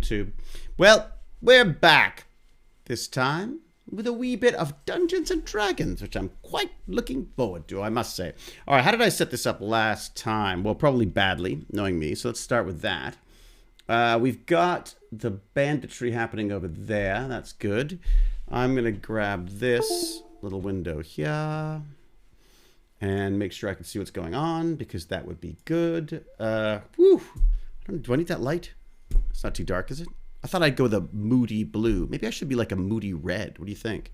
YouTube. Well, we're back. This time with a wee bit of Dungeons and Dragons, which I'm quite looking forward to, I must say. All right, how did I set this up last time? Well, probably badly, knowing me. So let's start with that. We've got the banditry happening over there. That's good. I'm going to grab this little window here and make sure I can see what's going on, because that would be good. Do I need that light? It's not too dark, is it? I thought I'd go with a moody blue. Maybe I should be like a moody red. What do you think?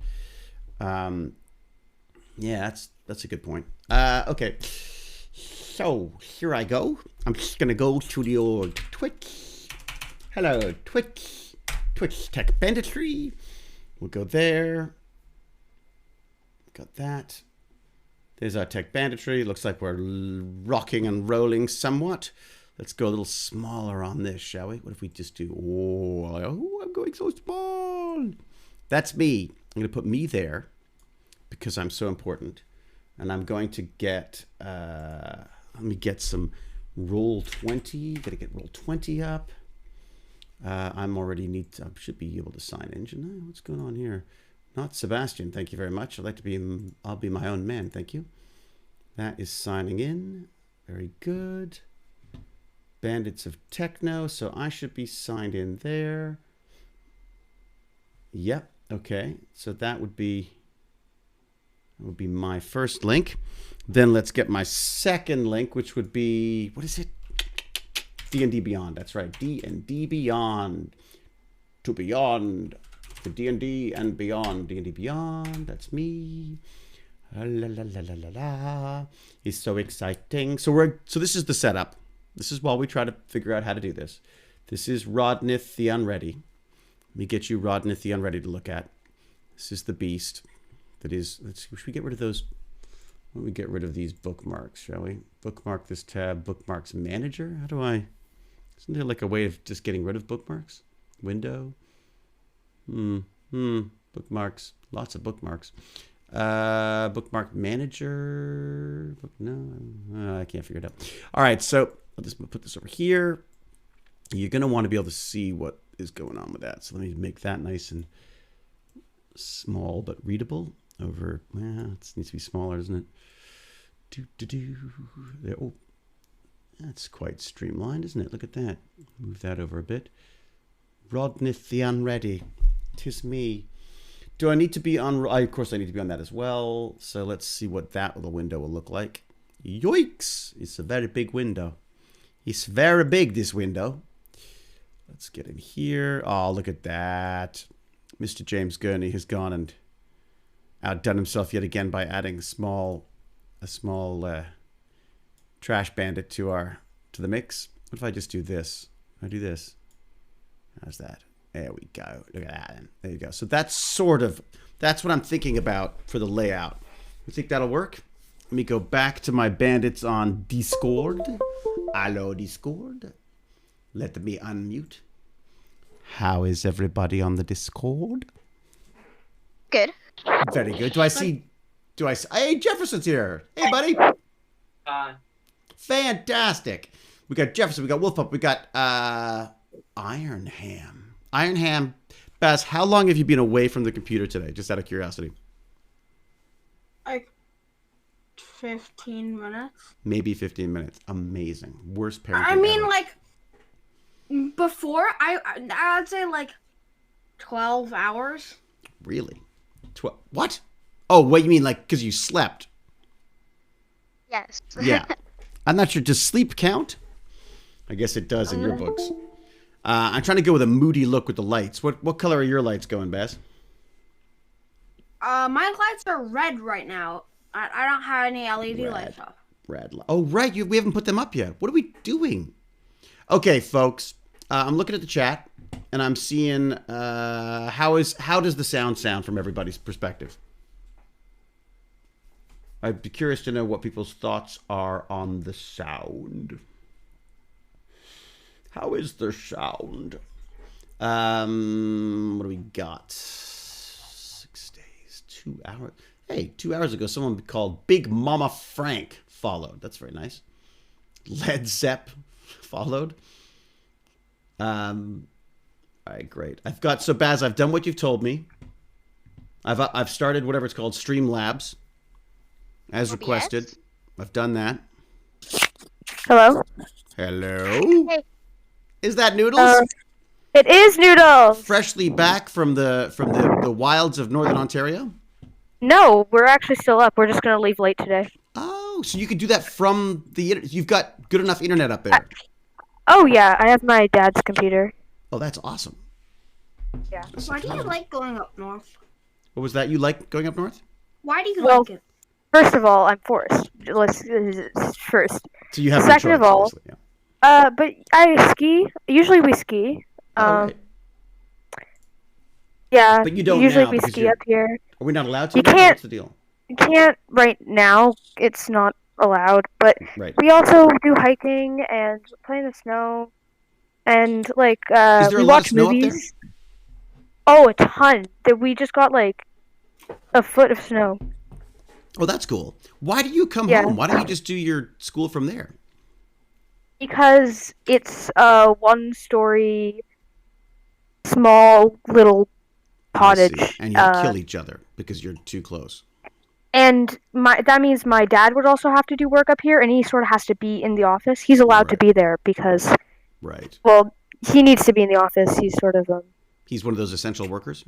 Yeah, that's a good point. Okay. So here I go. I'm just going to go to the old Twitch. Hello, Twitch. Twitch Tech Banditry. We'll go there. Got that. There's our Tech Banditry. Looks like we're rocking and rolling somewhat. Let's go a little smaller on this, shall we? What if we just do... Oh, I'm going so small. That's me. I'm going to put me there because I'm so important. And I'm going to get... let me get some Roll20. Got to get Roll20 up. I'm already need to... I should be able to sign in, shouldn't I? What's going on here? Not Sebastian. Thank you very much. I'd like to be... I'll be my own man. Thank you. That is signing in. Very good. Bandits of Techno, so I should be signed in there. Yep, okay. So that would be my first link. Then let's get my second link, which would be, what is it? D&D Beyond, that's right. D&D Beyond. To Beyond. For D&D and Beyond. D&D Beyond, that's me. La la la la la la. It's so exciting. So this is the setup. This is while we try to figure out how to do this. This is Rodnith the Unready. Let me get you Rodnith the Unready to look at. This is the beast. That is, should we get rid of those? Why don't we get rid of these bookmarks, shall we? Bookmark this tab, bookmarks manager. How do I, isn't there like a way of just getting rid of bookmarks? Window. Bookmarks, lots of bookmarks. Bookmark manager. No, I can't figure it out. All right, so I'll just put this over here. You're going to want to be able to see what is going on with that. So let me make that nice and small but readable. Over, well, it needs to be smaller, doesn't it? There. Oh, that's quite streamlined, isn't it? Look at that. Move that over a bit. Rodnith the Unready. 'Tis me. Do I need to be on? Of course, I need to be on that as well. So let's see what that little window will look like. Yoicks! It's a very big window. It's very big, this window. Let's get in here. Oh, look at that. Mr. James Gurney has gone and outdone himself yet again by adding a small trash bandit to the mix. What if I just do this? I do this. How's that? There we go. Look at that. There you go. So that's that's what I'm thinking about for the layout. You think that'll work? Let me go back to my bandits on Discord. Hello, Discord. Let me unmute. How is everybody on the Discord? Good. Very good. Hey, Jefferson's here. Hey, buddy. Fantastic. We got Jefferson. We got Wolf-Up. We got Iron Ham. Iron Ham. Baz, how long have you been away from the computer today? Just out of curiosity. Like 15 minutes. Maybe 15 minutes. Amazing. Worst parenting I mean, ever. like, before, I'd say, like, 12 hours. Really? What? Oh, what you mean, like, because you slept? Yes. Yeah. I'm not sure. Does sleep count? I guess it does in your books. I'm trying to go with a moody look with the lights. What color are your lights going, Baz? My lights are red right now. I don't have any LED lights up. Red. Oh, right. We haven't put them up yet. What are we doing? Okay, folks. I'm looking at the chat, and I'm seeing how does the sound from everybody's perspective? I'd be curious to know what people's thoughts are on the sound. How is the sound? What do we got? 6 days, 2 hours. Hey, 2 hours ago, someone called Big Mama Frank followed. That's very nice. Led Zepp followed. right, great. So Baz, I've done what you've told me. I've started whatever it's called, Streamlabs, as requested. OBS? I've done that. Hello? Hello? Hey. Is that Noodles? It is Noodles! Freshly back from the wilds of Northern Ontario? No, we're actually still up. We're just going to leave late today. Oh, so you could do that from you've got good enough internet up there. Oh, yeah. I have my dad's computer. Oh, that's awesome. Yeah. Why do you like going up north? What was that? You like going up north? Why do you Well, like it? First of all, I'm forced. First. So you have Second no choice, of all, obviously, yeah. But I ski. Usually we ski. Oh, right. Yeah. But you don't usually now we because ski up here. Are we not allowed to? You now? can't- What's the deal? You can't right now. It's not allowed. But Right. we also do hiking and play in the snow. And like Is there we a lot of watch snow up there? movies. Oh, a ton. That we just got like a foot of snow. Oh, that's cool. Why do you come Yeah. home? Why don't you just do your school from there? Because it's a one-story, small little I see. cottage. And you'll kill each other because you're too close. And that means my dad would also have to do work up here, and he sort of has to be in the office. He's allowed to Right. be there because, Right. well, he needs to be in the office. He's sort of He's one of those essential workers.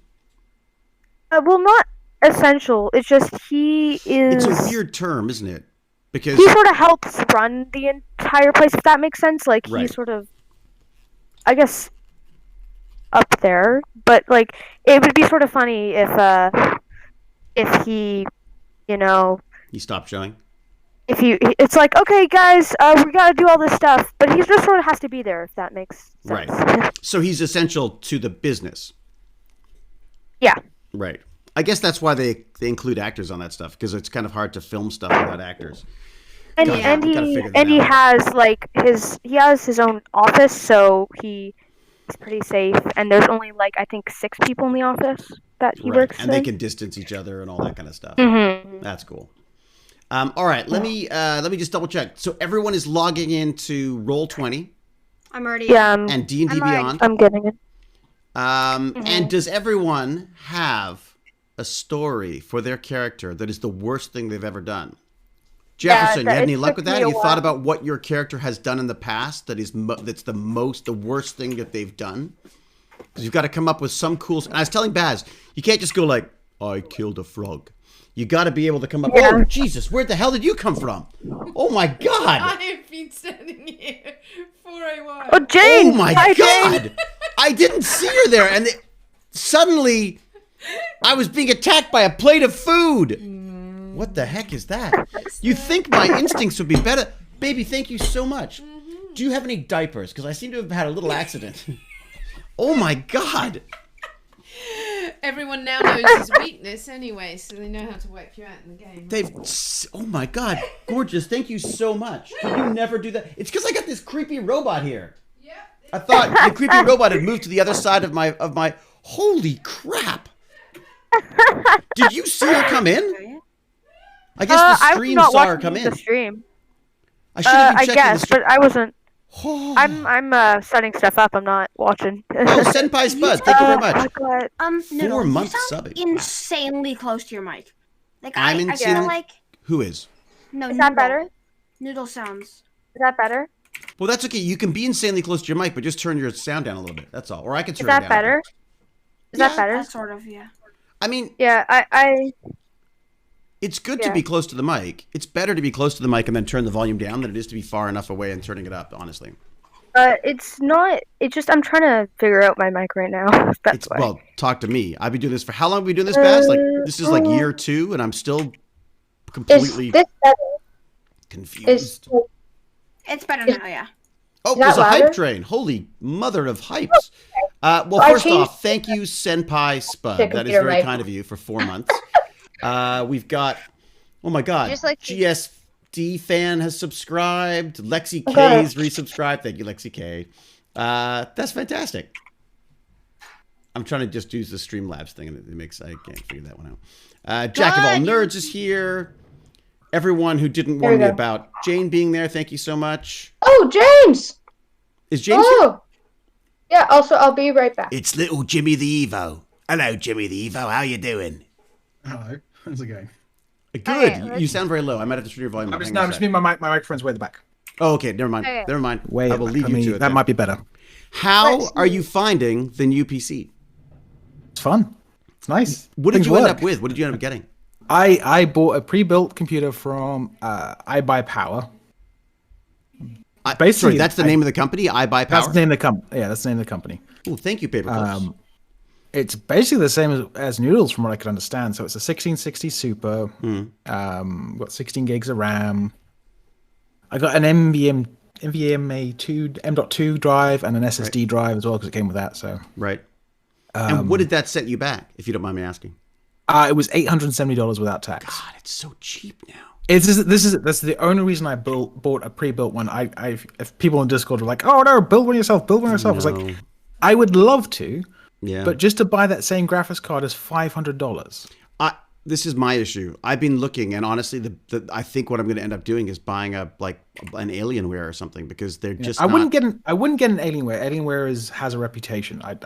well, not essential. It's just he is. It's a weird term, isn't it? Because He sort of helps run the entire place, if that makes sense. Like Right. he's sort of, I guess, up there. But like, it would be sort of funny if he, you know, he stopped showing. it's like, okay, guys, we gotta do all this stuff, but he just sort of has to be there, if that makes sense. Right. So he's essential to the business. Yeah. Right. I guess that's why they include actors on that stuff, because it's kind of hard to film stuff without actors. And Gotta- and we gotta he figure that and he out. has like he has his own office, so he's pretty safe. And there's only like I think 6 people in the office that he Right. works And they in. can distance each other and all that kind of stuff. Mm-hmm. That's cool. All right, let me just double check. So everyone is logging into Roll20 I'm already. Yeah, and D&D I'm already- Beyond. I'm getting it. And does everyone have a story for their character that is the worst thing they've ever done? Jefferson, you had any it luck took with me that? a You thought while. about what your character has done in the past that's the worst thing that they've done? Because you've got to come up with some cool. And I was telling Baz, you can't just go like, "I killed a frog." You got to be able to come up. Yeah. Oh Jesus, where the hell did you come from? Oh my God! I have been standing here for a while. Oh, Jane! Oh my Hi, Jane! God! I didn't see her there, and suddenly I was being attacked by a plate of food. What the heck is that? You think my instincts would be better, baby? Thank you so much. Do you have any diapers? Because I seem to have had a little accident. Oh my God! Everyone now knows his weakness anyway, so they know how to wipe you out in the game. They've. Oh my God, gorgeous! Thank you so much. Can you never do that? It's because I got this creepy robot here. Yep. I thought the creepy robot had moved to the other side of my. Holy crap! Did you see her come in? I guess the I'm stream not saw her watching come the in. stream. I should have been I checking guess, the stream. but I wasn't. Oh, I'm setting stuff up. I'm not watching. oh, Senpai Spud, thank you very much. I got- Noodle, 4 you months sound subbing. Wow. insanely close to your mic. Like I'm I insanely- feel like Who is? no. Is that Noodle. better? Noodle sounds. Is that better? Well, that's okay. You can be insanely close to your mic, but just turn your sound down a little bit. That's all. Or I can turn Is that it down. better? Is that better? That sort of, yeah. I mean, Yeah, I it's good to Yeah. be close to the mic. It's better to be close to the mic and then turn the volume down than it is to be far enough away and turning it up, honestly. it's not. It's just I'm trying to figure out my mic right now. That's It's why. well, talk to me. I've been doing this for how long have we been doing this, Baz? Like this is like year 2 and I'm still completely Is this better? confused. It's better now, yeah. Oh, Is that there's a hype louder? train. Holy mother of hypes. Well, I first changed- off, thank you, Senpai Spud. The That is computer very mic. kind of you for 4 months. We've got, oh my God, Just like- GSD fan has subscribed. Lexi K Okay. is resubscribed. Thank you, Lexi K. That's fantastic. I'm trying to just use the Streamlabs thing, and I can't figure that one out. Jack of all nerds is here. Everyone who didn't warn we me go. about Jane being there, thank you so much. Oh, James! Is James here? Oh, Yeah, also, I'll be right back. It's little Jimmy the Evo. Hello, Jimmy the Evo. How you doing? Hello. How's it going? Good. Okay, You sound very low. I might have to turn your volume up. I'm Hang on a just sec. moving my microphone's way at the back. Oh, okay. Never mind. Okay. Never mind. Way I at will the leave back. you to it. That then. might be better. How Let's are see. you finding the new PC? It's fun. It's nice. What did Things you end work. up with? What did you end up getting? I bought a pre-built computer from iBuyPower. Basically, Sorry, that's the name of the company. I Buy Power. That's the name of the company. Yeah, that's the name of the company. Oh, thank you, Paper Clips. It's basically the same as Noodles, from what I could understand. So it's a 1660 Super. Got 16 gigs of RAM. I got an NVMe M.2 drive and an SSD drive as well because it came with that. So Right. And what did that set you back, if you don't mind me asking? it was $870 without tax. God, it's so cheap now. That's the only reason I bought a pre-built one. If people on Discord were like, "Oh no, build one yourself, build one yourself," it's No. like, I would love to, Yeah. but just to buy that same graphics card is $500. This is my issue. I've been looking, and honestly, I think what I'm going to end up doing is buying an Alienware or something because they're just. I wouldn't get an Alienware. Alienware has a reputation. I've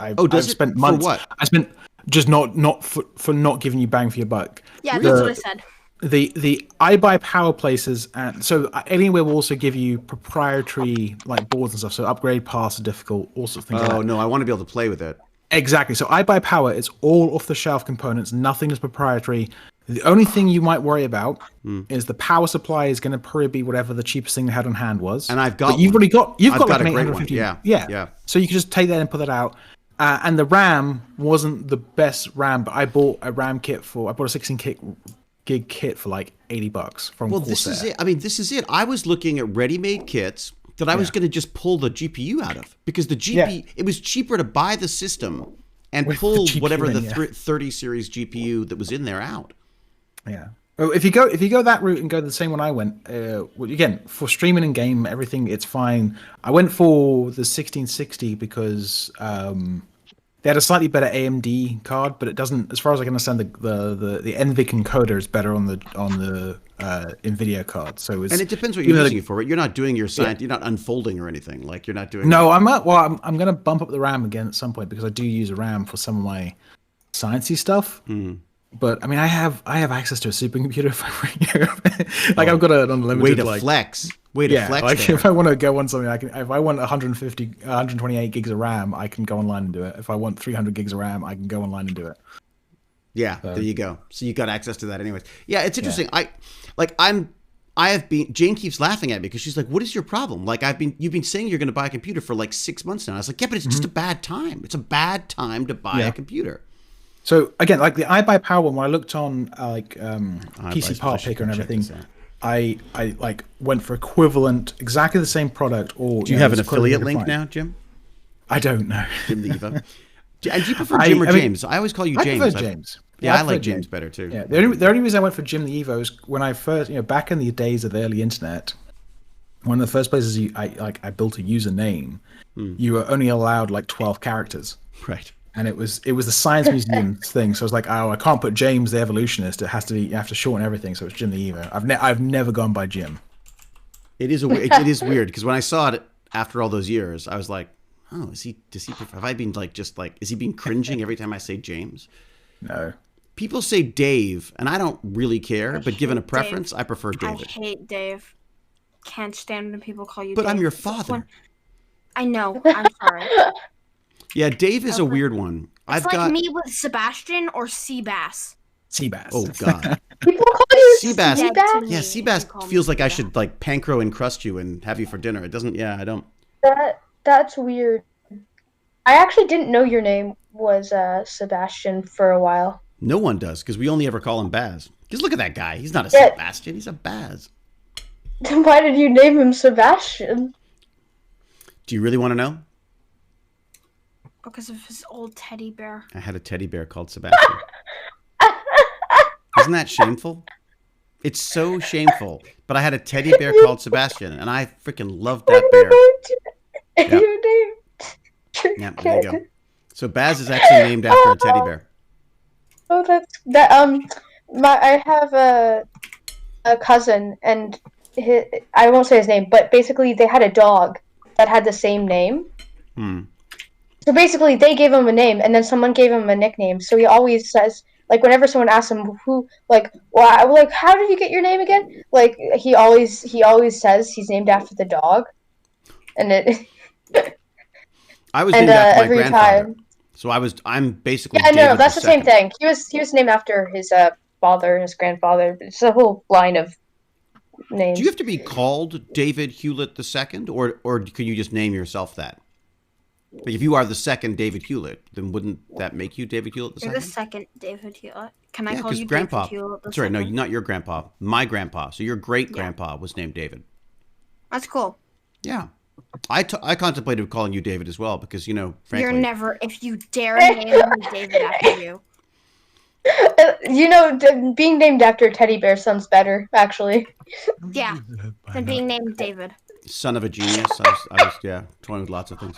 spent For months. what? I spent just not for not giving you bang for your buck. Yeah, that's what I said. The iBuyPower places, and so Alienware will also give you proprietary like boards and stuff. So upgrade, pass, difficult, all sorts of things. like Oh that. no, I want to be able to play with it. Exactly. So iBuyPower is all off-the-shelf components. Nothing is proprietary. The only thing you might worry about is the power supply is going to probably be whatever the cheapest thing they had on hand was. And I've got But you've one. already got I've like got an a great one, 850. yeah. So you can just take that and put that out. And the RAM wasn't the best RAM, but I bought a RAM kit I bought a 16 gig kit for like $80 from Well, Corsair. this is it. I mean, this is it. I was looking at ready-made kits that I was going to just pull the GPU out of because the GPU it was cheaper to buy the system and With the pull GPU whatever the in, 30 series GPU that was in there out. Yeah. Well, if you go that route and go the same one I went, well, again for streaming and game everything, it's fine. I went for the 1660 because they had a slightly better AMD card, but it doesn't. As far as I can understand, the NVIC encoder is better on the Nvidia card. So it's, And it depends what you're using it for. Right? You're not doing your science. You're not unfolding or anything. Like you're not doing. No, I'm going to bump up the RAM again at some point because I do use a RAM for some of my sciencey stuff. But I mean, I have access to a supercomputer if I like I've got an unlimited Way to like flex. Way to flex. like there. if I want to go on something, I can. If I want 128 gigs of RAM, I can go online and do it. If I want 300 gigs of RAM, I can go online and do it. Yeah, there you go. So you got access to that anyways. Yeah, it's interesting. I have been. Jane keeps laughing at me because she's like, "What is your problem?" Like you've been saying you're going to buy a computer for like 6 months now. I was like, "Yeah, but it's just a bad time. It's a bad time to buy a computer." So again, like the iBuyPower one, when I looked on PC Part Picker and everything, I like went for equivalent, exactly the same product. Or Do you have an affiliate link now, Jim? I don't know. Jim the Evo. And do you prefer Jim or James? I always call you James. I prefer James. Yeah, I like prefer James better too. Yeah, the only reason I went for Jim the Evo is when I first, back in the days of the early internet, one of the first places I built a username, you were only allowed like 12 characters. Right. And it was the Science Museum thing. So I was like, oh, I can't put James the Evolutionist. It has to be, you have to shorten everything. So it's Jim the Evo. I've never gone by Jim. It is weird because when I saw it after all those years, I was like, oh, is he he being cringing every time I say James? No. People say Dave, and I don't really care, but given a preference, I prefer David. I hate Dave. Can't stand when people call you But Dave. I'm your father. I know. I'm sorry. Yeah, Dave is a weird one. It's like me with Sebastian or Seabass. Seabass. Oh God. People call you Seabass. Seabass? Yeah, You Seabass call me feels like I Seabass. should like pancro encrust you and have you for dinner. It doesn't. Yeah, I don't. That's weird. I actually didn't know your name was Sebastian for a while. No one does because we only ever call him Baz. Because look at that guy. He's not a Yeah. Sebastian. He's a Baz. Then why did you name him Sebastian? Do you really want to know? Because of his old teddy bear. I had a teddy bear called Sebastian. Isn't that shameful? It's so shameful. But I had a teddy bear called Sebastian, and I freaking loved that bear. Your name. Yeah, there you go. So Baz is actually named after a teddy bear. Oh, that. I have a cousin, and I won't say his name, but basically they had a dog that had the same name. So basically, they gave him a name, and then someone gave him a nickname. So he always says, like, whenever someone asks him who, like, why, like, how did you get your name again? Like, he always says he's named after the dog, and it. I was And named after my every grandfather. time. So I'm basically. Yeah, no, David that's the same II. thing. He was named after his father and his grandfather. It's a whole line of names. Do you have to be called David Hewlett II, or can you just name yourself that? Like if you are the second David Hewlett, then wouldn't that make you David Hewlett You're II? the second David Hewlett. Can I Yeah, call because you grandpa. David Hewlett? That's right. No, not your grandpa. My grandpa. So your great grandpa was named David. That's cool. Yeah. I contemplated calling you David as well because, frankly. You're never, if you dare name me David after you. Being named after a teddy bear sounds better, actually. Yeah, than being named David. Son of a genius. I was toying with lots of things.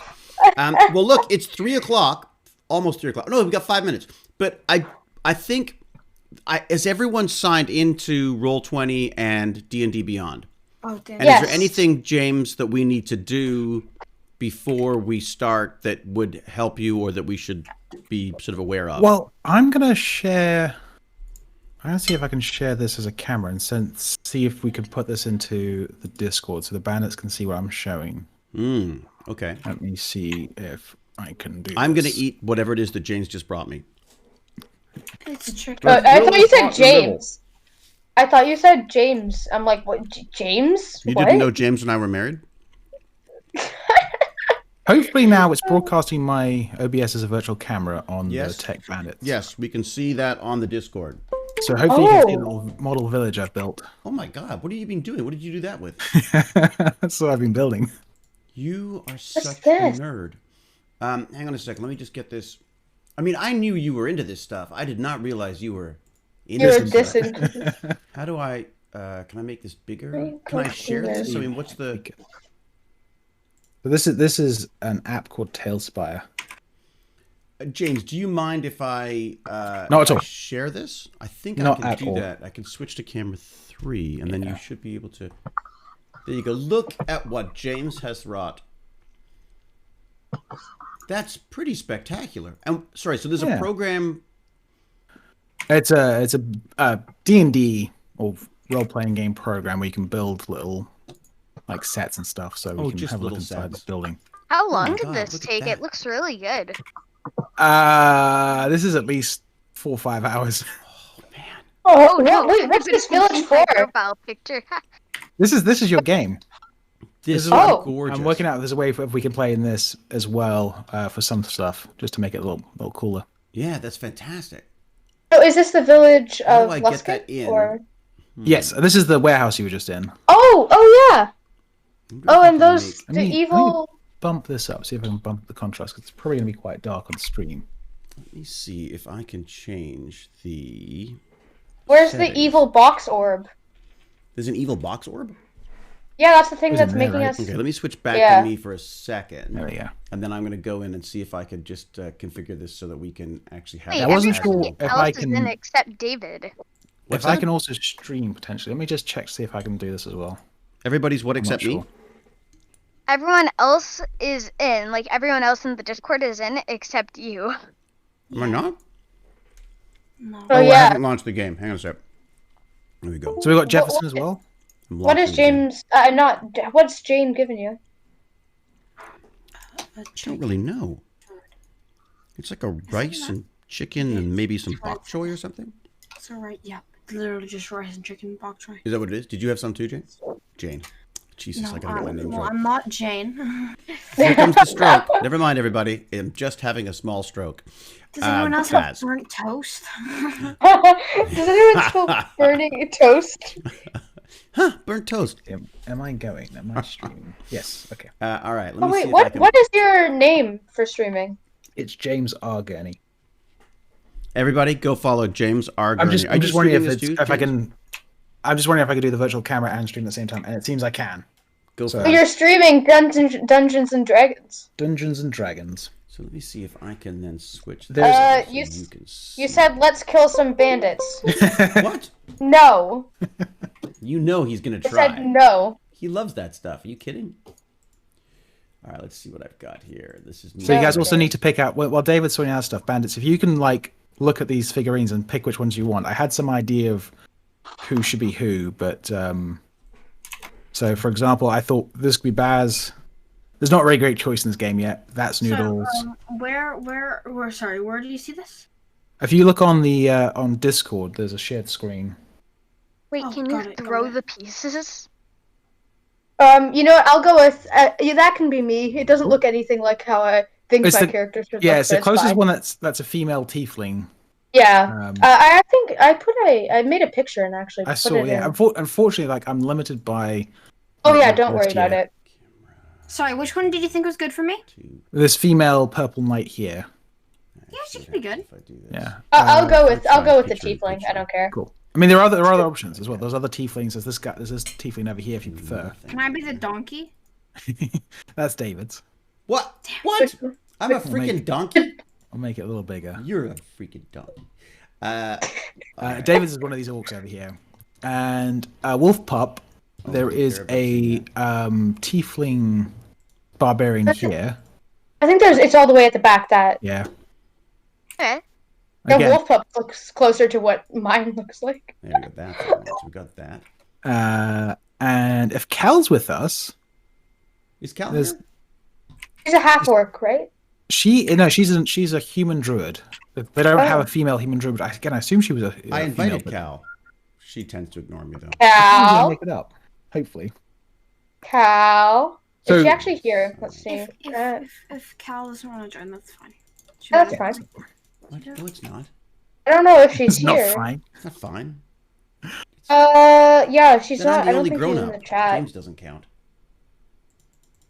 Well, look, it's 3 o'clock, almost 3 o'clock. No, we've got 5 minutes. But I think, has everyone signed into Roll20 and D&D Beyond? Oh, damn. And is there anything, James, that we need to do before we start that would help you or that we should be sort of aware of? Well, I'm gonna share. I'm gonna see if I can share this as a camera and see if we can put this into the Discord so the bandits can see what I'm showing. Okay. Let me see if I can do. I'm this. going to eat whatever it is that James just brought me. It's a trick. I thought you said James. I thought you said James. I'm like, what? James? You What? didn't know James and I were married? Hopefully now it's broadcasting my OBS as a virtual camera on Yes. the Tech Bandits. Yes, we can see that on the Discord. So hopefully you can see the little model village I've built. Oh my God, what have you been doing? What did you do that with? That's what I've been building. You are such a this? nerd. Hang on a second. Let me just get this. I mean, I knew you were into this stuff. I did not realize you were into You're this stuff. distant. How do I? Can I make this bigger? Right, Can I click share here. this? I mean, what's the? So this is an app called Tailspire. James, do you mind if I Not at all. share this? I think Not I at can do all. that. I can switch to camera 3, and then you should be able to. There you go. Look at what James has wrought. That's pretty spectacular. And sorry, so there's a Yeah. program. It's a D&D or role playing game program where you can build little like sets and stuff. So we can just have a look little inside sets. this building. How my long did God, this look at take? that. It looks really good. This is at least 4 or 5 hours. Oh, no! wait, what's this village My for? profile picture. This is your game. This is Oh. gorgeous. I'm working out if there's a way if we can play in this as well for some stuff, just to make it a little cooler. Yeah, that's fantastic. So is this the village How of do I get Luskin? that in? Or... Yes, this is the warehouse you were just in. Oh yeah. I wonder if Oh, I and can those make- I the mean, evil. Bump this up, see if I can bump the contrast, because it's probably going to be quite dark on stream. Let me see if I can change the. Where's settings. the evil box orb? There's an evil box orb. Yeah, that's the thing Isn't that's there, making right? us. Okay, let me switch back Yeah. to me for a second. There we go. And then I'm going to go in and see if I can just configure this so that we can actually have. Wait, I wasn't everybody sure if else I is can- in except David. What's If I that? can also stream potentially. Let me just check to see if I can do this as well. Everybody's what I'm not except me? sure. Everyone else is in. Like, everyone else in the Discord is in except you. Am I not? No. Oh I yeah. haven't launched the game. Hang on a sec. There we go. So we got Jefferson as well. I'm What is launching the game. James? Not. What's Jane giving you? I don't really know. It's like a rice and chicken and maybe some bok choy or something. It's alright, yeah. Literally just rice and chicken bok choy. Is that what it is? Did you have some too, Jane? Jane. Jesus, I gotta get my name well, right. I'm not Jane. Here comes the stroke. Never mind, everybody. I'm just having a small stroke. Does anyone else Baz. have burnt toast? Does anyone still burning toast? Huh, burnt toast. Am I going? Am I streaming? Yes. Okay. All right, let Oh me wait, see if I can... what is your name for streaming? It's James R. Gurney. Everybody, go follow James R. I'm just Gurney. Are you wondering streaming if this it's, too, if I James? can. I'm just wondering if I could do the virtual camera and stream at the same time, and it seems I can. Go So- for Oh, it. you're streaming Dungeons and Dragons. Dungeons and Dragons. So let me see if I can then switch. There's- this you so s- can You see. said let's kill some bandits. What? No. You know he's gonna I try. said no. He loves that stuff. Are you kidding? All right, let's see what I've got here. This is So you guys also need to pick out while David's sorting out stuff, bandits. If you can like look at these figurines and pick which ones you want. I had some idea of who should be who, but so for example, I thought this could be Baz. There's not a very great choice in this game yet. That's Noodles. So, where do you see this? If you look on the on Discord, there's a shared screen. Wait, Oh, can got you it, got throw it. the pieces? You know what? I'll go with yeah. That can be me. It doesn't look anything like how I think It's my the- character should Yeah, look. it's the but closest fine. one that's a female tiefling. Yeah. I think I made a picture and actually I put saw. it Yeah, in. unfortunately, like I'm limited by. Oh like, yeah, the don't worry list about here. it. Sorry, which one did you think was good for me? This female purple knight here. Yeah, she could be good. If I do this. Yeah. I'll go with the picture in tiefling. I picture. don't care. Cool. I mean, there are other options as well. There's other tieflings. There's this guy. There's this tiefling over here if you prefer. Can I be the donkey? That's David's. What? What? I'm a We'll freaking make- donkey. I'll make it a little bigger. You're a freaking donkey. Alright. David's is one of these orcs over here, and Wolf Pup. There okay, is they're a tiefling barbarian here. I think it's all the way at the back. That Yeah. Okay. the Again, wolf pup looks closer to what mine looks like. There we got that. So we got that. and if Cal's with us, Is Cal there's here? He's a half orc, right? she's a human druid. They don't have Oh. a female human druid. But I assume she was a I female, invited but Cal. She tends to ignore me though. maybe I'll Cal. make it up. Hopefully. Cal. So- Is she actually here? Let's see. If Cal doesn't want to join, that's fine. That's fine. What? No, it's not. I don't know if she's It's not here. fine. It's not fine. Yeah, she's Then not. I'm the I don't only think grown she's in up. the chat. James doesn't count.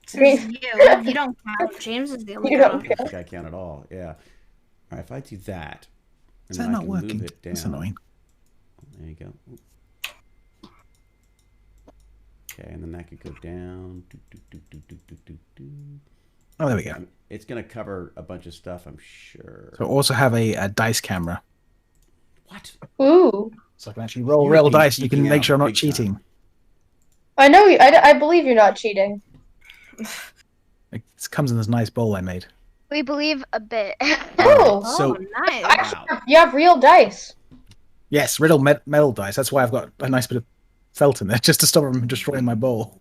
Since you don't count. James is the only You one. don't I don't think I count at all. Yeah. All right. If I do that, and Is then that I not can working? move it down. That's annoying. There you go. Okay, and then that could go down. Oh, there we go. It's gonna cover a bunch of stuff, I'm sure. So also have a dice camera, What? Ooh. so I can actually roll You're real dice. You geeking can make out sure I'm not big cheating. time. I know. I believe you're not cheating. It comes in this nice bowl I made. We believe a bit. Oh. So nice. Actually, you have real dice. Yes, riddle metal dice. That's why I've got a nice bit of felt in there, just to stop them from destroying my bowl.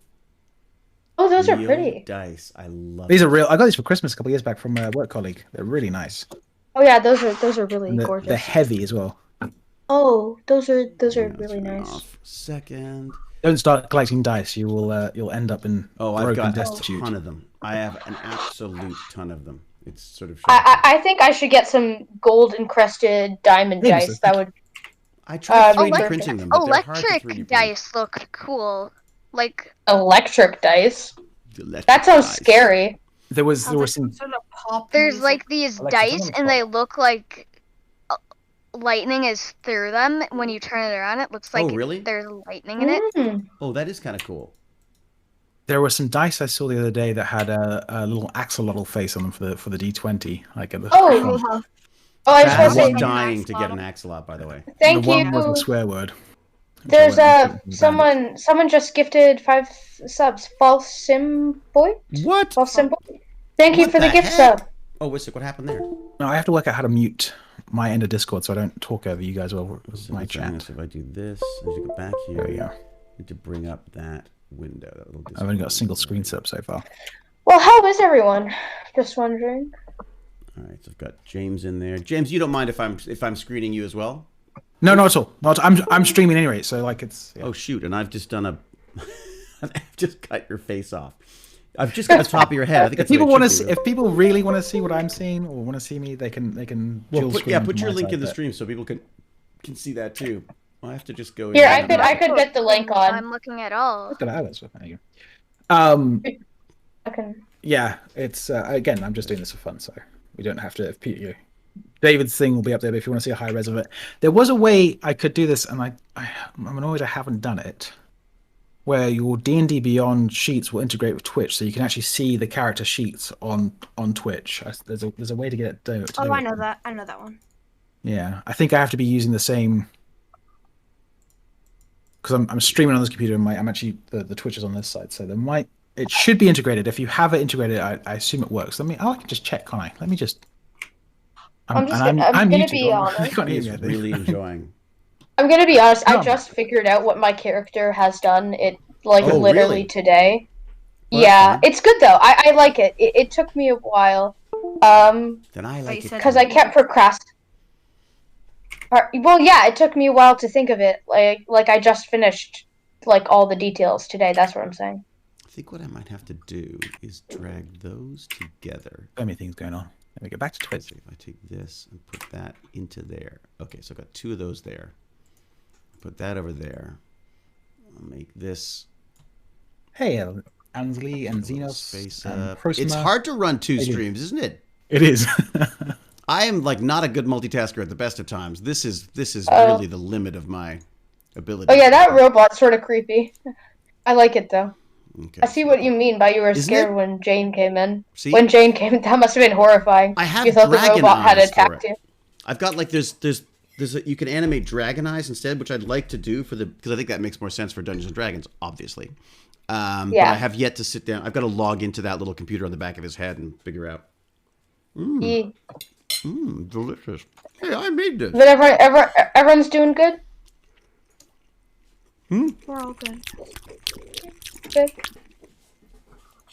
Oh, those are real pretty. dice. I love These it. are real. I got these for Christmas a couple of years back from a work colleague. They're really nice. Oh yeah, those are really And they're gorgeous. heavy as well. Oh, those are Yeah, let's really turn it nice. off for a second. Don't start collecting dice. You will you'll end up in Oh, I've broken got a destitute. ton of them. I have an absolute ton of them. It's sort of I think I should get some gold encrusted diamond Maybe dice. so. That would. I tried 3D Electric- printing them, but they're hard to 3D Electric print. dice look cool. Like, Electric dice. Electric That sounds dice. scary. There was Sounds like some. sort of pop there's music. like these Alexa, turn dice, on the and they look like lightning is through them. When you turn it around, it looks like really? there's lightning in it. Mm. Oh, that is kind of cool. There were some dice I saw the other day that had a little axolotl face on them for the D20. Like a Oh. Oh, I just I want to was say dying to get an axolot, by the way. thank the one was a you. swear word. There's So I went and someone just gifted 5 subs. False sim boy. What? False sim boy. Thank you What for the the gift heck? sub. Oh, Wisik, what happened there? No, I have to work out how to mute my end of Discord so I don't talk over you guys over So my the thing chat. is, if I do this, I need to go back here. There we go. I need to bring up that window. That little I've only got a Discord single window. screen set up so far. Well, how is everyone? Just wondering. All right, so I've got James in there. James, you don't mind if I'm screening you as well? No, not at all. I'm streaming anyway, so like it's. Yeah. Oh shoot! And I've just done a. I've just cut your face off. I've just got the top of your head. I think If that's the way people it want to, should be, if people really want to see what I'm seeing or want to see me, they can Well, dual put, screen yeah, from put your my link side, in the but- stream so people can see that too. I have to just go. Here, in I could get the link on. I'm looking at all. Look at that, so there you go. I can. Yeah, it's again. I'm just doing this for fun, so we don't have to. If you, David's thing will be up there, but if you want to see a high res of it, there was a way I could do this, and I'm annoyed I haven't done it. Where your D&D Beyond sheets will integrate with Twitch, so you can actually see the character sheets on Twitch. There's a way to get it to Oh, do I it. know that. I know that one. Yeah, I think I have to be using the same because I'm streaming on this computer and I'm actually the Twitch is on this side, so there might it should be integrated. If you have it integrated, I assume it works. I can just check, can't I? Let me just. I'm gonna muted. be I honest. can't hear He's me, I think. really enjoying. I'm gonna be honest. I No. just figured out what my character has done. It like Oh, literally really? today. Well, that's Yeah, fine. it's good though. I like it. It took me a while. Then I like it. Because I kept procrastinating. Well, yeah, it took me a while to think of it. Like I just finished like all the details today. That's what I'm saying. I think what I might have to do is drag those together. So many things going on. Let me go back to Let's Twitch. see if I take this and put that into there. Okay, so I've got 2 of those there. Put that over there. I'll make this Hey, Ansley and Xenos. space and up. Prosima. It's hard to run 2 Hey, dude. streams, isn't it? It is. I am like not a good multitasker at the best of times. This is Oh. really the limit of my ability. Oh yeah, that robot's sort of creepy. I like it though. Okay, I see what you mean by you were Isn't scared it? when Jane came in. See? When Jane came, that must have been horrifying. I have You thought the dragon robot had eyes for attacked it. you. I've got like you can animate dragon eyes instead, which I'd like to do because I think that makes more sense for Dungeons and Dragons, obviously. But Yeah. I have yet to sit down. I've got to log into that little computer on the back of his head and figure out. Yeah. Delicious. Hey, I made this. But everyone's doing good. We're all good. Good.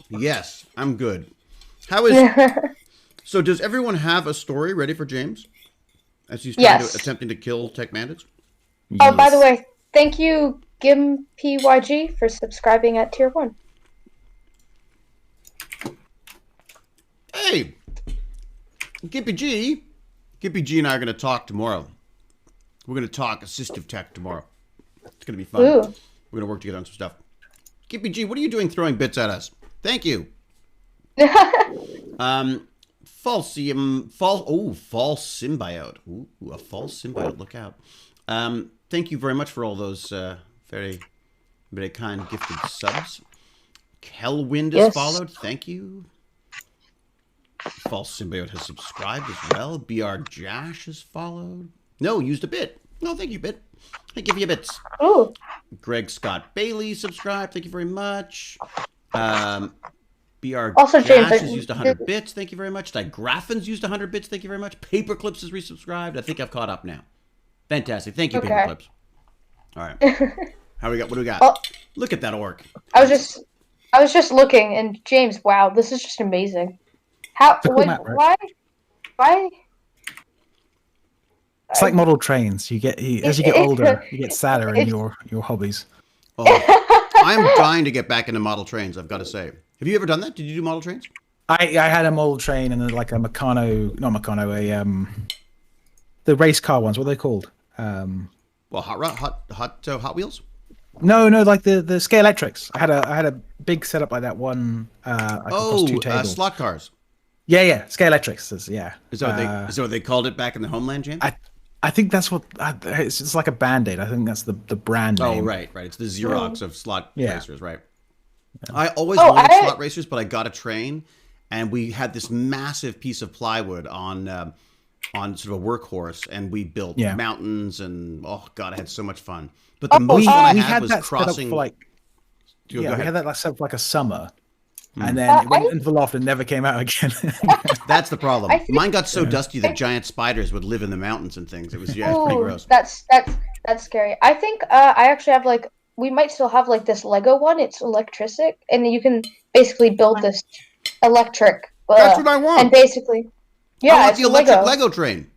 Yes, I'm good. How is so? Does everyone have a story ready for James as he's Yes. attempting to kill Tech Oh, by the way, thank you, GimPYG, for subscribing at tier 1. Hey, Gippy G and I are going to talk tomorrow. We're going to talk assistive tech tomorrow. It's going to be fun. Ooh. We're going to work together on some stuff. Gippy G, what are you doing throwing bits at us? Thank you. False symbiote. Ooh, a false symbiote. Look out. Thank you very much for all those very, very kind gifted subs. Kelwind has Yes. followed. Thank you. False symbiote has subscribed as well. BR Josh has followed. No, used a bit. No, thank you, bit. I give you bits. Ooh. Greg Scott Bailey subscribed. Thank you very much. BR Also, James, Josh has used 100 bits. Thank you very much. Digraphin's used 100 bits. Thank you very much. Paperclips has resubscribed. I think I've caught up now. Fantastic. Thank you, Okay. Paperclips. All right. How we got? What do we got? Oh. Look at that orc. I was just looking, and James, wow, this is just amazing. How? a cool map, right? Why? It's like model trains. You get as you get older, you get sadder in your hobbies. Oh, I'm dying to get back into model trains, I've got to say. Have you ever done that? Did you do model trains? I had a model train and then like a the race car ones. What are they called? Well, Hot Wheels? No, like the Scale Electrics. I had a big setup like that one. Across 2 tables. Slot cars. Yeah, Scale Electrics. Yeah. Is that what they called it back in the homeland, James? I think that's what it's like a Band-Aid. I think that's the brand name. Oh, right. It's the Xerox of slot Yeah. racers, right? I always wanted slot racers, but I got a train, and we had this massive piece of plywood on sort of a workhorse, and we built mountains, and oh god, I had so much fun. But the most fun I had was that crossing. Set up for we had that set up for like a summer, and then it went into the loft and never came out again. That's the problem. Mine got so dusty that giant spiders would live in the mountains and things. It was it's pretty gross. That's scary. I think I actually have like we might still have like this Lego one. It's electric, and you can basically build this electric. That's what I want. And basically, I want it's the electric Lego train.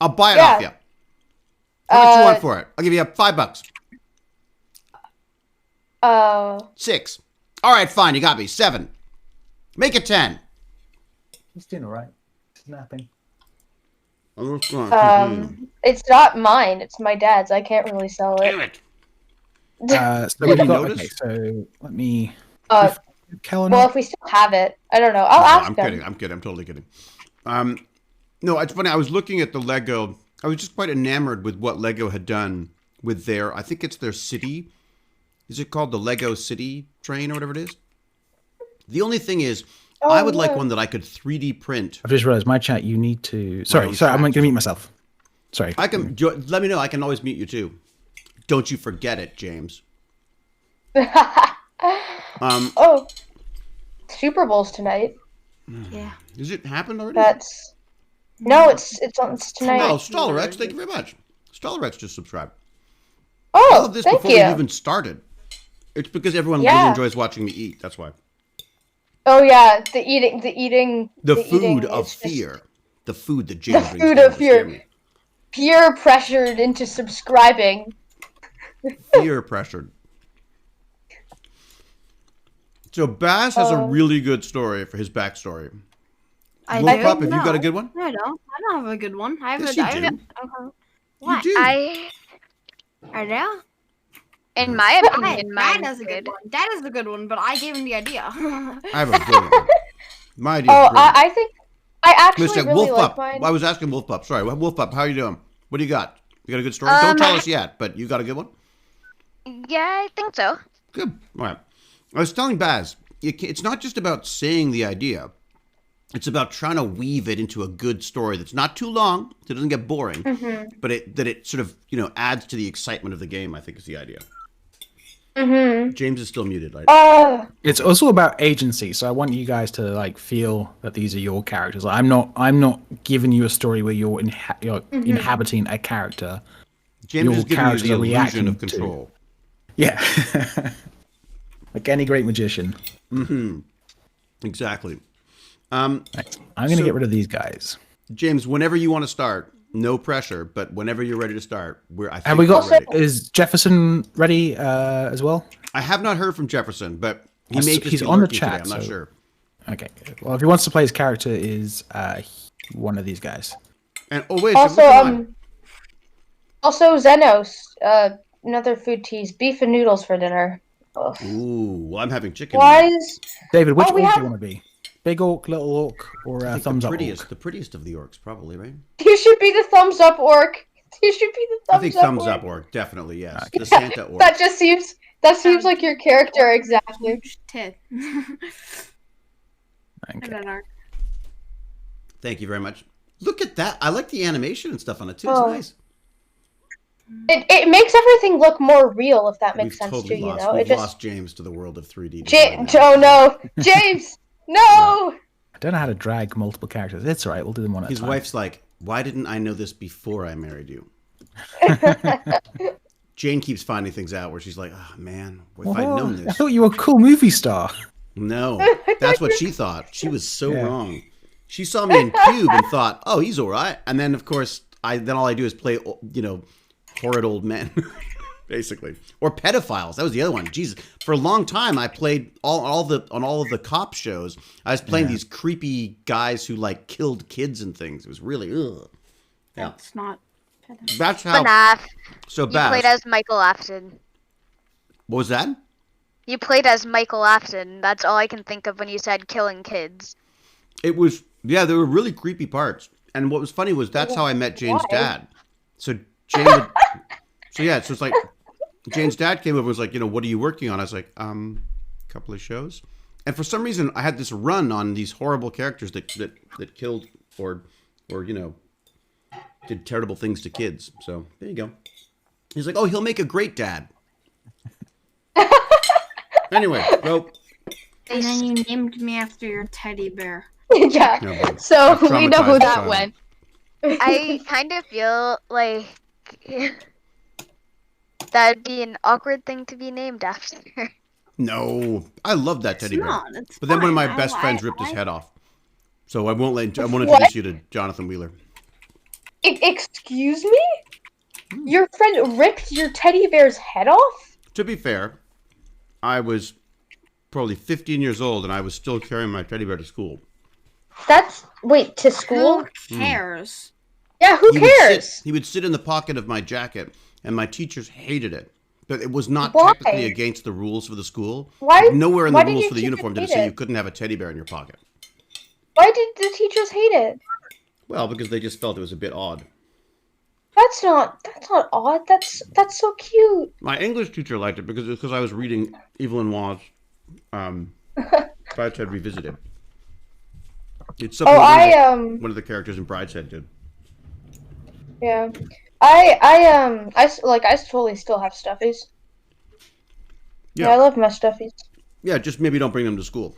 I'll buy it off you. How much you want for it? I'll give you $5. 6. All right, fine. You got me. 7. Make it 10. He's doing all right. He's napping. It's not mine. It's my dad's. I can't really sell it. Damn it. So we've got. notice? Okay, so let me. Well, if we still have it, I don't know. I'll ask I'm them. kidding. I'm kidding. I'm totally kidding. No, it's funny. I was looking at the Lego. I was just quite enamored with what Lego had done with their. I think it's their city. Is it called the Lego City train or whatever it is? The only thing is, I would like one that I could 3D print. I've just realized my chat. You need to. Sorry. I'm going to mute myself. Sorry. I can. Let me know. I can always mute you too. Don't you forget it, James. Super Bowl's tonight. Yeah. Is it happened already? That's no, it's tonight. Oh, Stollerex, thank you very much. Stollerex just subscribed. Oh, All of this thank before you. we even started. It's because everyone Yeah. really enjoys watching me eat. That's why. Oh yeah, the eating. The eating food of is just fear. The food that James brings food down of to scare fear. me. Peer pressured into subscribing. Fear pressured. So Baz has a really good story for his backstory. Wolf Pup, have you got a good one? I don't have a good one. I have Yes, a. you I do. have What? You do. I, do. in my opinion, Dad mine's has a good good. one. Dad is a good one, but I gave him the idea. I have a brilliant one. My idea Oh, is brilliant. I think I actually Mr. really Wolf like Pup. mine. I was asking Wolf Pup. Sorry, Wolf Pup, how are you doing? What do you got? You got a good story? Don't tell us yet, but you got a good one? Yeah, I think so. Good. All right. I was telling Baz, it's not just about saying the idea. It's about trying to weave it into a good story that's not too long, so it doesn't get boring, but that it sort of adds to the excitement of the game. I think is the idea. James is still muted. Right? It's also about agency, so I want you guys to like feel that these are your characters. I'm not giving you a story where you're inhabiting a character. James your is giving you characters the are illusion reacting of to- control. Yeah, like any great magician. Exactly. Right. I'm gonna get rid of these guys. James, whenever you want to start, no pressure, but whenever you're ready to start, I think Have we got? we're ready. Is Jefferson ready as well? I have not heard from Jefferson, but he may just He's be on the lurking chat, today. I'm not so- sure. Okay. Well, if he wants to play his character, is one of these guys. And wait, Also, so which one? also Zenos, another food tease, beef and noodles for dinner. Ugh. Ooh, well, I'm having chicken. Why is David, which Oh, we orc do have- you want to be? Big orc, little orc, or I think thumbs the up prettiest, orc? the prettiest of the orcs, probably, right? you should be the thumbs up orc? You should be the thumbs I think up thumbs orc. up orc, definitely, yes. The Santa orc. That seems like your character exactly. Huge tit. Okay. Thank you very much. Look at that. I like the animation and stuff on it, too. Oh. It's nice. It makes everything look more real, if that makes We've sense totally too. lost. You know, We've it just lost James to the world of 3D. design now. Oh no, James, no. I don't know how to drag multiple characters. It's alright, we'll do them one at a His time. wife's like, why didn't I know this before I married you? Jane keeps finding things out where she's like, oh man, if I'd known I this. thought you were a cool movie star. No, that's what she thought. She was so Yeah. wrong. She saw me in Cube and thought, oh, he's all right. And then, of course, then all I do is play, horrid old men, basically. Or pedophiles. That was the other one. Jesus. For a long time, I played on all of the cop shows. I was playing these creepy guys who, like, killed kids and things. It was really, ugh. Yeah. That's not. That's how. FNAF. So You played Baz. as Michael Afton. What was that? You played as Michael Afton. That's all I can think of when you said killing kids. It was, yeah, there were really creepy parts. And what was funny was that's how I met Jane's dad. So Jane would, so it's like, Jane's dad came over and was like, what are you working on? I was like, a couple of shows. And for some reason, I had this run on these horrible characters that killed or did terrible things to kids. So there you go. He's like, oh, he'll make a great dad. Anyway, so And then you named me after your teddy bear. Yeah. no, but So I've we know who traumatized that child. went. I kind of feel like that'd be an awkward thing to be named after. No, I love that teddy It's bear. not. It's But then one of my fine. best friends ripped his head off. So I won't What? introduce you to Jonathan Wheeler. Excuse me? Your friend ripped your teddy bear's head off? To be fair, I was probably 15 years old and I was still carrying my teddy bear to school. Wait, to school? Who cares? Yeah, who He cares? he would sit in the pocket of my jacket, and my teachers hated it. But it was not Why? technically against the rules for the school. Why- Nowhere in why the did rules your for the teachers uniform did it hate say it? you couldn't have a teddy bear in your pocket. Why did the teachers hate it? Well, because they just felt it was a bit odd. That's not odd. That's so cute. My English teacher liked it because I was reading Evelyn Waugh's Brideshead Revisited. It's something one of the characters in Brideshead did. Yeah. I totally still have stuffies. Yeah, I love my stuffies. Yeah, just maybe don't bring them to school.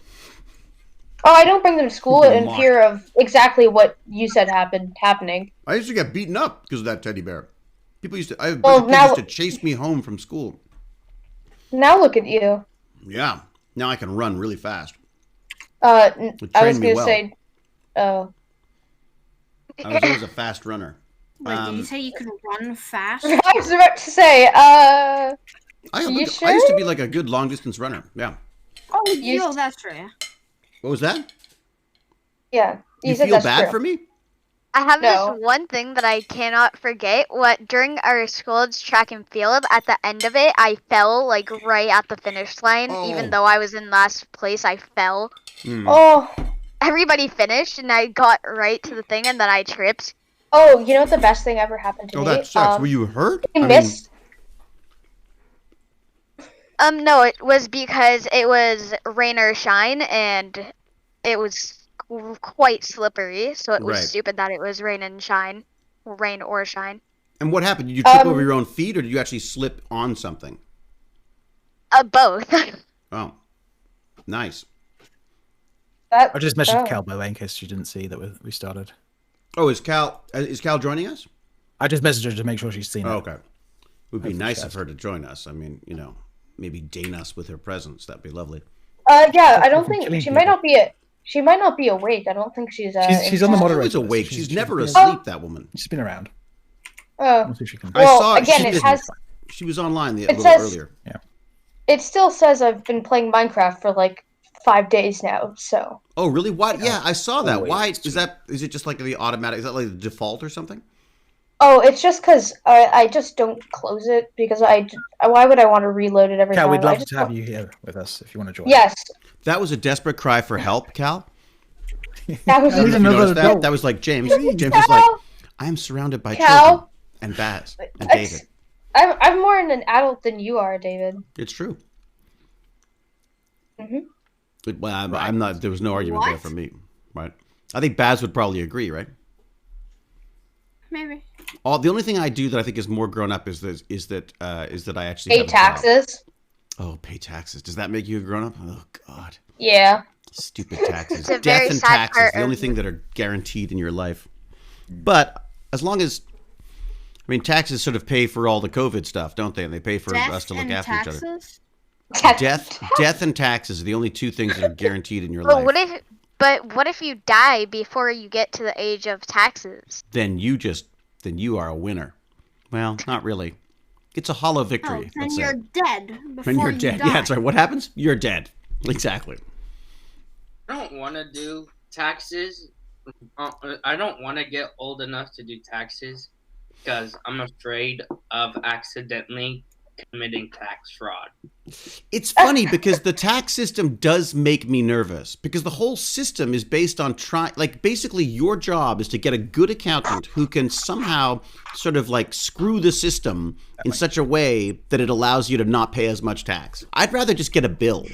Oh, I don't bring them to school Be in mocked. fear of exactly what you said happening. I used to get beaten up because of that teddy bear. People used to. A bunch Well, of kids now- used to chase me home from school. Now look at you. Yeah. Now I can run really fast. I trained was me gonna well. say, I was always a fast runner. Wait, did you say you could run fast? I was about to say, I You used sure? to be like a good long distance runner. Yeah. Oh, You- that's true. Yeah. What was that? yeah, You said feel that's bad true. for me? I have No. this one thing that I cannot forget. What during our school's track and field, at the end of it, I fell like right at the finish line. Oh. Even though I was in last place, I fell. Hmm. Oh, Everybody finished, and I got right to the thing, and then I tripped. oh, you know what the best thing ever happened to Oh, me? that sucks. Were you hurt? I I mean, missed. No, it was because it was rain or shine, and it was quite slippery. So it was Right. stupid that it was rain and shine, rain or shine. and what happened? Did you trip Um, over your own feet, or did you actually slip on something? Both. Oh, nice. That, I just messaged oh. Cal, by the way, in case she didn't see that we started. Oh, is Cal joining us? I just messaged her to make sure she's seen Oh, it. okay. It would be Hopefully nice she of her to join us. I mean, maybe deign us with her presence. That'd be lovely. Yeah, I don't From think killing she might people. not be. She might not be awake. I don't think she's. She's on the in- moderator. She's awake. list. She's never been- asleep. That woman. She's been around. Oh, We'll see if she can. I well, saw again, she it was- has. She was online a It little says- earlier. It still says I've been playing Minecraft for like 5 days now. So. Oh, really? Why? Yeah, I saw that. Always. Why is that? Is it just like the automatic? Is that like the default or something? Oh, it's just because I just don't close it because why would I want to reload it every Cal, time? we'd I love just to have want- you here with us if you want to join. Yes, That was a desperate cry for help, Cal. that was I need Did you another notice that? adult. That was like James. James was like, I am surrounded by Cal? children and Baz and David. I'm more an adult than you are, David. It's true. Mhm. Well, I'm not. There was no argument there What? for me, right? I think Baz would probably agree, right? Maybe. The only thing I do that I think is more grown up is that I actually Pay have a job. taxes. Oh, pay taxes. Does that make you a grown up? Oh God, Yeah. stupid taxes. It's a Death very and sad taxes, part the only of- thing that are guaranteed in your life. But as long as, I mean, taxes sort of pay for all the COVID stuff, don't they? And they pay for us to look after each other. Death and taxes are the only two things that are guaranteed in your But life. what if you die before you get to the age of taxes? Then you are a winner. Well, not really. It's a hollow Oh, victory. then let's say. you're dead before When you're you dead. die. Yeah, that's right. What happens? You're dead. Exactly. I don't want to do taxes. I don't want to get old enough to do taxes because I'm afraid of accidentally committing tax fraud. It's funny because the tax system does make me nervous because the whole system is based on basically your job is to get a good accountant who can somehow sort of like screw the system in such a way that it allows you to not pay as much tax. I'd rather just get a bill.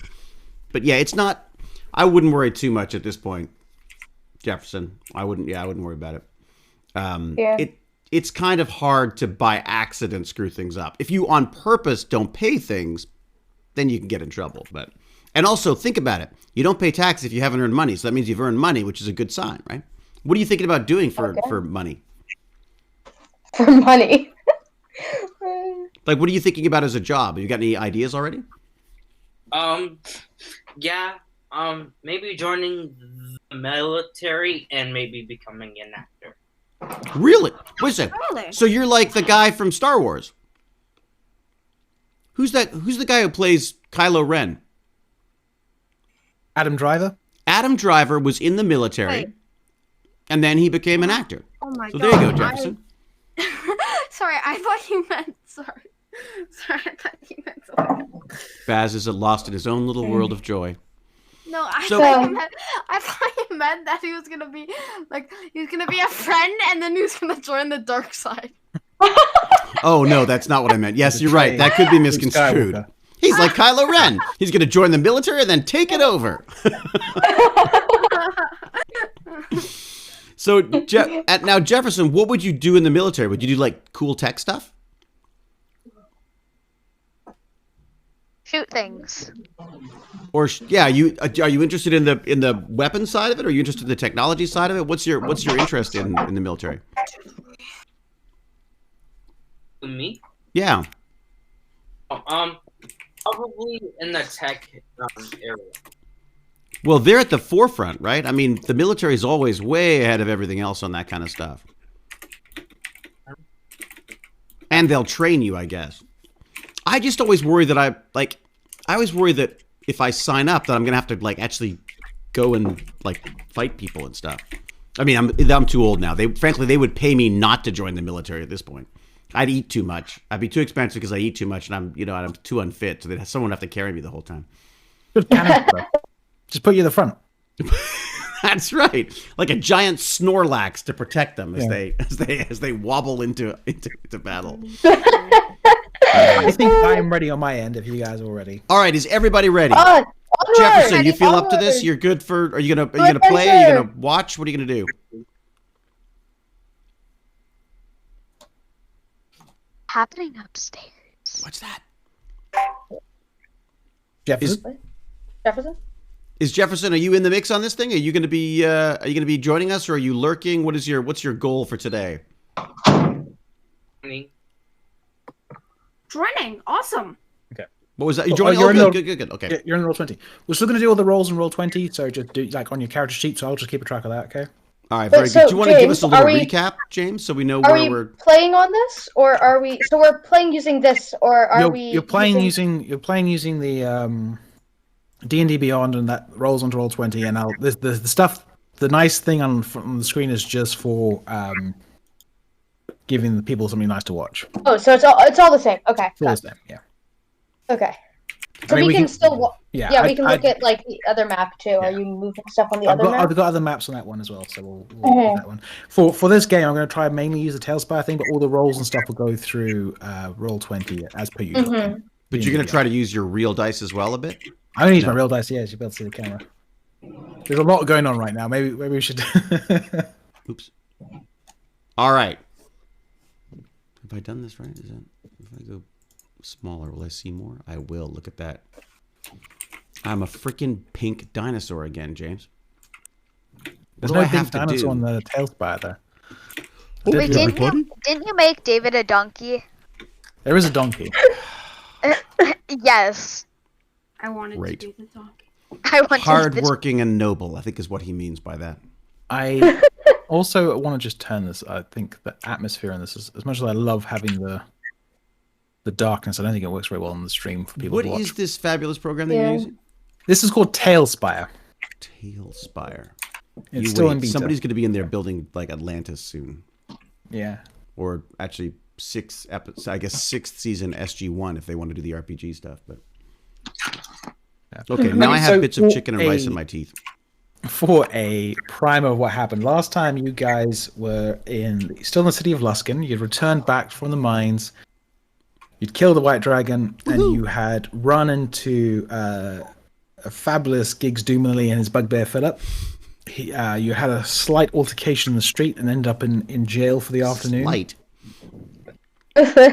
But yeah, it's not, I wouldn't worry too much at this point, Jefferson. I wouldn't worry about it. Yeah. It's kind of hard to by accident screw things up. If you on purpose don't pay things, then you can get in trouble. And also think about it. You don't pay tax if you haven't earned money. So that means you've earned money, which is a good sign, right? What are you thinking about doing for money? For money. Like, what are you thinking about as a job? Have you got any ideas already? Yeah. Maybe joining the military and maybe becoming an actor. Really? Wait a second. Really? So you're like the guy from Star Wars. Who's that? Who's the guy who plays Kylo Ren? Adam Driver. Adam Driver was in the military, Wait. and then he became an actor. Oh my So god. there you go, Jefferson. Sorry, I thought you meant. Sorry, I thought you meant something. Baz is lost in his own little world of joy. No, I So- thought you meant that he was gonna be a friend, and then he was gonna join the dark side. Oh no, that's not what I meant. Yes, you're right. That could be misconstrued. Skywalker. He's like Kylo Ren. He's going to join the military and then take it over. So now, Jefferson, what would you do in the military? Would you do like cool tech stuff? shoot things. Or yeah, are you interested in the weapon side of it, or are you interested in the technology side of it? What's your interest in the military? Me? Yeah. Probably in the tech area. Well, they're at the forefront, right? I mean, the military is always way ahead of everything else on that kind of stuff. And they'll train you, I guess. I just always worry that I always worry that if I sign up, that I'm gonna have to like actually go and like fight people and stuff. I mean, I'm too old now. Frankly, they would pay me not to join the military at this point. I'd eat too much. I'd be too expensive because I eat too much, and I'm too unfit. So someone would have to carry me the whole time. Good cannon. Just put you in the front. That's right, like a giant Snorlax to protect them as they wobble into battle. I think I am ready on my end. If you guys are ready. All right, is everybody ready? On, Jefferson, you feel up to this? You're good for? Are you gonna play? Are you gonna watch? What are you gonna do? Happening upstairs. What's that? Jefferson. Jefferson? Is Jefferson? Are you in the mix on this thing? Are you gonna be joining us, or are you lurking? What's your goal for today? Joining. Awesome. What was that? You joining? Good. Okay. Yeah, you're in Roll20. We're still going to do all the rolls in Roll20, so just do like on your character sheet. So I'll just keep a track of that. Okay. All right. Very good. Do you want to give us a little recap, James, so we know where we're playing on this, or are we? So we're playing using this, or are we? You're playing using the D&D Beyond, and that rolls onto Roll20. And the stuff. The nice thing on the screen is just for giving the people something nice to watch. Oh, so it's all the same. Okay. It's all the same. Yeah. Okay. So we can still. We can look at like the other map too. Yeah. Are you moving stuff on the other map? I've got other maps on that one as well, so we'll do that one. For this game, I'm going to try mainly use the Tailspire thing, but all the rolls and stuff will go through Roll20 as per usual. Mm-hmm. But you're going to try to use your real dice as well a bit? I'm going to use my real dice, yeah, as you'll be able to see the camera. There's a lot going on right now. Maybe we should... Oops. All right. Have I done this right? If I go smaller, will I see more? I will. Look at that. I'm a freaking pink dinosaur again, James. That's what I have to do. On the Tailspire there. Wait, didn't you make David a donkey? There is a donkey. Yes. I wanted to be the donkey. Hardworking and noble, I think is what he means by that. I also want to just turn this. I think the atmosphere in this is, as much as I love having the darkness, I don't think it works very well on the stream for people to watch. What is this fabulous program that you're using? This is called Tailspire. Tailspire. It's still in beta. Somebody's going to be in there building like Atlantis soon. Yeah. Or actually sixth season SG1 if they want to do the RPG stuff. But okay, now I have bits of chicken and rice in my teeth. For a primer of what happened last time, you guys were still in the city of Luskan. You'd returned back from the mines. You'd killed the white dragon, and you had run into a fabulous Giggs Doomerly and his bugbear Philip. You had a slight altercation in the street and ended up in jail for the afternoon. Slight.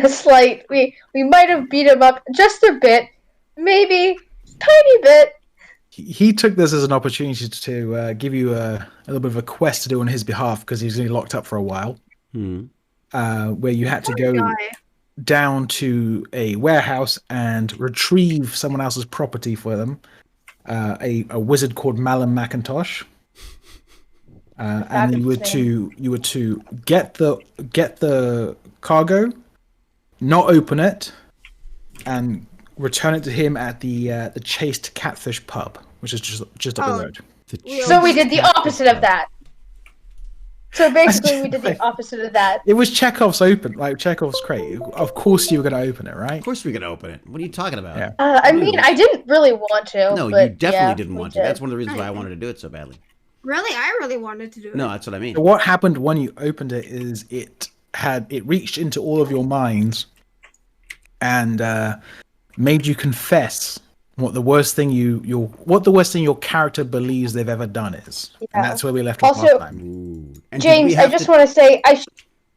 Slight. We might have beat him up just a bit, maybe tiny bit. He took this as an opportunity to give you a little bit of a quest to do on his behalf because he was going to be locked up for a while. Where you had to go down to a warehouse and retrieve someone else's property for them. A wizard called Malum McIntosh. And you were to get the cargo, not open it, and return it to him at the Chased Catfish pub, which is just up the road. So we did the opposite of that. So basically, we did the opposite of that. It was Chekhov's Chekhov's crate. Of course, you were going to open it, right? Of course, we're going to open it. What are you talking about? Yeah. I mean, I didn't really want to. No, but you definitely yeah, didn't want to. That's one of the reasons why I wanted to do it so badly. Really? I really wanted to do it. No, that's what I mean. So what happened when you opened it is it reached into all of your minds and made you confess what the worst thing your character believes they've ever done is. Yeah. And that's where we left off last time. James, I just want to say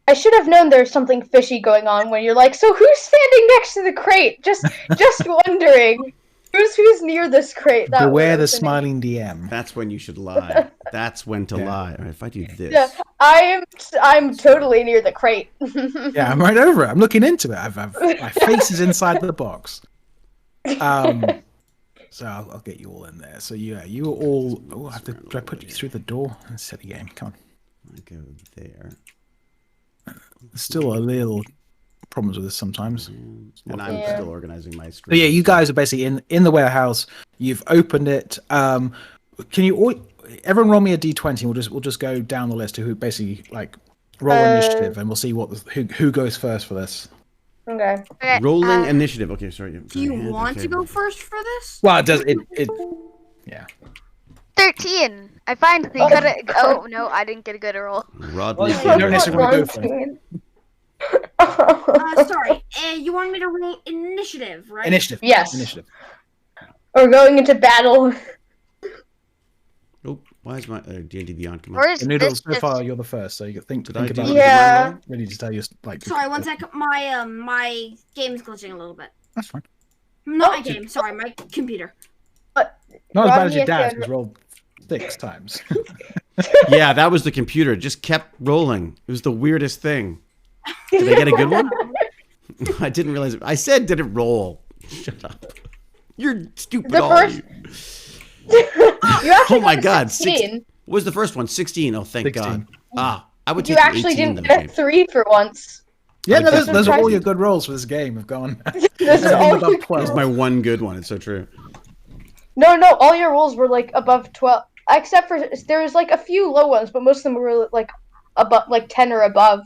I should have known there's something fishy going on when you're like, so who's standing next to the crate? Just wondering. Who's near this crate? That Beware the was smiling DM. That's when you should lie. That's when to lie. All right, if I do this. Yeah, I'm totally near the crate. Yeah, I'm right over it. I'm looking into it. My face is inside the box. So I'll get you all in there. So yeah, you are all. Oh, do I put you through the door? Let's set the game. Come on. I go there. There's still a little problems with this sometimes. And I'm Yeah. still organizing my So screen. yeah, you guys are basically in the warehouse. You've opened it. Can you all? Everyone roll me a d20. We'll just go down the list to who basically like roll initiative, and we'll see who goes first for this. Okay. Okay, Rolling initiative. Okay, sorry. Do you want to go first for this? Well, it does. It yeah. 13. I finally got it. Oh no, I didn't get a good roll. Rodney. You don't necessarily want to go for it. Sorry. You want me to roll initiative, right? Initiative. Yes. Initiative. We're going into battle. Oh, why is my D&D Beyond coming? Or is The Noodles, this so just... far you're the first, so you think Did I do about it? it. Yeah. Ready to tell you like. Sorry, one sec. My game's glitching a little bit. That's fine. Not my game. Sorry, my computer. Not as bad as your Rodney dad's, said- who's rolled 6 times. Yeah, that was the computer. It just kept rolling. It was the weirdest thing. Did I get a good one? I didn't realize it. I said, did it roll? Shut up. You're stupid. The all first- you. You actually Oh my got a God, 16. What was the first one? 16. Oh, thank 16. God. Ah, I would You take actually 18 didn't then, get a okay. 3 for once. Yeah, no, That's those are all surprising. your good rolls for this game. Have gone. Those are all above your 12. That's my one good one. It's so true. No, all your rolls were like above 12, except for there was like a few low ones, but most of them were like above, like 10 or above.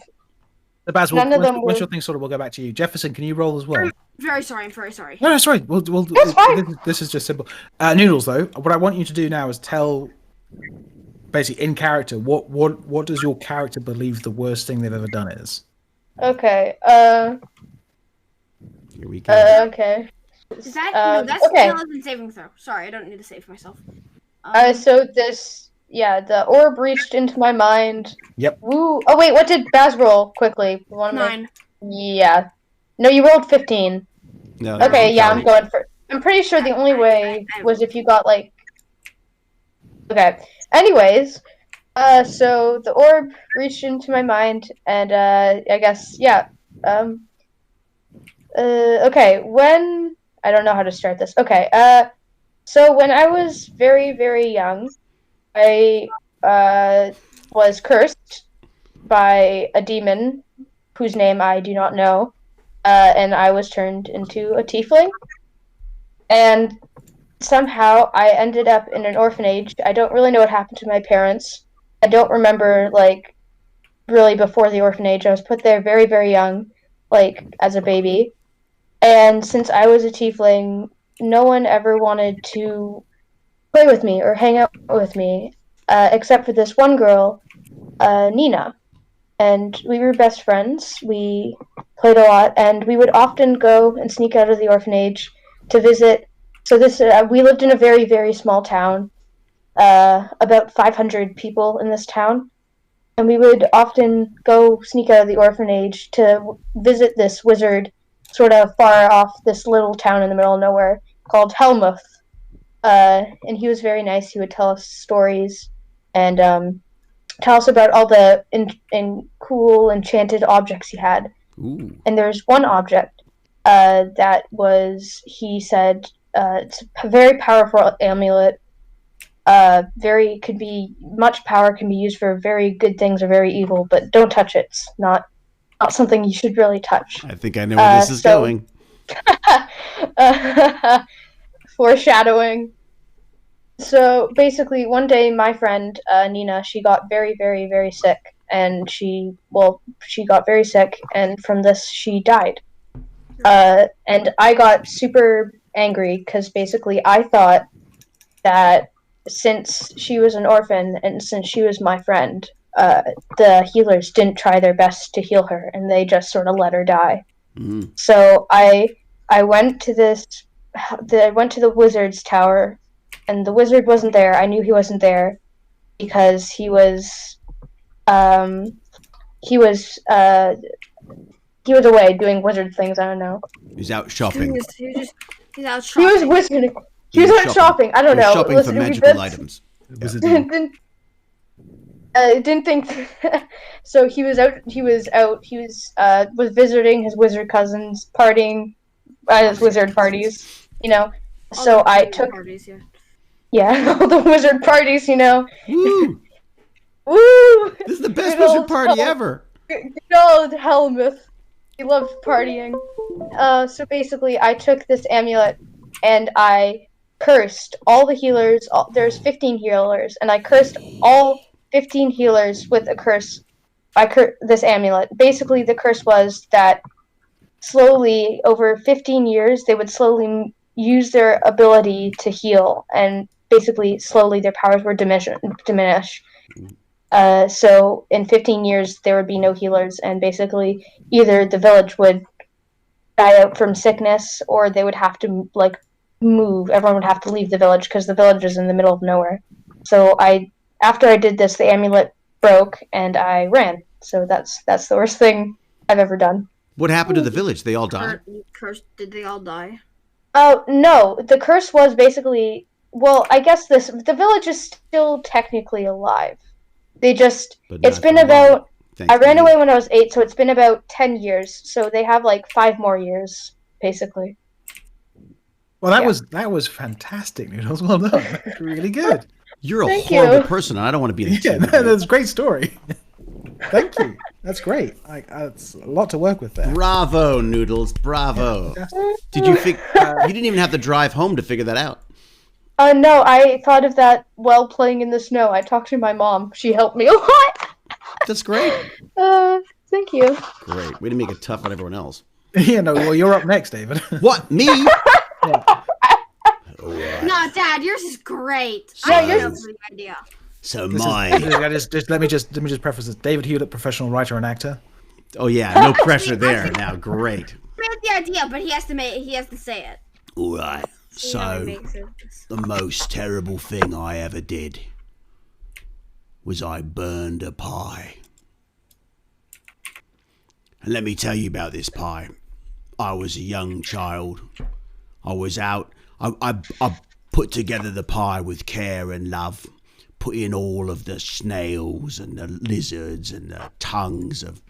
The Baz, None of them once were- your thing sorted, we'll go back to you. Jefferson, can you roll as well? Very sorry. I'm very sorry. No, sorry. We'll That's fine. this is just simple. Noodles, though, what I want you to do now is tell, basically in character, what does your character believe the worst thing they've ever done is? Okay. Here we go. Okay. Is that no? That's okay. intelligence saving throw. Sorry, I don't need to save myself. So the orb reached into my mind. Yep. Woo. Oh wait, what did Baz roll quickly? One of my- 9. Yeah. No, you rolled 15. No, that Okay, was yeah, I'm intelligence. going for. I'm pretty sure the only way was if you got like. Okay. Anyways, so the orb reached into my mind, and I guess yeah. Okay. When I don't know how to start this. Okay. So when I was very very young, I was cursed by a demon whose name I do not know. And I was turned into a tiefling. And somehow I ended up in an orphanage. I don't really know what happened to my parents. I don't remember, like, really before the orphanage. I was put there very, very young, like, as a baby. And since I was a tiefling, no one ever wanted to play with me or hang out with me, except for this one girl, Nina. And we were best friends. We played a lot, and we would often go and sneak out of the orphanage to visit. So we lived in a very, very small town, about 500 people in this town, and we would often go sneak out of the orphanage to visit this wizard, sort of far off this little town in the middle of nowhere called Helmuth. And he was very nice. He would tell us stories and tell us about all the cool enchanted objects he had. Ooh. And there's one object that was, he said, it's a very powerful amulet. Much power can be used for very good things or very evil, but don't touch it. It's not something you should really touch. I think I know where this is going. Foreshadowing. So basically, one day my friend Nina, she got very, very, very sick, and she got very sick, and from this she died. And I got super angry because basically I thought that since she was an orphan and since she was my friend, the healers didn't try their best to heal her, and they just sort of let her die. Mm. So I went to the wizard's tower, and the wizard wasn't there. I knew he wasn't there because he was he was away doing wizard things. I don't know. He's out shopping. He's out He was shopping. wizarding. He was out shopping. I don't He was know. shopping Listen, for we magical did- items. Wizarding. didn't think so. He was out. He was was visiting his wizard cousins, partying at his wizard parties. You know. All So the I wizard took parties, all the wizard parties. You know. Woo! Woo! This is the best Good wizard old party Hel- ever. Good old Helmuth. He loved partying. So basically, I took this amulet and I cursed all the healers. There's 15 healers, and I cursed all 15 healers with a curse. This amulet. Basically, the curse was that slowly, over 15 years, they would slowly use their ability to heal, and basically, slowly, their powers would diminish. So in 15 years, there would be no healers, and basically, either the village would die out from sickness, or they would have to move. Everyone would have to leave the village because the village is in the middle of nowhere. So after I did this, the amulet broke, and I ran. So that's the worst thing I've ever done. What happened to the village? They all died? Cursed. Did they all die? Oh no, the curse was basically. Well, I guess the village is still technically alive. It's But been not for long. about. Thanks I to ran you. away when I was 8, so it's been about 10 years. So they have 5 more years, basically. Well, that Yeah. was fantastic, Noodles. Well done. That was really good. You're a Thank horrible you. person, and I don't want to be the Yeah, team. that's a great story. Thank you. That's great. That's a lot to work with there. Bravo, Noodles. Bravo. Did you think you didn't even have to drive home to figure that out? No, I thought of that while playing in the snow. I talked to my mom. She helped me a lot. That's great. Thank you. Great. Way to make it tough on everyone else. Yeah, no, well, you're up next, David. What? Me? No, Dad, yours is great. So- I love the idea. So This is- my. let me just preface this. David Hewlett, professional writer and actor. Oh yeah, no pressure there. Now, great. He had the idea, but he has to say it. All right. You know, he So makes it. the most terrible thing I ever did was I burned a pie. And let me tell you about this pie. I was a young child. I was out. I put together the pie with care and love, put in all of the snails and the lizards and the tongues of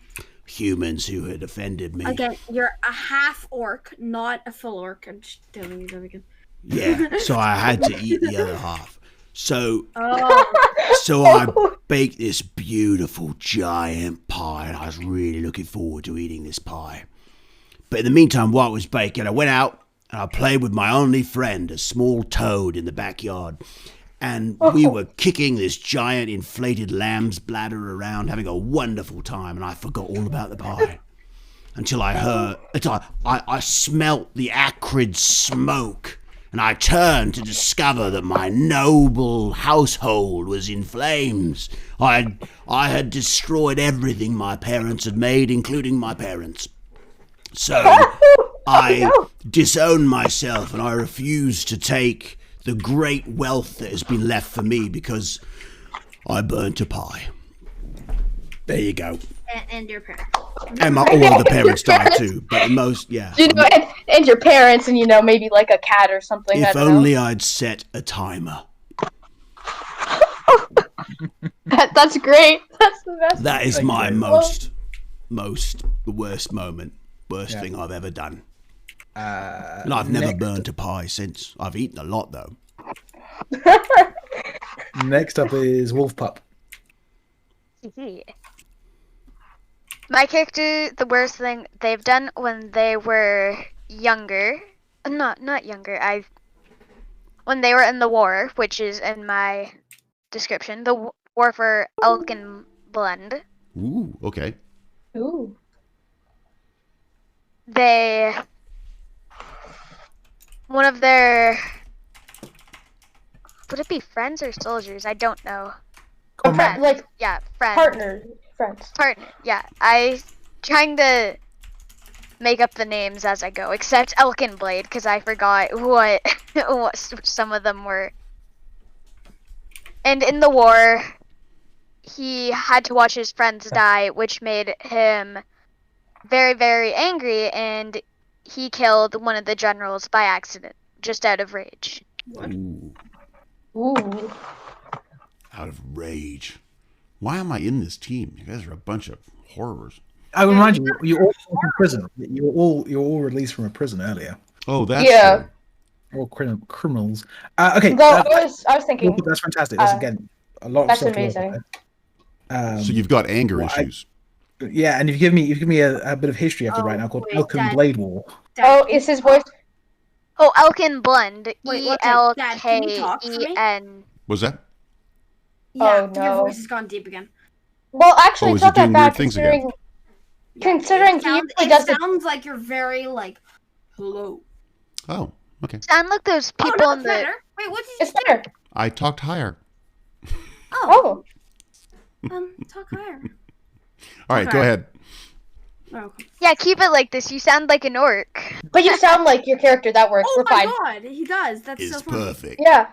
humans who had offended me. Again, you're a half orc, not a full orc. I'm just telling you that again. Yeah, so I had to eat the other half. So Oh, So I baked this beautiful giant pie, and I was really looking forward to eating this pie. But in the meantime, while it was baking, I went out and I played with my only friend, a small toad, in the backyard. And we were kicking this giant inflated lamb's bladder around, having a wonderful time, and I forgot all about the pie. Until I smelt the acrid smoke, and I turned to discover that my noble household was in flames. I had destroyed everything my parents had made, including my parents. So I disowned myself, and I refused to take the great wealth that has been left for me because I burnt a pie. There you go. and your parents. And all of the parents died too, but most, yeah. You know, and your parents, and maybe like a cat or something. If I don't only I'd set a timer. know. That's great. That's the best. That is Thank my you. the worst moment, worst thing I've ever done. Uh, And I've never next- burnt a pie since. I've eaten a lot though. Next up is Wolf Pup. My character, the worst thing they've done when they were younger, not younger, when they were in the war, which is in my description, the war for Elkin Blend, Ooh, okay. Ooh. one of their, would it be friends or soldiers? I don't know. Friends. Like Yeah, friends. friends. Partner, yeah. I trying to make up the names as I go, except Elkin Blade, because I forgot what some of them were. And in the war, he had to watch his friends die, which made him very, very angry, and he killed one of the generals by accident, just out of rage. Ooh, Ooh. out of rage. Why am I in this team? You guys are a bunch of horrors. I remind you, you all from prison. You were all released from a prison earlier. Oh, that's Yeah. true. All criminals. Okay, Though I was thinking, that's fantastic. That's again a lot of that's stuff to work amazing. with. So you've got anger well, issues. Yeah, and you've given me a bit of history after right now called wait, Elkin Dad. Blade War. Oh, is his voice? Oh, Elkin Blend. Wait, what's it? Dad, can you talk for me? ELKEN. Was that? Yeah, Oh, your no. voice has gone deep again. Well, actually, Oh, it's is he not that doing bad weird things again? considering he usually does it. sounds like you're very like hello. Oh, okay. Sound like those people oh, no, in it's the. better. Wait, what did you It's better. I talked higher. Oh, Oh, talk higher. All right, go Okay. ahead. Oh, okay. Yeah, keep it like this. You sound like an orc. but you sound like your character. That works. Oh We're my fine. god, he does. That's Is so funny. perfect. Yeah.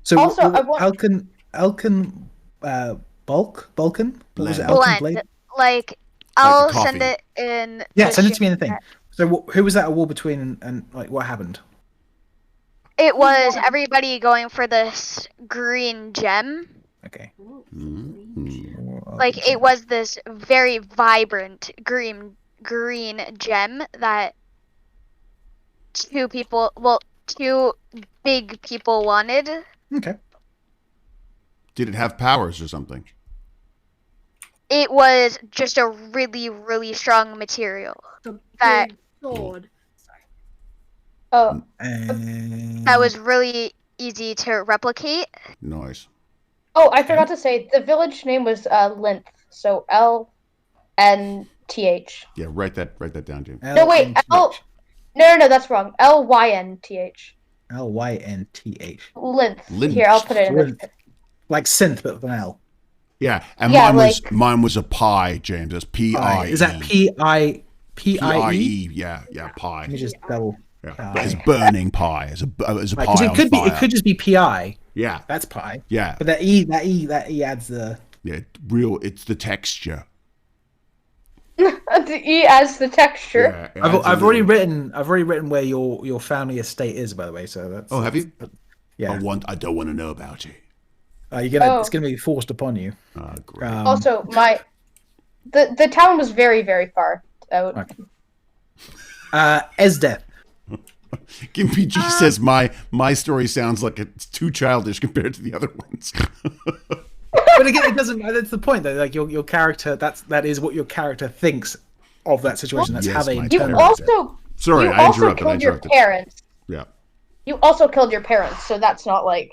So Also, I want- Elkin Vulcan? What was it? Blend. Elkin Blend. Blade? Like, I'll coffee. send it in. Yeah, the send it to me in the stream thing. chat. So who was that a war between and like what happened? It was everybody going for this green gem. Okay. Mm-hmm. Like, it was this very vibrant green gem that two big people wanted. Okay. Did it have powers or something? It was just a really, really strong material The that big sword. Oh, And that was really easy to replicate. Noise. oh, I forgot to say the village name was Linth. So LNTH. Yeah, write that down, Jim. No, wait, No, that's wrong. LYNTH. LYNTH. Linth. Linth. Here, I'll put it in the. Linth. Like synth, but with an L. Yeah, and Yeah, mine was a pie, James. That's P-I-E. Is that P-I-E? P-I-E? Yeah, pie. Let me just double. Yeah, but it's burning pie. As a pie Because on it could be, fire. it could just be P-I. Yeah, That's pi. yeah, But that E adds the. yeah. It's the texture. The E as the texture. Yeah, I've already written where your family estate is, by the way. So that's. Oh, have you? Yeah. I don't want to know about you. It's gonna be forced upon you. Great. Also, the town was very, very far out. Okay. Esdeath. Gimpy G says my story sounds like it's too childish compared to the other ones. But again, it doesn't. That's the point, though. Like your character, that is what your character thinks of that situation. That's Yes, how they my You turn character. it. also Sorry, you I also interrupted. killed your parents. Yeah. You also killed your parents, so that's not like.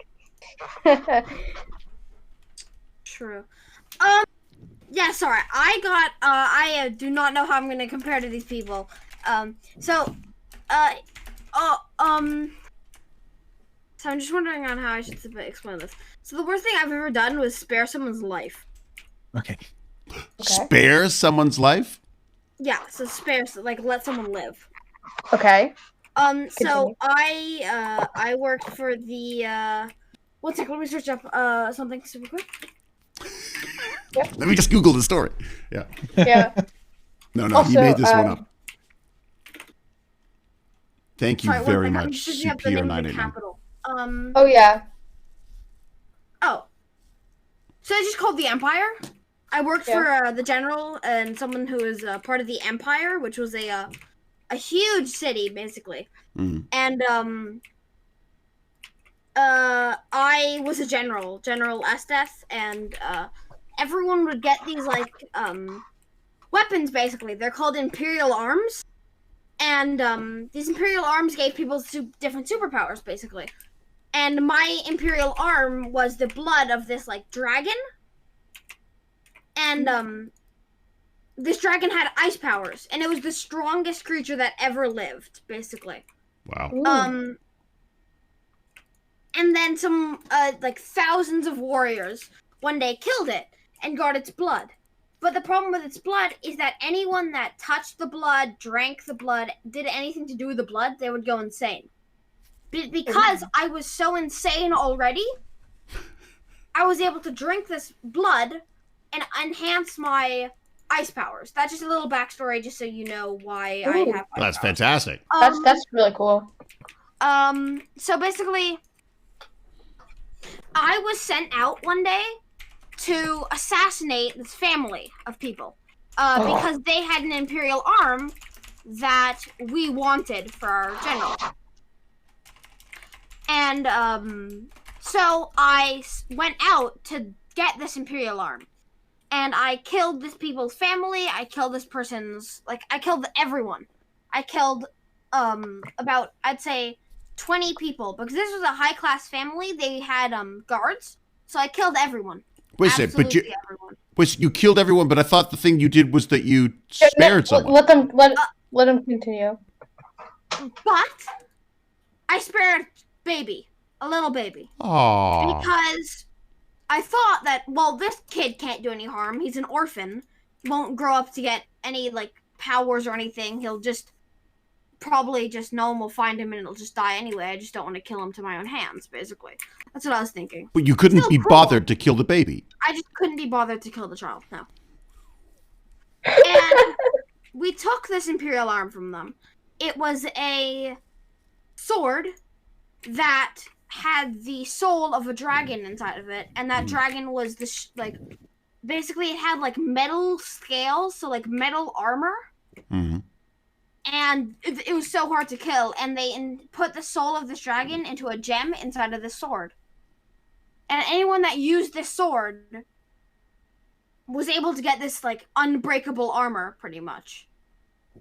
True. Yeah, sorry. I do not know how I'm gonna compare to these people. So I'm just wondering on how I should explain this. So the worst thing I've ever done was spare someone's life. Okay. Spare someone's life? Yeah, so spare, like let someone live. Okay. So Continue. I worked for the one second, let me search up something super quick. Let me just Google the story. Yeah. Yeah. No, he Also, made this one up. Thank you Sorry, very one second, I'm much, just searching up the name of the CPR989. capital. Oh yeah. Oh. So it's just called the Empire. I worked for the general and someone who is part of the Empire, which was a huge city basically. Mm. And I was a general Esdeath, and everyone would get these like weapons basically. They're called Imperial arms. And these Imperial arms gave people different superpowers basically. And my Imperial arm was the blood of this like dragon. And this dragon had ice powers, and it was the strongest creature that ever lived, basically. Wow. And then some like thousands of warriors one day killed it and got its blood. But the problem with its blood is that anyone that touched the blood, drank the blood, did anything to do with the blood, they would go insane. Because I was so insane already, I was able to drink this blood and enhance my ice powers. That's just a little backstory, just so you know why I Ooh. have. That's fantastic. That's really cool. So basically, I was sent out one day to assassinate this family of people because they had an Imperial arm that we wanted for our general. And so I went out to get this Imperial arm. And I killed this people's family. I killed this person's, I killed everyone. I killed about, I'd say, 20 people, because this was a high-class family. They had guards, so I killed everyone. Wait a second, but Absolutely everyone. you killed everyone, but I thought the thing you did was that you spared someone. Let them continue. But I spared baby, a little baby. Aww. Because I thought that, well, this kid can't do any harm. He's an orphan. Won't grow up to get any, powers or anything. He'll just probably just no one will find him and he'll just die anyway. I just don't want to kill him to my own hands, basically. That's what I was thinking. But you couldn't be bothered to kill the baby. I just couldn't be bothered to kill the child, no. And we took this Imperial arm from them. It was a sword that had the soul of a dragon inside of it, and that dragon was basically it had metal scales, so metal armor. Mm-hmm. And it was so hard to kill, and they put the soul of this dragon into a gem inside of this sword. And anyone that used this sword was able to get this unbreakable armor, pretty much,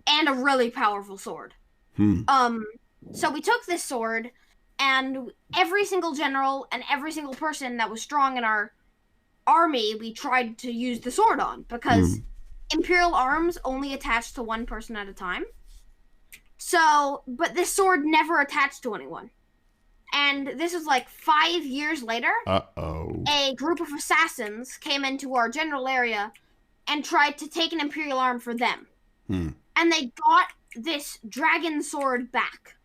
and a really powerful sword. So we took this sword, and every single general and every single person that was strong in our army, we tried to use the sword on, because Imperial arms only attach to one person at a time. So, but this sword never attached to anyone. And this was 5 years later. Uh-oh. A group of assassins came into our general area and tried to take an Imperial arm for them. And they got this dragon sword back.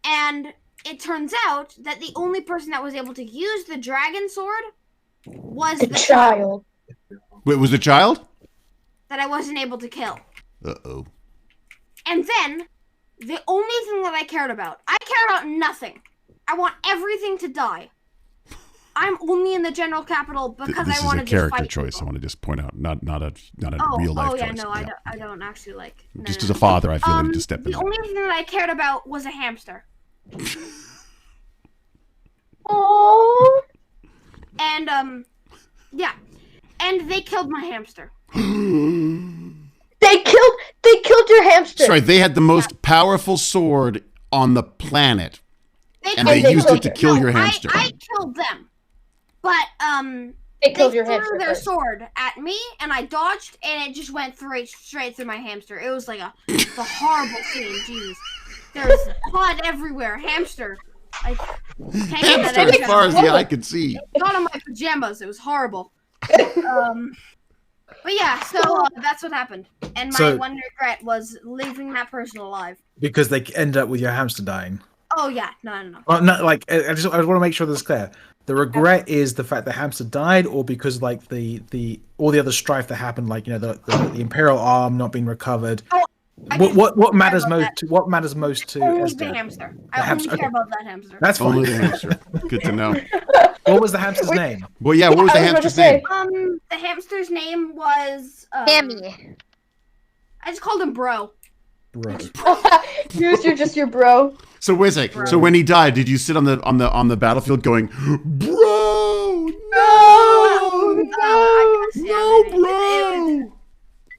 And it turns out that the only person that was able to use the dragon sword was The child. Wait, was the child? that I wasn't able to kill. Uh-oh. And then, the only thing that I cared about nothing. I want everything to die. I'm only in the general capital because This I want to is a character fight choice. people. I want to just point out, not a Oh, real life choice. yeah, no, I don't actually no, Just no, as a no. father, I feel I need to step in. The only thing that I cared about was a hamster. Oh. And, yeah. And they killed my hamster. They killed your hamster. Sorry, they had the most powerful sword on the planet, and killed- they used it to killed kill No, your hamster. I killed them. But, They killed your threw hamster their first. sword at me, and I dodged, and it just went straight through my hamster. It was a horrible scene. Jeez, there's blood everywhere. Hamster, can't get that Hamster as out. far as the eye could see. Got on my pajamas. It was horrible. But yeah, so that's what happened, and my So- one regret was leaving that person alive. Because they end up with your hamster dying. Oh yeah, no. Well, no, I want to make sure this is clear. The regret is the fact the hamster died, or because the all the other strife that happened, the Imperial arm not being recovered. Oh, I What matters about most? that. What matters most to Only the Esther? hamster. The I hamster, only care okay. about that hamster. That's fine. Only the hamster. Good to know. What was the hamster's name? Well, yeah, what was the I was about to hamster's say. name? The hamster's name was Tammy. I just called him Bro. Bro. You're just your bro. So wait a sec. So when he died, did you sit on the battlefield going, "Bro, no, I guess, yeah, no, maybe.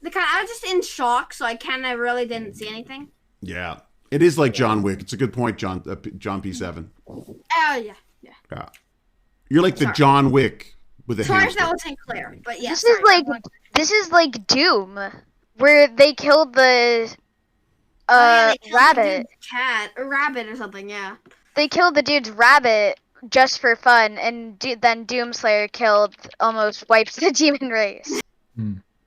bro"? I was just in shock, so I kind of really didn't see anything. Yeah, it is like John Wick. It's a good point, John P7. Oh yeah. Yeah, you're like the Sorry. John Wick with a Sorry if hamster. that wasn't clear, but yeah. This is like Doom, where they killed the they killed the rabbit. dude's cat or rabbit or something. Yeah. They killed the dude's rabbit just for fun, and then Doomslayer almost wiped the demon race.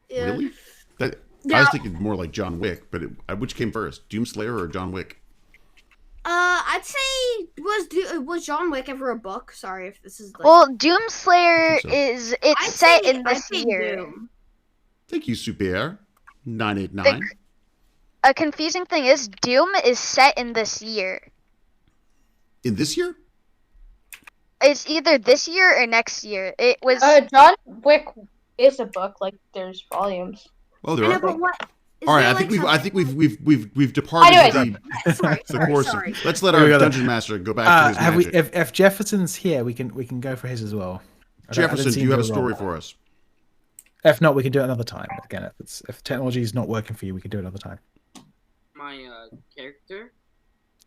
Yeah. Really? I Yeah. was thinking more like John Wick, but which came first, Doomslayer or John Wick? I'd say was John Wick ever a book? Sorry if this is like. Well, Doomslayer I think so. it's set in this I'd say year. Doom. Thank you, Super 989. A confusing thing is Doom is set in this year. In this year? It's either this year or next year. It was John Wick is a book. Like there's volumes. Oh, there I know, are. but what? Is All right, there, I think something- we've departed Anyway. the course. Sorry. Let's let Here our we go then. dungeon master go back to his Have we? magic. If Jefferson's here, we can go for his as well. I don't Jefferson, see do you him have a do story wrong. for us? If not, we can do it another time. Again, if technology is not working for you, we can do it another time. My character.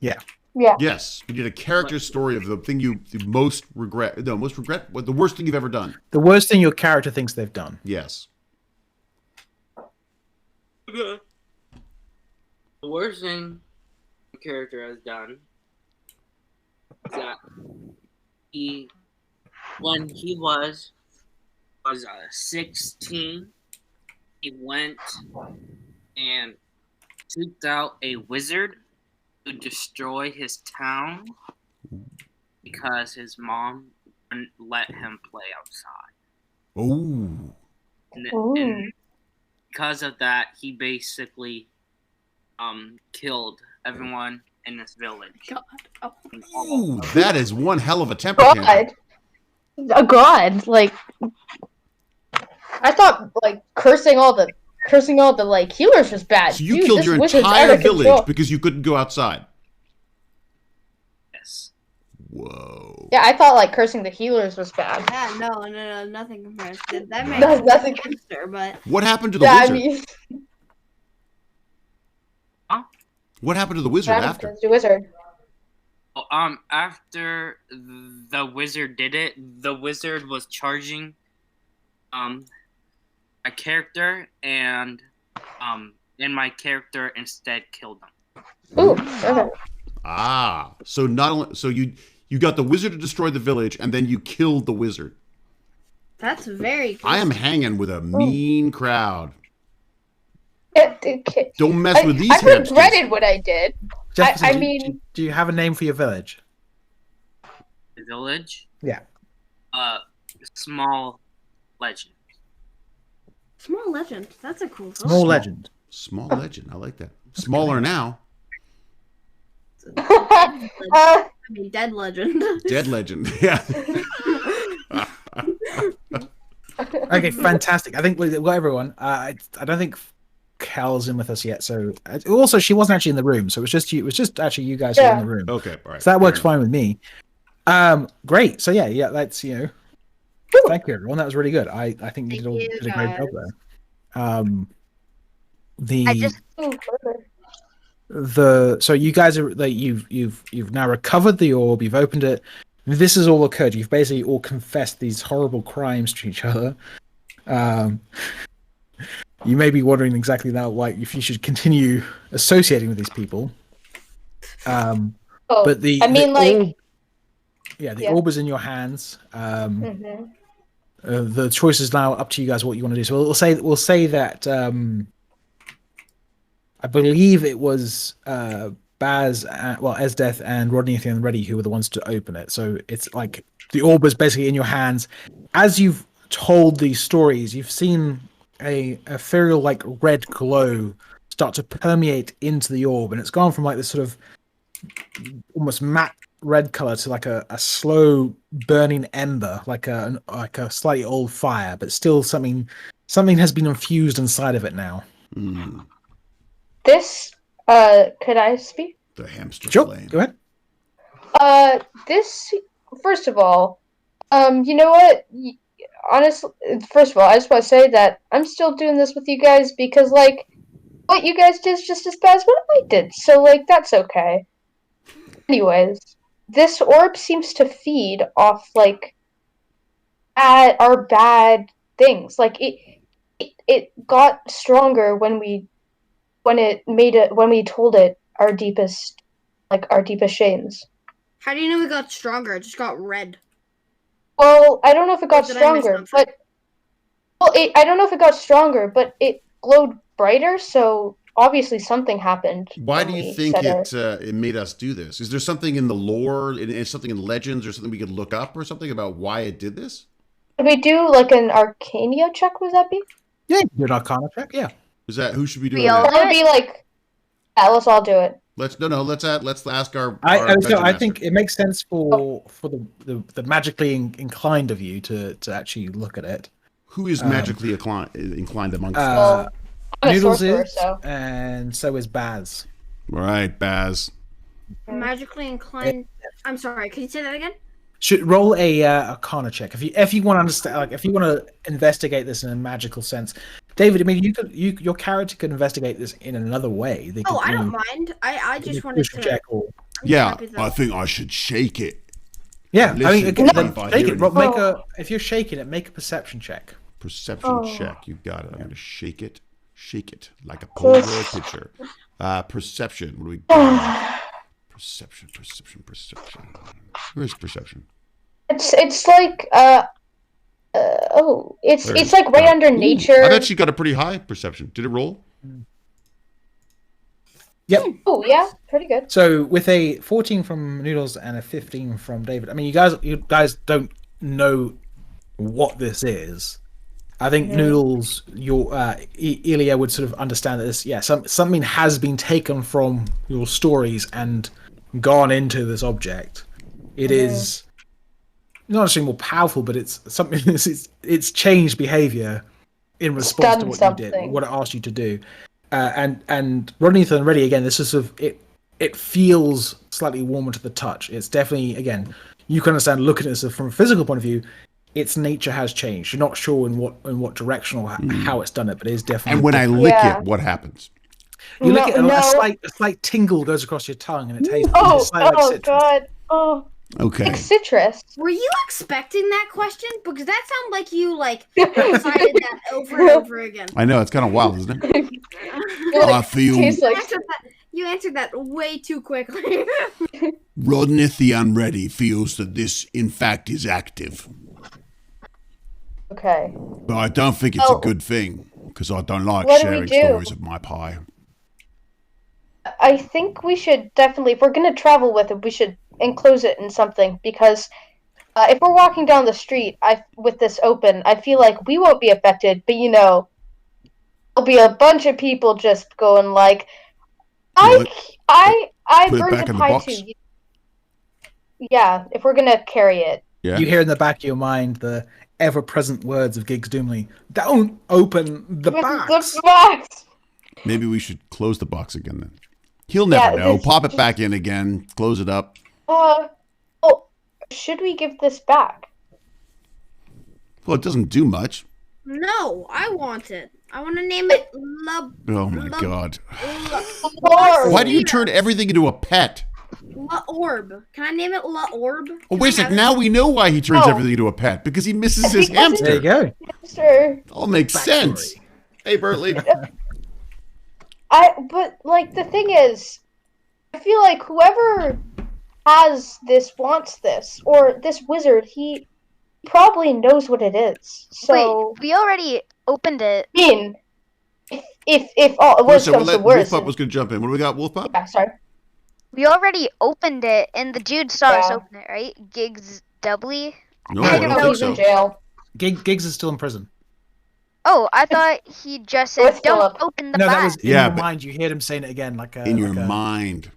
Yes, you did a character story of the thing you most regret. No, most regret. What the worst thing you've ever done? The worst thing your character thinks they've done. Yes. Okay. The worst thing my character has done is that when he was 16, he went and seeked out a wizard to destroy his town because his mom wouldn't let him play outside. Oh. And because of that, he basically killed everyone in this village. God. Oh. Ooh, that is one hell of a temper tantrum. God. A god. Like I thought like cursing all the like healers was bad. So you Dude, killed this your wizard's entire out of village control. because you couldn't go outside. Yes. Whoa. Yeah, I thought like cursing the healers was bad. Yeah, no, nothing compares. That makes No, nothing. monster, but What happened to the Yeah, wizard? I mean, What happened to the wizard what after? happens to the wizard? After the wizard did it, the wizard was charging a character, and my character instead killed him. Ooh, okay. Ah, so not only you got the wizard to destroy the village, and then you killed the wizard. that's very cool. I am hanging with a mean crowd. Okay. Don't mess with these I hamsters. regretted what I did. Jefferson, I do you- mean- do you have a name for your village? The village? Yeah. Small legend. Small legend. That's a cool Small legend. Small legend. I like that. Smaller now. I mean, dead legend. Dead legend. Yeah. Okay, fantastic. I think we've got everyone. I don't think Cal's in with us yet. So also, she wasn't actually in the room. So it was just you. It was just actually you guys who were in the room. Okay. All right. So that works Fair fine with me. Great. So yeah. That's Thank you, everyone. That was really good. I think you Thank you, did a great job guys. there. I just So you guys are like you've now recovered the orb. You've opened it. This has all occurred. You've basically all confessed these horrible crimes to each other. You may be wondering exactly now, like if you should continue associating with these people. But the orb, the orb is in your hands. The choice is now up to you guys what you want to do. So we'll say that I believe it was Baz, Esdeath and Rodney and Reddy who were the ones to open it. So it's like the orb is basically in your hands. As you've told these stories, you've seen a ethereal like red glow start to permeate into the orb, and it's gone from like this sort of almost matte red color to like a slow burning ember, like a slightly old fire, but still something has been infused inside of it now. This, could I speak? The hamster Sure, flame. go ahead. This, first of all, you know what? Honestly, first of all, I just want to say that I'm still doing this with you guys because, like, what you guys did is just as bad as what I did. So, like, that's okay. Anyways, this orb seems to feed off, like, our bad things. Like, it got stronger when we told it our deepest shames. How do you know we got stronger? It just got red. Well, I don't know if it got Did I miss stronger, something? but I don't know if it got stronger, but it glowed brighter. So obviously something happened. Why when do you we think said it made us do this? Is there something in the lore, something in legends, or something we could look up, or something about why it did this? Could we do like an Arcania check? Would that be? Yeah, do an Arcana check. Yeah. Is that who should be doing We all that? That would be like. Yeah, let's all do it. Let's ask our. I dungeon think master. it makes sense for the magically inclined of you to actually look at it. Who is magically inclined amongst us? Well, I'm a Noodles sorcerer, is, so. and so is Baz. Right, Baz. Magically inclined. I'm sorry. Can you say that again? Should roll a Arcana check if you want to understand, like if you want to investigate this in a magical sense. David, I mean, your character could investigate this in another way. They Oh, could I don't do mind. I just a wanted perception to. check or Yeah, happy that- I think I should shake it. yeah. I Listen mean, to again, me then if I shake hear it. Rob, anything. if you're shaking it, make a perception check. Perception Oh. check. You got it. I'm gonna shake it like a Polaroid picture. Perception. What do we got? Perception. Where's perception? It's like it's like right under nature. I've actually got a pretty high perception. Did it roll? Yep. Oh yeah, pretty good. So with a 14 from Noodles and a 15 from David, I mean, you guys don't know what this is. I think Noodles, Ilya would sort of understand that this. Yeah, something has been taken from your stories and gone into this object. It is not actually more powerful, but it's something. It's changed behavior in response to done what you did, something. what it asked you to do. And Rodney and Reddy, again, this is sort of it feels slightly warmer to the touch. It's definitely, again, you can understand looking at this from a physical point of view, its nature has changed. You're not sure in what direction or how it's done it, but it is definitely. And when I lick Yeah. it, what happens? you look at it, No. a slight tingle goes across your tongue, and it tastes Oh, slightly like citrus. god. Oh, Okay. like citrus. Were you expecting that question? Because that sounded like you decided that over and over again. I know it's kind of wild, isn't it? Like, I feel tastes like You answered that way too quickly. Rodnith the Unready feels that this, in fact, is active. okay. But I don't think it's Oh. a good thing, because I don't like What do we sharing do? stories of my pie. I think we should definitely, if we're gonna travel with it, we should enclose it in something because if we're walking down the street, with this open, I feel like we won't be affected, but there'll be a bunch of people just going like, Well, I put it burned back the in the pie box. too. Yeah, if we're gonna carry it. Yeah. You hear in the back of your mind the ever-present words of Giggs Doomley. Don't open the box. The box. Maybe we should close the box again then. He'll never Yeah, know. this- Pop it back in again. Close it up. Should we give this back? Well, it doesn't do much. No, I want it. I want to name it La Oh my god. Or Why do you turn everything into a pet? Orb. Can I name it La Orb? Oh, wait a sec. Now we know why he turns No. everything into a pet. Because he misses his Because There you hamster. go. Sure. All makes sense. Hey, Bertley. But the thing is, I feel like whoever has this wants this, or this wizard, he probably knows what it is. So, Wait, we already opened it. I mean, if all worse Listen, we'll comes to let worse, Wolfpup was going to jump in. What do we got, Wolfpup? yeah, sorry. We already opened it, and the dude saw us Yeah. open it, right? Gigs doubly. No, I I didn't don't know think he's in so. jail. Giggs is still in prison. Oh, I thought he just said, Where's "Don't Philip? open the No, that box." was in Yeah, your but- mind. You heard him saying it again, like In your mind.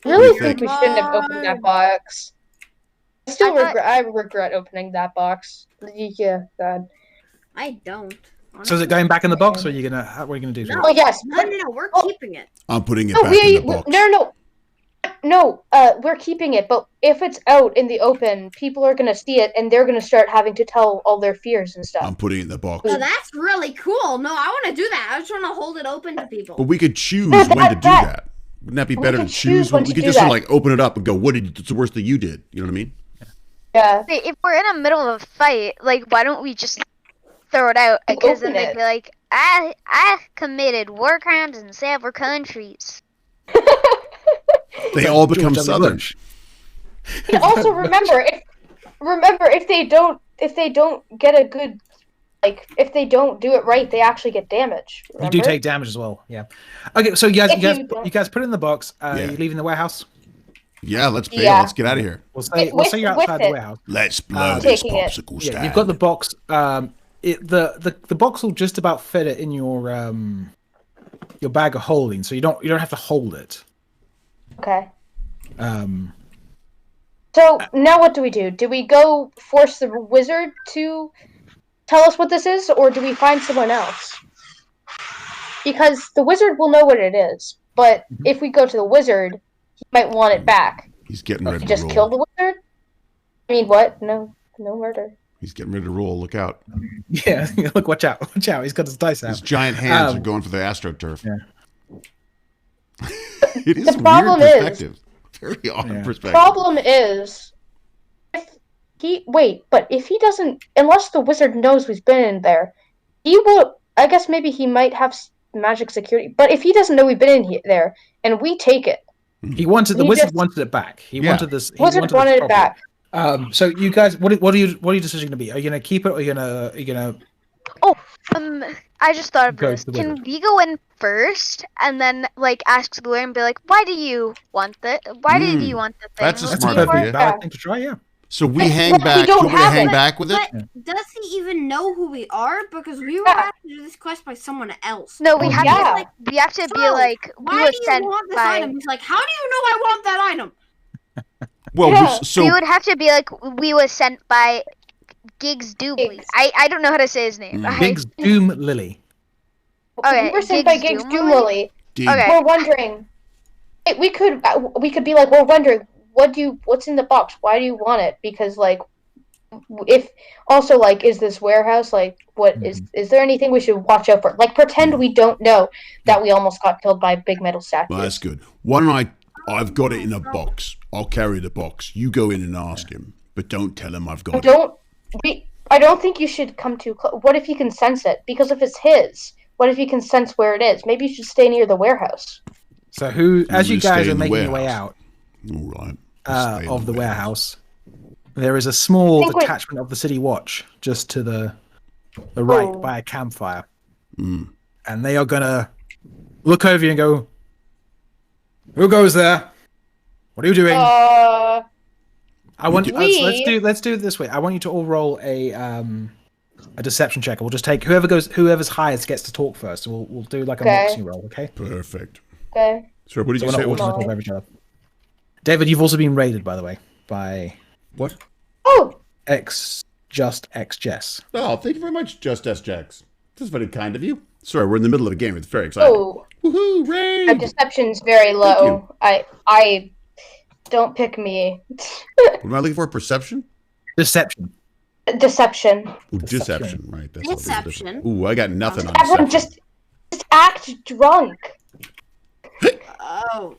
I really you think think? we shouldn't have opened that box. I still I thought- regret. I regret opening that box. Yeah, God. I don't. So is it going back in the box, or are you gonna? What are you gonna do? To No. it? Oh yes. No, we're Oh. keeping it. I'm putting it No, back in the box. No. We're keeping it. But if it's out in the open, people are gonna see it, and they're gonna start having to tell all their fears and stuff. I'm putting it in the box. Oh, that's really cool. No, I want to do that. I just want to hold it open to people. But we could choose No, when to do that- that. Wouldn't that be We better to could choose choose when when we to could do just sort of that. like open it up and go, what's the worst that you did? You know what I mean? Yeah. Wait, if we're in the middle of a fight, why don't we just throw it out? And Because then open they'd it. be like, I committed war crimes in several countries. They all become George W. Southern. Bush. And also remember if they don't get a good like if they don't do it right, they actually get damage. You do take damage as well. Yeah. Okay, so you guys put it in the box. Yeah. You leaving the warehouse? Yeah, let's bail. Yeah. Let's get out of here. We'll say you're outside the warehouse. Let's blow this Taking it. popsicle Yeah, stand. you've got the box. The box will just about fit it in your bag of holding, so you don't have to hold it. Okay. So now what do we do? Do we go force the wizard to tell us what this is, or do we find someone else? Because the wizard will know what it is, but if we go to the wizard, he might want it back. He's getting ready to Just roll. kill the wizard? I mean, what? No murder. He's getting ready to roll. Look out. Yeah, look, watch out. He's got his dice out. His giant hands are going for the AstroTurf. Yeah. It is The a problem weird is- perspective. Very odd perspective. Problem is, if he doesn't, unless the wizard knows we've been in there, he will. I guess maybe he might have magic security, but if he doesn't know we've been in there and we take it, The wizard wanted it back. He wanted this. Wizard wanted it back. So you guys, what are your decision going to be? Are you going to keep it, or are you gonna? I just thought of Go this. to the Can wizard. we go in first and then like ask the lawyer and be like, "Why do you want that? Why did you want the thing?" That's a What's smart it for?" idea. Valid thing to try. Yeah. So we But hang we back. don't Do you want me to have hang it. back with it? But does he even know who we are? Because we were Yeah. asked to do this quest by someone else. No, we have Yeah. to. We have to be So, like, we Why were do you sent want this by. item? He's like, how do you know I want that item? Well, Yeah. so We would have to be like, we were sent by Giggs Doobly. Giggs. I don't know how to say his name. Mm. Biggs Doom Lily. Okay, we were sent by Giggs Giggs Doom Doom Lily? Lily. Dig. Okay. We're wondering. We could be like, we're wondering what's in the box. Why do you want it? Because like, if also like, is this warehouse like what is there anything we should watch out for? Like, pretend we don't know that we almost got killed by big metal statues. Well, that's good. Why don't I've got it in a box. I'll carry the box. You go in and ask him, but don't tell him I've got it. I don't think you should come too close. What if he can sense it? Because if it's his, what if he can sense where it is? Maybe you should stay near the warehouse. So as you will guys stay are in the making your way warehouse. out All right. I'll stay in of the warehouse, there is a small think we- detachment of the city watch just to the right Oh. by a campfire, Mm. and they are gonna look over you and go, "Who goes there? What are you doing?" I want let's do it this way. I want you to all roll a deception check. We'll just take whoever's highest gets to talk first. We'll do like a Okay. moxie roll, okay? Perfect. Okay. So what did So you we're say? not What? all talk over each other. David, you've also been raided, by the way, by What? Oh, Just X Jess. Oh, thank you very much, Just S. Jax. This is very kind of you. Sorry, we're in the middle of a game. It's very exciting. oh, Woohoo! my Raid! deception's very low. I don't pick me. What am I looking for? Perception? Deception. Deception. Ooh, deception. Right. That's a little bit Deception. different. Ooh, I got nothing on Everyone deception. just act drunk. Oh.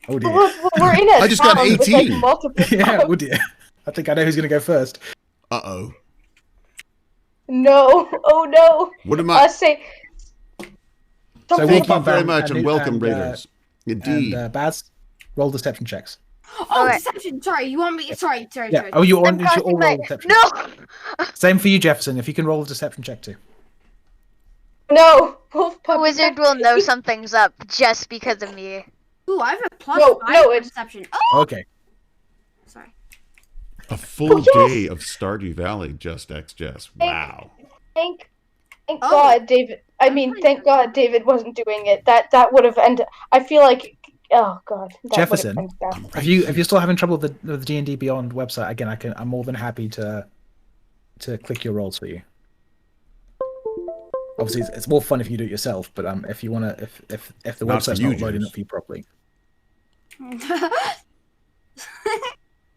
Oh dear. We're in a I just got town with, 18. like, multiple Yeah, oh dear. I think I know who's going to go first. Uh-oh. No. Oh no. What am I? Say. So Something Thank you about- very much and welcome, and, Raiders. Indeed. And Baz, roll deception checks. Oh, Okay. deception. Sorry, you want me? Sorry. Yeah. Oh, you I'm should all roll crossing my- deception. No! Same for you, Jefferson. If you can roll a deception check too. No. The wizard will know something's up just because of me. Ooh, I have a plus No, 5 no, for it's- deception. Oh, Okay. sorry. A full Oh, yes. day of Stardew Valley, Just X Jess. Wow. Thank Oh. God, David. I mean, thank God David wasn't doing it. That would have ended. I feel like. Oh God. that would have Jefferson, ended bad. if you're still having trouble with the D&D Beyond website, again, I'm more than happy to click your rolls for you. Obviously, it's more fun if you do it yourself. But if you want to, if the Not for website's you, not loading James. up for you properly,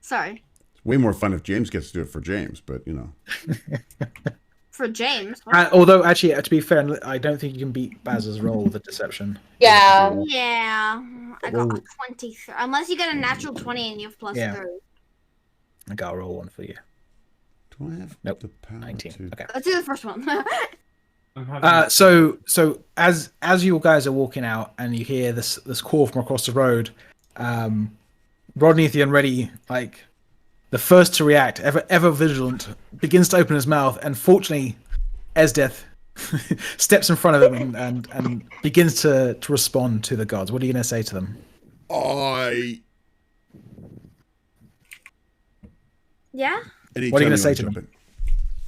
Sorry. It's way more fun if James gets to do it for James, but you know. For James. although actually, to be fair, I don't think you can beat Baz's roll with a deception. Yeah. Yeah. I got Ooh. a 23. Unless you get a natural 20 and you have plus Yeah. 30. I got to roll one for you. Do I have Nope. the power 19. to... Okay. Let's do the first one. So as you guys are walking out and you hear this call from across the road, Rodney the Unready, like the first to react, ever vigilant, begins to open his mouth, and fortunately, Esdeath steps in front of him and begins to respond to the gods. What are you going to say to them? Yeah? What are you going to say to them?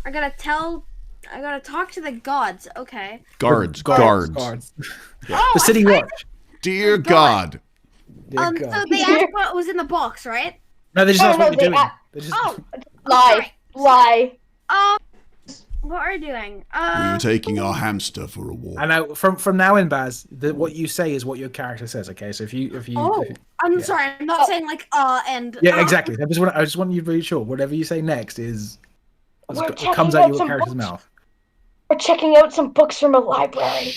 I gotta talk to the gods. Okay. Guards. Oh, The city watch. Dear God. Dear God. So they asked what was in the box, right? No, they just asked what you're doing. Oh, Lie. what are you doing? We're taking our hamster for a walk. I know. From now in, Baz, what you say is what your character says. Okay, so if you I'm sorry. I'm not saying like and. yeah, exactly. I just want you to be sure. Whatever you say next it comes checking out out your some character's books. mouth. We're checking out some books from a library.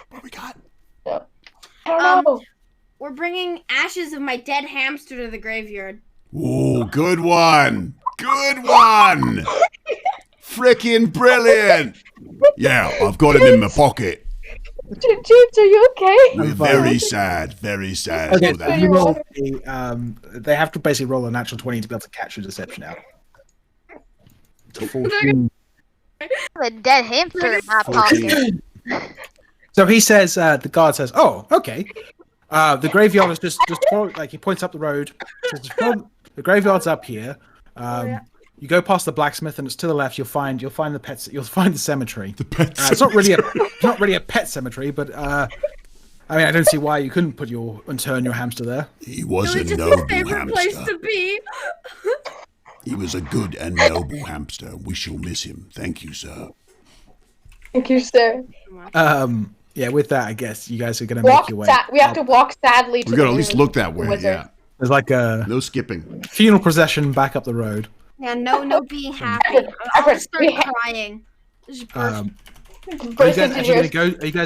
What we got? I don't know. We're bringing ashes of my dead hamster to the graveyard. Oh, good one. Good one. Frickin' brilliant. Yeah, I've got him in my pocket. James, are you okay? We're very sad Okay, for that. you roll they have to basically roll a natural 20 to be able to catch your deception out. 14. A dead hamster in my pocket. So he says, the guard says, "Oh, okay. The graveyard is just like he points up the road. Says, the graveyard's up here. You go past the blacksmith, and it's to the left. You'll find the pets. You'll find the cemetery. The pet It's not really a pet cemetery, but I mean, I don't see why you couldn't turn your hamster there. He was It a was just noble my favorite place hamster. to be. He was a good and noble hamster. We shall miss him. Thank you, sir. Thank you, sir. Yeah. With that, I guess you guys are gonna make your way. We have to walk sadly. We gotta at least look that way. Wizard. Yeah. There's like a No skipping. funeral procession back up the road. Yeah, no being happy. I'll just start crying. Just burst. Are you guys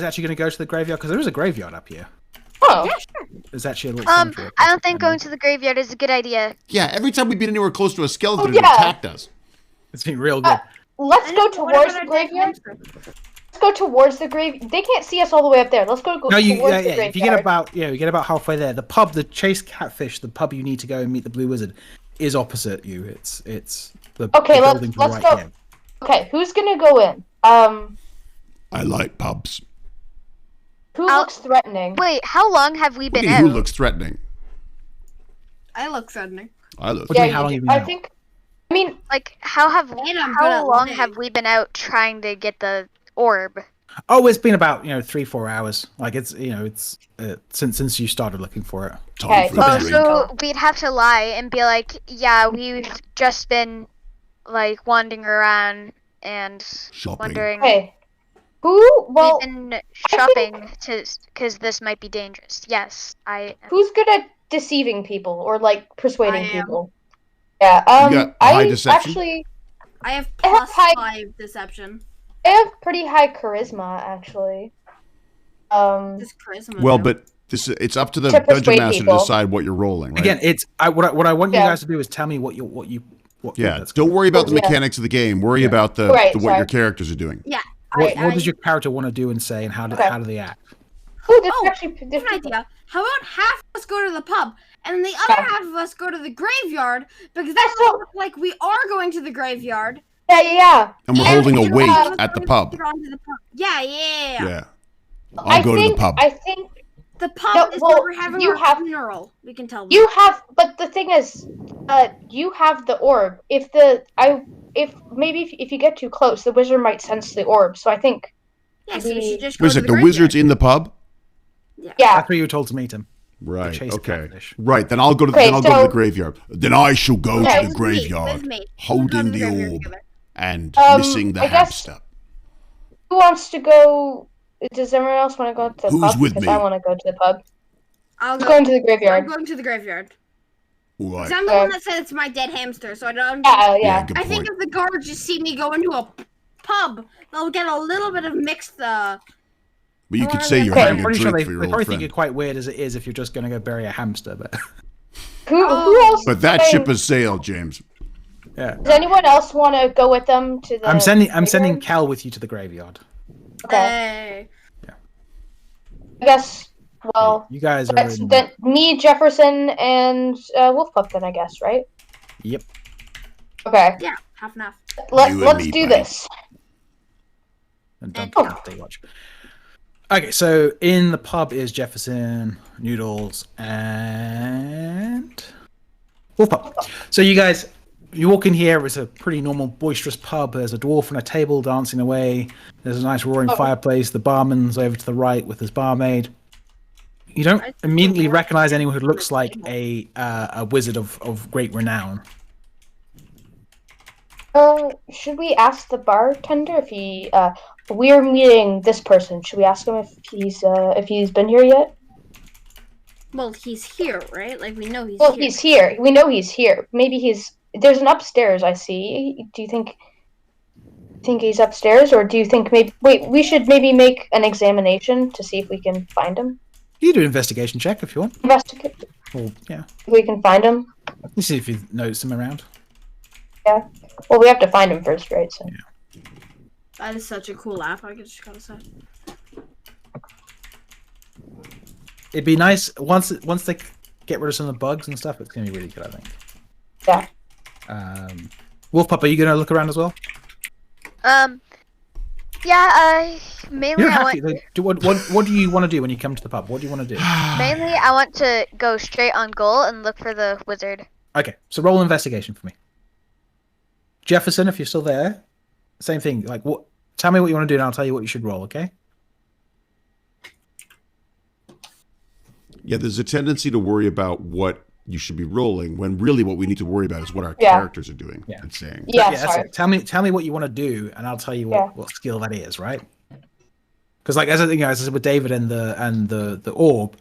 actually gonna go to the graveyard? Because there is a graveyard up here. Oh, Yeah, sure. There's actually a little cemetery up I there. don't think going to the graveyard is a good idea. Yeah, every time we've been anywhere close to a skeleton, Oh, it yeah. attacked us. It's been real good. let's go What towards about the our dead graveyard. hamster? Let's go towards the grave. They can't see us all the way up there. Let's go No, towards the graveyard. if you get about halfway there, the pub, the Chase Catfish, the pub you need to go and meet the Blue Wizard, is opposite you. It's the Okay, the building to the let's right go. here. Okay, who's gonna go in? I like pubs. Who looks threatening? Wait, how long have we What been do you out? mean, who looks threatening? I look threatening. I look. What do you mean, Yeah, how long have you been I out? think. I mean, Like, how I'm good at long lying. have we been out trying to get the orb? Oh, it's been about 3-4 hours. Like it's since you started looking for it. Time Okay, for Oh, a drink. so we'd have to lie and be like, yeah, we've just been like wandering around and Shopping. wondering. hey, who? Well, We've been shopping because this might be dangerous. Yes, I. who's good at deceiving people or like persuading I am. people? Yeah. You got a high deception? Actually, I have I have plus high- 5 deception. I have pretty high charisma actually. Just charisma. Well, though. but it's up to the To dungeon persuade master people. to decide what you're rolling. Right? Again, what I want you Yeah. guys to do is tell me what Yeah. that's Don't worry about the Yeah. mechanics of the game. Worry about the Right, what sorry. your characters are doing. what I- does your character want to do and say, and how do they act? Ooh, this Oh, is actually Good different. idea. How about half of us go to the pub and the other half of us go to the graveyard because that so- will look like we are going to the graveyard. Yeah. And we're And holding a the weight other half of us at the goes pub. onto the pub. Yeah. Yeah. I I'll go to think, the pub. I think The pub No, is well, where we're having you our have- funeral. We can tell them. you have, but the thing is, you have the orb. If you get too close, the wizard might sense the orb. So I think, Yeah, so we should just go Was to it the graveyard. wizard's in the pub? yeah. That's where you were told to meet him. Right. Chase the Okay. catfish. Right. Then I'll go to Okay, then I'll go to so- the graveyard. Then I shall go Okay. to the With graveyard, me. We'll go to holding the graveyard orb together. and Um, missing the I guess- hamster. Who wants to go? Does everyone else want to go to the Who's pub? with Because me? I want to go to the pub. I'll Who's go. going to the I'm graveyard? going to the graveyard. Right. Because I'm the one that said it's my dead hamster, so I don't. Yeah. Good I point. think if the guards just see me go into a pub, they'll get a little bit of mixed. But you could Okay. say you're Okay. having I'm a pretty drink sure they for your probably old think friend. it quite weird as it is if you're just going to go bury a hamster. But Who Oh. else? But that is ship going- has sailed, James. yeah, Does anyone else want to go with them to the? I'm sending graveyard? Cal with you to the graveyard. Okay. Hey. I guess. Well, You guys are that's in. then me, Jefferson, and Wolfpup. Then I guess, right? Yep. Okay. Yeah, half and half. You and Let's me, do buddy. this. And don't birthday watch. Okay, so in the pub is Jefferson, Noodles, and Wolf Pub. So you guys, you walk in here. It's a pretty normal, boisterous pub. There's a dwarf on a table dancing away. There's a nice roaring fireplace. The barman's over to the right with his barmaid. You don't immediately recognize anyone who looks like a wizard of great renown. Should we ask the bartender if he? We're meeting this person. Should we ask him if he's been here yet? Well, he's here, right? Like we know he's Well, here. he's here. We know he's here. Maybe there's an upstairs. I see. Do you think he's upstairs, or do you think maybe? Wait, we should maybe make an examination to see if we can find him. You do an investigation check if you want. Investigate. Or, yeah. We can find him. You see if you notice him around. Yeah. Well, we have to find him first, right? So. Yeah. That is such a cool app. I just gotta say. It'd be nice once they get rid of some of the bugs and stuff. It's gonna be really good, I think. Yeah. Wolf Pup, are you gonna look around as well? Yeah, mainly You don't I have want to. What do you want to do when you come to the pub? What do you want to do? mainly I want to go straight on goal and look for the wizard. Okay, so roll investigation for me. Jefferson, if you're still there, same thing. Like, what? Tell me what you want to do, and I'll tell you what you should roll. Okay? Yeah, there's a tendency to worry about what you should be rolling when really what we need to worry about is what our characters are doing and saying. Yeah, that's sorry. it. Tell me what you want to do, and I'll tell you what skill that is. Right? Because, like, as I said with David and the orb,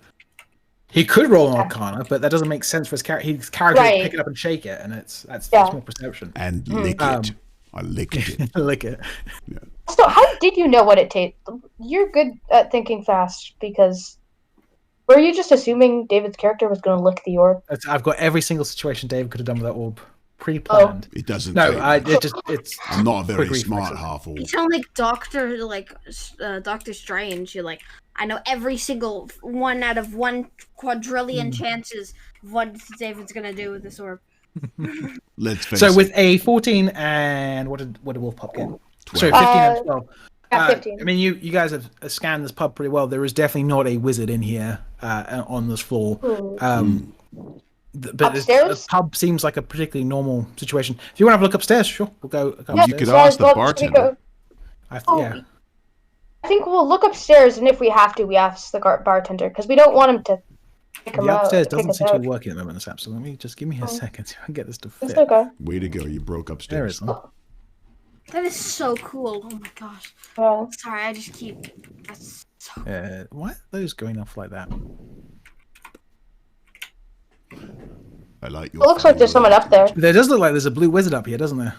he could roll an Arcana, but that doesn't make sense for his character. His character would pick it up and shake it, and that's more perception. And lick it. I licked it. Lick it. Yeah. So, how did you know what it tastes? You're good at thinking fast because were you just assuming David's character was going to lick the orb? I've got every single situation David could have done with that orb pre-planned. It doesn't. No, it's. I'm not a very quick smart reflexes. half orc. You sound like Doctor Strange. You're like, I know every single one out of 1 quadrillion chances of what David's gonna do with this orb. Let's face So it. with a 14 and what did Wolf Pup get? 12. Sorry, 15 and 12. 15. I mean, you guys have scanned this pub pretty well. There is definitely not a wizard in here on this floor. But Upstairs? the pub seems like a particularly normal situation. If you want to have a look upstairs, sure, we'll go. You could ask the bartender. Yeah. I think we'll look upstairs, and if we have to, we ask the bartender because we don't want him to kick him The out. upstairs kick doesn't us seem to out. be working at the moment, this app, so let me just give me a second so I can get this to fit. It's okay. Way to go. You broke upstairs. There it is. That is so cool. Oh my gosh. Yeah. Sorry, I just keep. That's so. Why are those going off like that? I like your It looks like there's someone up there. There does look like there's a blue wizard up here, doesn't there?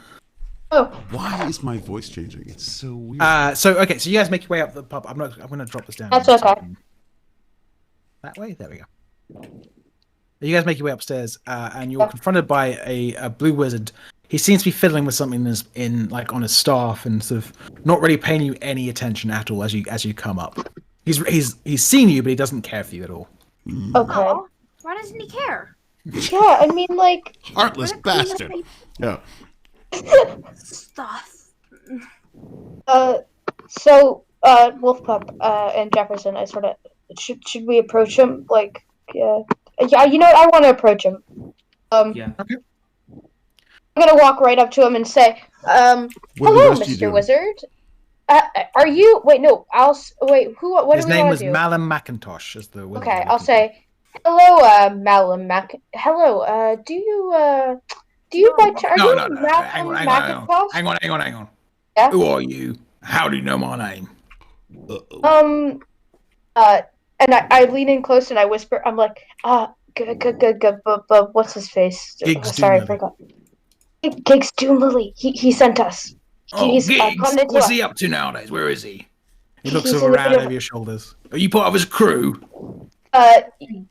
Oh, Why is my voice changing? It's so weird. So you guys make your way up the pub. I'm gonna drop this down. That's okay. That way? There we go. You guys make your way upstairs, and you're confronted by a blue wizard. He seems to be fiddling with something on his staff and sort of not really paying you any attention at all as you come up. He's seen you, but he doesn't care for you at all. okay. Oh, why doesn't he care? Yeah, I mean, like, Heartless bastard. Yeah. Stuff. so, Wolf Pup, and Jefferson, I sort of should we approach him? Like, yeah, you know what? I want to approach him. Yeah. Okay. I'm gonna walk right up to him and say, What "Hello, the rest of you Mr. doing? Wizard. Are you? Wait, no. Wait. Who? What His do we name want was to do? Malum McIntosh, as the wizard. Okay, I'll say, hello, Malum Mac. Hello. Do you by chance? No. Malum Hang Macintosh? on. Yeah? Who are you? How do you know my name? And I lean in close and I whisper. I'm like, good. But what's his face? Gigs Sorry, I Doomlily. forgot. Gigs Doomlily. He sent us. He's Giggs, come into what's us. he up to nowadays? Where is he? He looks He's in the around bit of- over your shoulders. Are you part of his crew?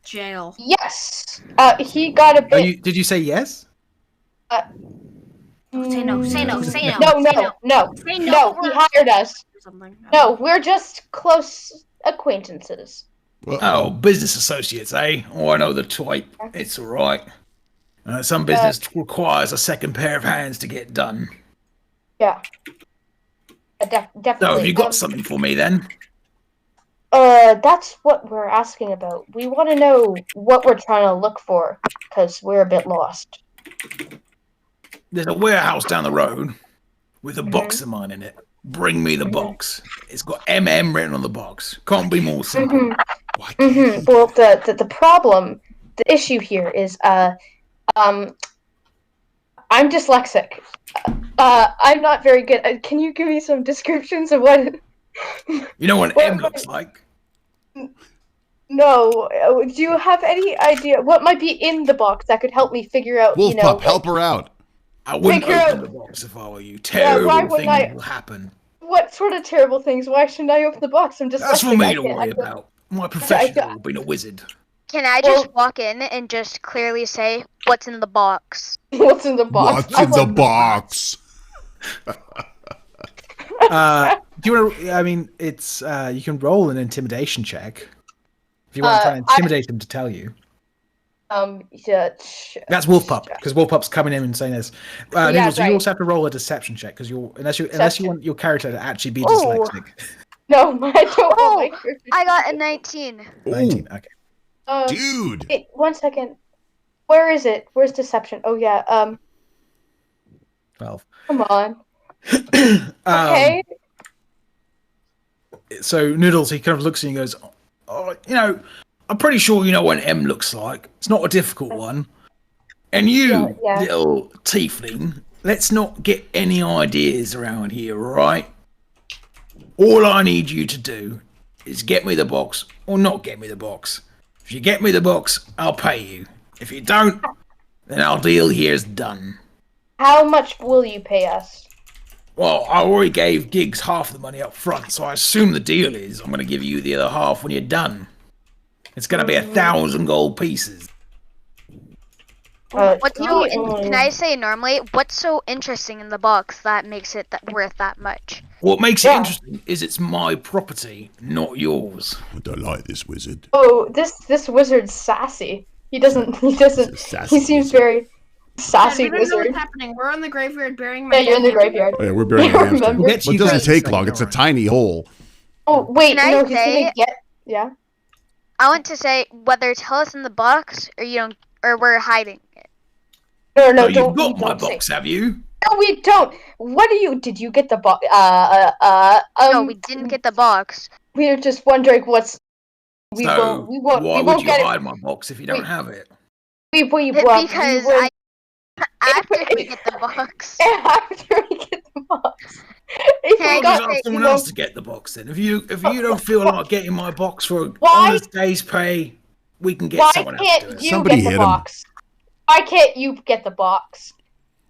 Jail. Yes. He got a bit. Did you say yes? Say no. Say no. Say no. No. Say no. Say no. No, he hired us. Or something. No, we're just close acquaintances. Oh, business associates, eh? Oh, I know the type. It's all right. Some business requires a second pair of hands to get done. Yeah. Definitely. So have you got something for me then? That's what we're asking about. We want to know what we're trying to look for, because we're a bit lost. There's a warehouse down the road with a box of mine in it. Bring me the box. It's got MM written on the box. Can't be more simple. Well, the problem, the issue here is, I'm dyslexic. I'm not very good. Can you give me some descriptions of what? You know what M looks like? No. Do you have any idea what might be in the box that could help me figure out? Wolf Pup, help her out. I wouldn't open the box if I were you. Terrible things will happen. What sort of terrible things? Why shouldn't I open the box? I'm just. That's for me to worry about. My profession, being a wizard. Can I just walk in and just clearly say what's in the box? What's in the box? What's in the box? Do you want to? I mean, it's you can roll an intimidation check if you want to try and intimidate him to tell you. Yeah, that's Wolf Pup, because Wolf Pup's coming in and saying this. Noodles, right. You also have to roll a deception check because unless you want your character to actually be dyslexic. No, I don't. I got a 19. 19. Okay. Dude. Wait, 1 second. Where is it? Where's deception? Oh yeah. 12. Come on. Okay. So Noodles, he kind of looks at you and goes, "Oh, I'm pretty sure you know what an M looks like. It's not a difficult one. And you, little tiefling, let's not get any ideas around here, right? All I need you to do is get me the box or not get me the box. If you get me the box, I'll pay you. If you don't, then our deal here is done." How much will you pay us? Well, I already gave Giggs half the money up front, so I assume the deal is I'm going to give you the other half when you're done. It's going to be 1,000 gold pieces. Can I say normally, what's so interesting in the box that makes it worth that much? What makes it interesting is it's my property, not yours. I don't like this wizard. Oh, this wizard's sassy. He seems very sassy wizard. wizard. What's happening? We're in the graveyard burying my you're in the graveyard. Oh, yeah, we're burying a hamster. Remember? But it doesn't take long. It's a tiny hole. Oh, wait, Can I say, yeah? I want to say whether tell us in the box or you don't, or we're hiding it. No, don't. You've got my box, have you? No, we don't. Did you get the box? No, we didn't get the box. We were just wondering what's. Why would you hide my box if you don't have it? After we get the box. After we get the box. I'll just ask someone else to get the box then. If you don't feel like getting my box for an honest day's pay, we can get someone else to do it. Somebody hit him. Why can't you get the box?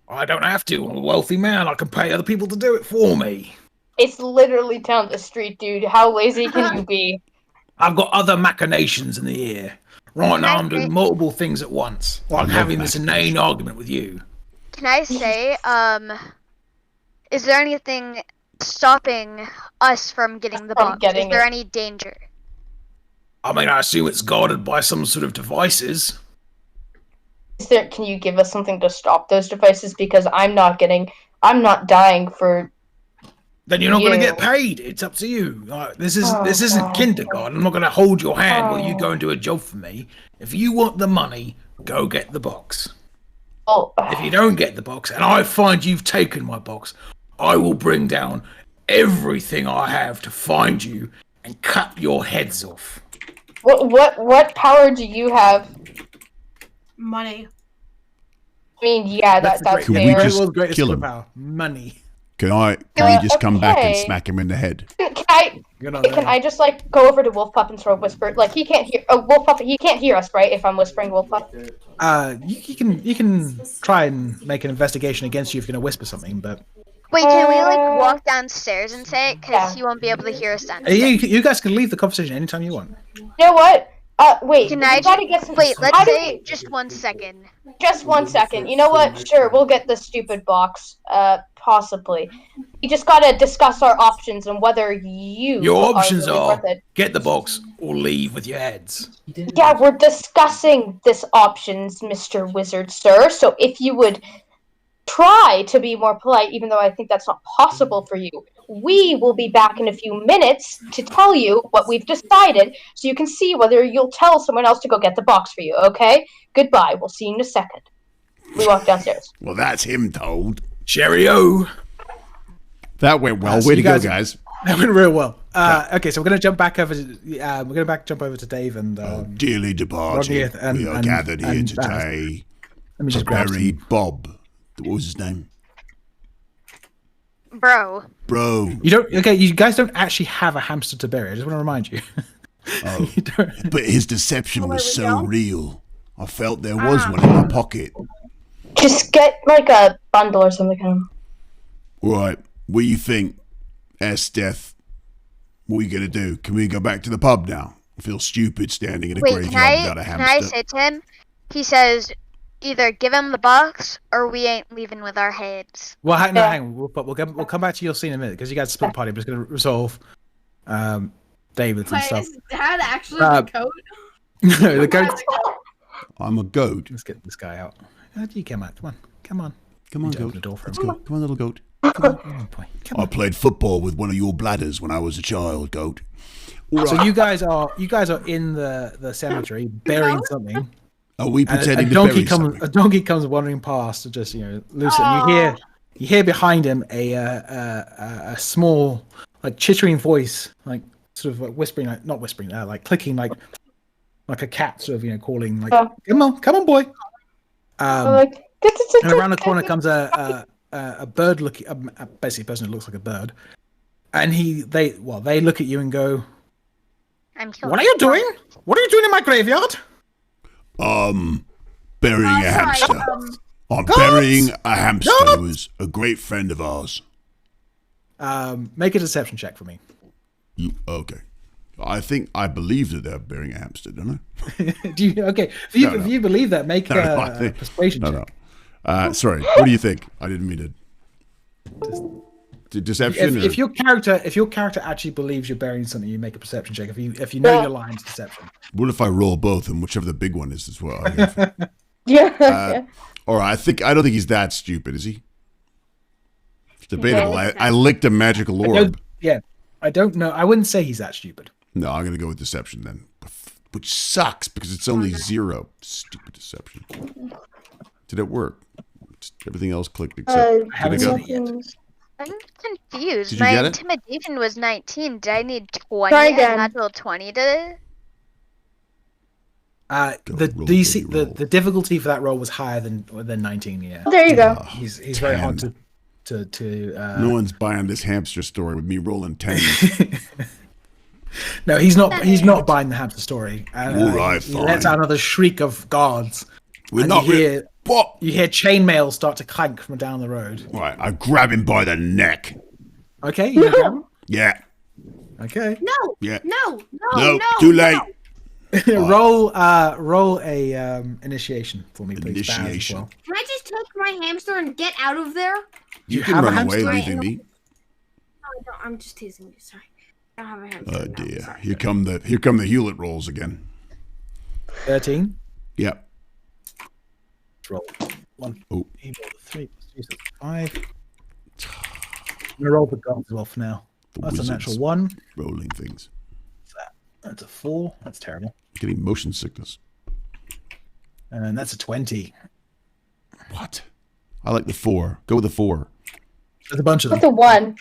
I don't have to. I'm a wealthy man. I can pay other people to do it for me. It's literally down the street, dude. How lazy can you be? I've got other machinations in the air. Right now, I'm doing multiple things at once. Like having this inane argument with you. Can I say, is there anything stopping us from getting the box? Is there any danger? I mean, I assume it's guarded by some sort of devices. Can you give us something to stop those devices? Because I'm not dying for. Then you're not going to get paid. It's up to you. This isn't kindergarten. I'm not going to hold your hand while you go and do a job for me. If you want the money, go get the box. If you don't get the box, and I find you've taken my box, I will bring down everything I have to find you and cut your heads off. What power do you have? Money. I mean, yeah, that's fair. Can we just kill him? Money. Can we just come back and smack him in the head? Can I just go over to Wolf Pup and sort of whisper? Like he can't hear. Wolf Pup, he can't hear us, right? If I'm whispering, Wolf Pup. You can try and make an investigation against you if you're gonna whisper something, but. Wait, can we walk downstairs and say it? Because he won't be able to hear us downstairs. You guys can leave the conversation anytime you want. You know what? Wait. Can I wait, let's say just 1 second. Just 1 second. You know what? Sure, we'll get the stupid box. Possibly. We just gotta discuss our options and whether your options are get the box or leave with your heads. Yeah, we're discussing this options, Mr. Wizard, sir. So if you would try to be more polite, even though I think that's not possible for you, we will be back in a few minutes to tell you what we've decided, so you can see whether you'll tell someone else to go get the box for you, okay? Goodbye. We'll see you in a second. We walk downstairs. Well, that's him told. Cheerio. That went well. So Way to go, guys- guys. That went real well. Okay, so we're gonna jump back over. Jump over to Dave and Dearly departed, Rodney and- we are and- gathered here and today let me just to grab bury some. Bob. What was his name? Bro. Bro. You don't. Okay, you guys don't actually have a hamster to bury. I just want to remind you. Oh, You don't- but his deception was we so go. real. I felt there was one in my pocket. Just get, like, a bundle or something. Right, what do you think, Death? What are you gonna do? Can we go back to the pub now? I feel stupid standing in a Wait, graveyard without a can I hamster. say to him? He says, either give him the box or we ain't leaving with our heads. Well, hang on. We'll come back to your scene in a minute because you guys split the party. I'm just going to resolve David and Wait, stuff. is Dad actually Uh, the goat? No, the goat. I'm a goat. Let's get this guy out. How do you come out? Come on. Come on, Need to open goat. the door for Let's him. go. Come on, little goat. Come on, boy. Come I on. played football with one of your bladders when I was a child, goat. So you guys are in the cemetery burying something. Are we And pretending a to donkey bury comes. something? A donkey comes wandering past to just loose it. And you hear behind him a small like chittering voice, like sort of like whispering, like not whispering, like clicking, like a cat sort of calling, like come on, boy. Like, And around the corner comes a bird looking, basically a person who looks like a bird, and they look at you and go, I'm killing "What are you doing? What are you doing in my graveyard?" Burying a hamster. I'm burying a hamster who was a great friend of ours. Make a deception check for me. Okay. I think I believe that they're burying a hamster, don't I? Do you? Okay, if you believe that, make a persuasion check. Sorry. What do you think? I didn't mean to. Deception. If your character actually believes you're burying something, you make a perception check. If you know your line's deception. What if I roll both and whichever the big one is as well? Yeah. All right. I don't think he's that stupid, is he? It's debatable. I licked a magical orb. I don't know. I wouldn't say he's that stupid. No, I'm gonna go with deception then, which sucks because it's only 0. Stupid deception. Did it work? Everything else clicked except. I haven't did it seen go? it yet. I'm confused. Did you My get it? intimidation was 19. Did I need 20 Try and again. natural 20 to... The roll, DC baby, roll. the difficulty for that roll was higher than 19. Yeah, There you go. he's very hard 10. to. No one's buying this hamster story with me rolling 10. No, he's not buying the hamster story. All right, he lets fine. out another shriek of guards. We're and not you hear, What? you hear chainmail start to clank from down the road. Right, I grab him by the neck. Okay, you grab him? Yeah. Okay. No, Yeah. no, Too late. roll a initiation for me, please. Baz, as Initiation. well. Can I just take my hamster and get out of there? You You can have a run away hamster? leaving me. Oh, no, I'm just teasing you. Sorry, I don't have a hamster. Oh no, dear. sorry. Here come the Hewlett rolls again. 13. Yep. Let's roll 1. Oh. He rolled a 3 plus 2, so 5. I'm gonna roll the guns as well for now. The That's wizards a natural 1. rolling things. That's a 4. That's terrible. Getting motion sickness. And that's a 20. What? I like the 4. Go with the 4. There's a bunch of them. With the 1.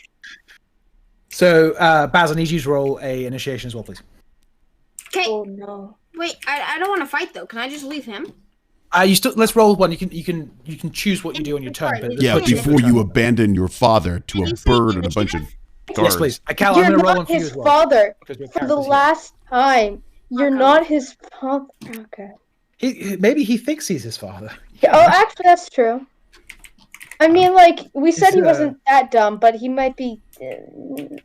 So, Baz, I need you to roll a initiation as well, please. Okay, Oh no. wait. I don't want to fight though. Can I just leave him? Let's roll one. You can choose what you do on your turn. But Yeah, let's put before in you your abandon your father to a bird and a bunch of turn. guards. Yes, please. Cal, I'm You're going to roll one not for you his as well. father. Because your For the character's here. last time. You're not his father. Okay. Maybe he thinks he's his father. Yeah, oh, actually, that's true. I mean, like, we said he It's, wasn't that dumb, but he might be.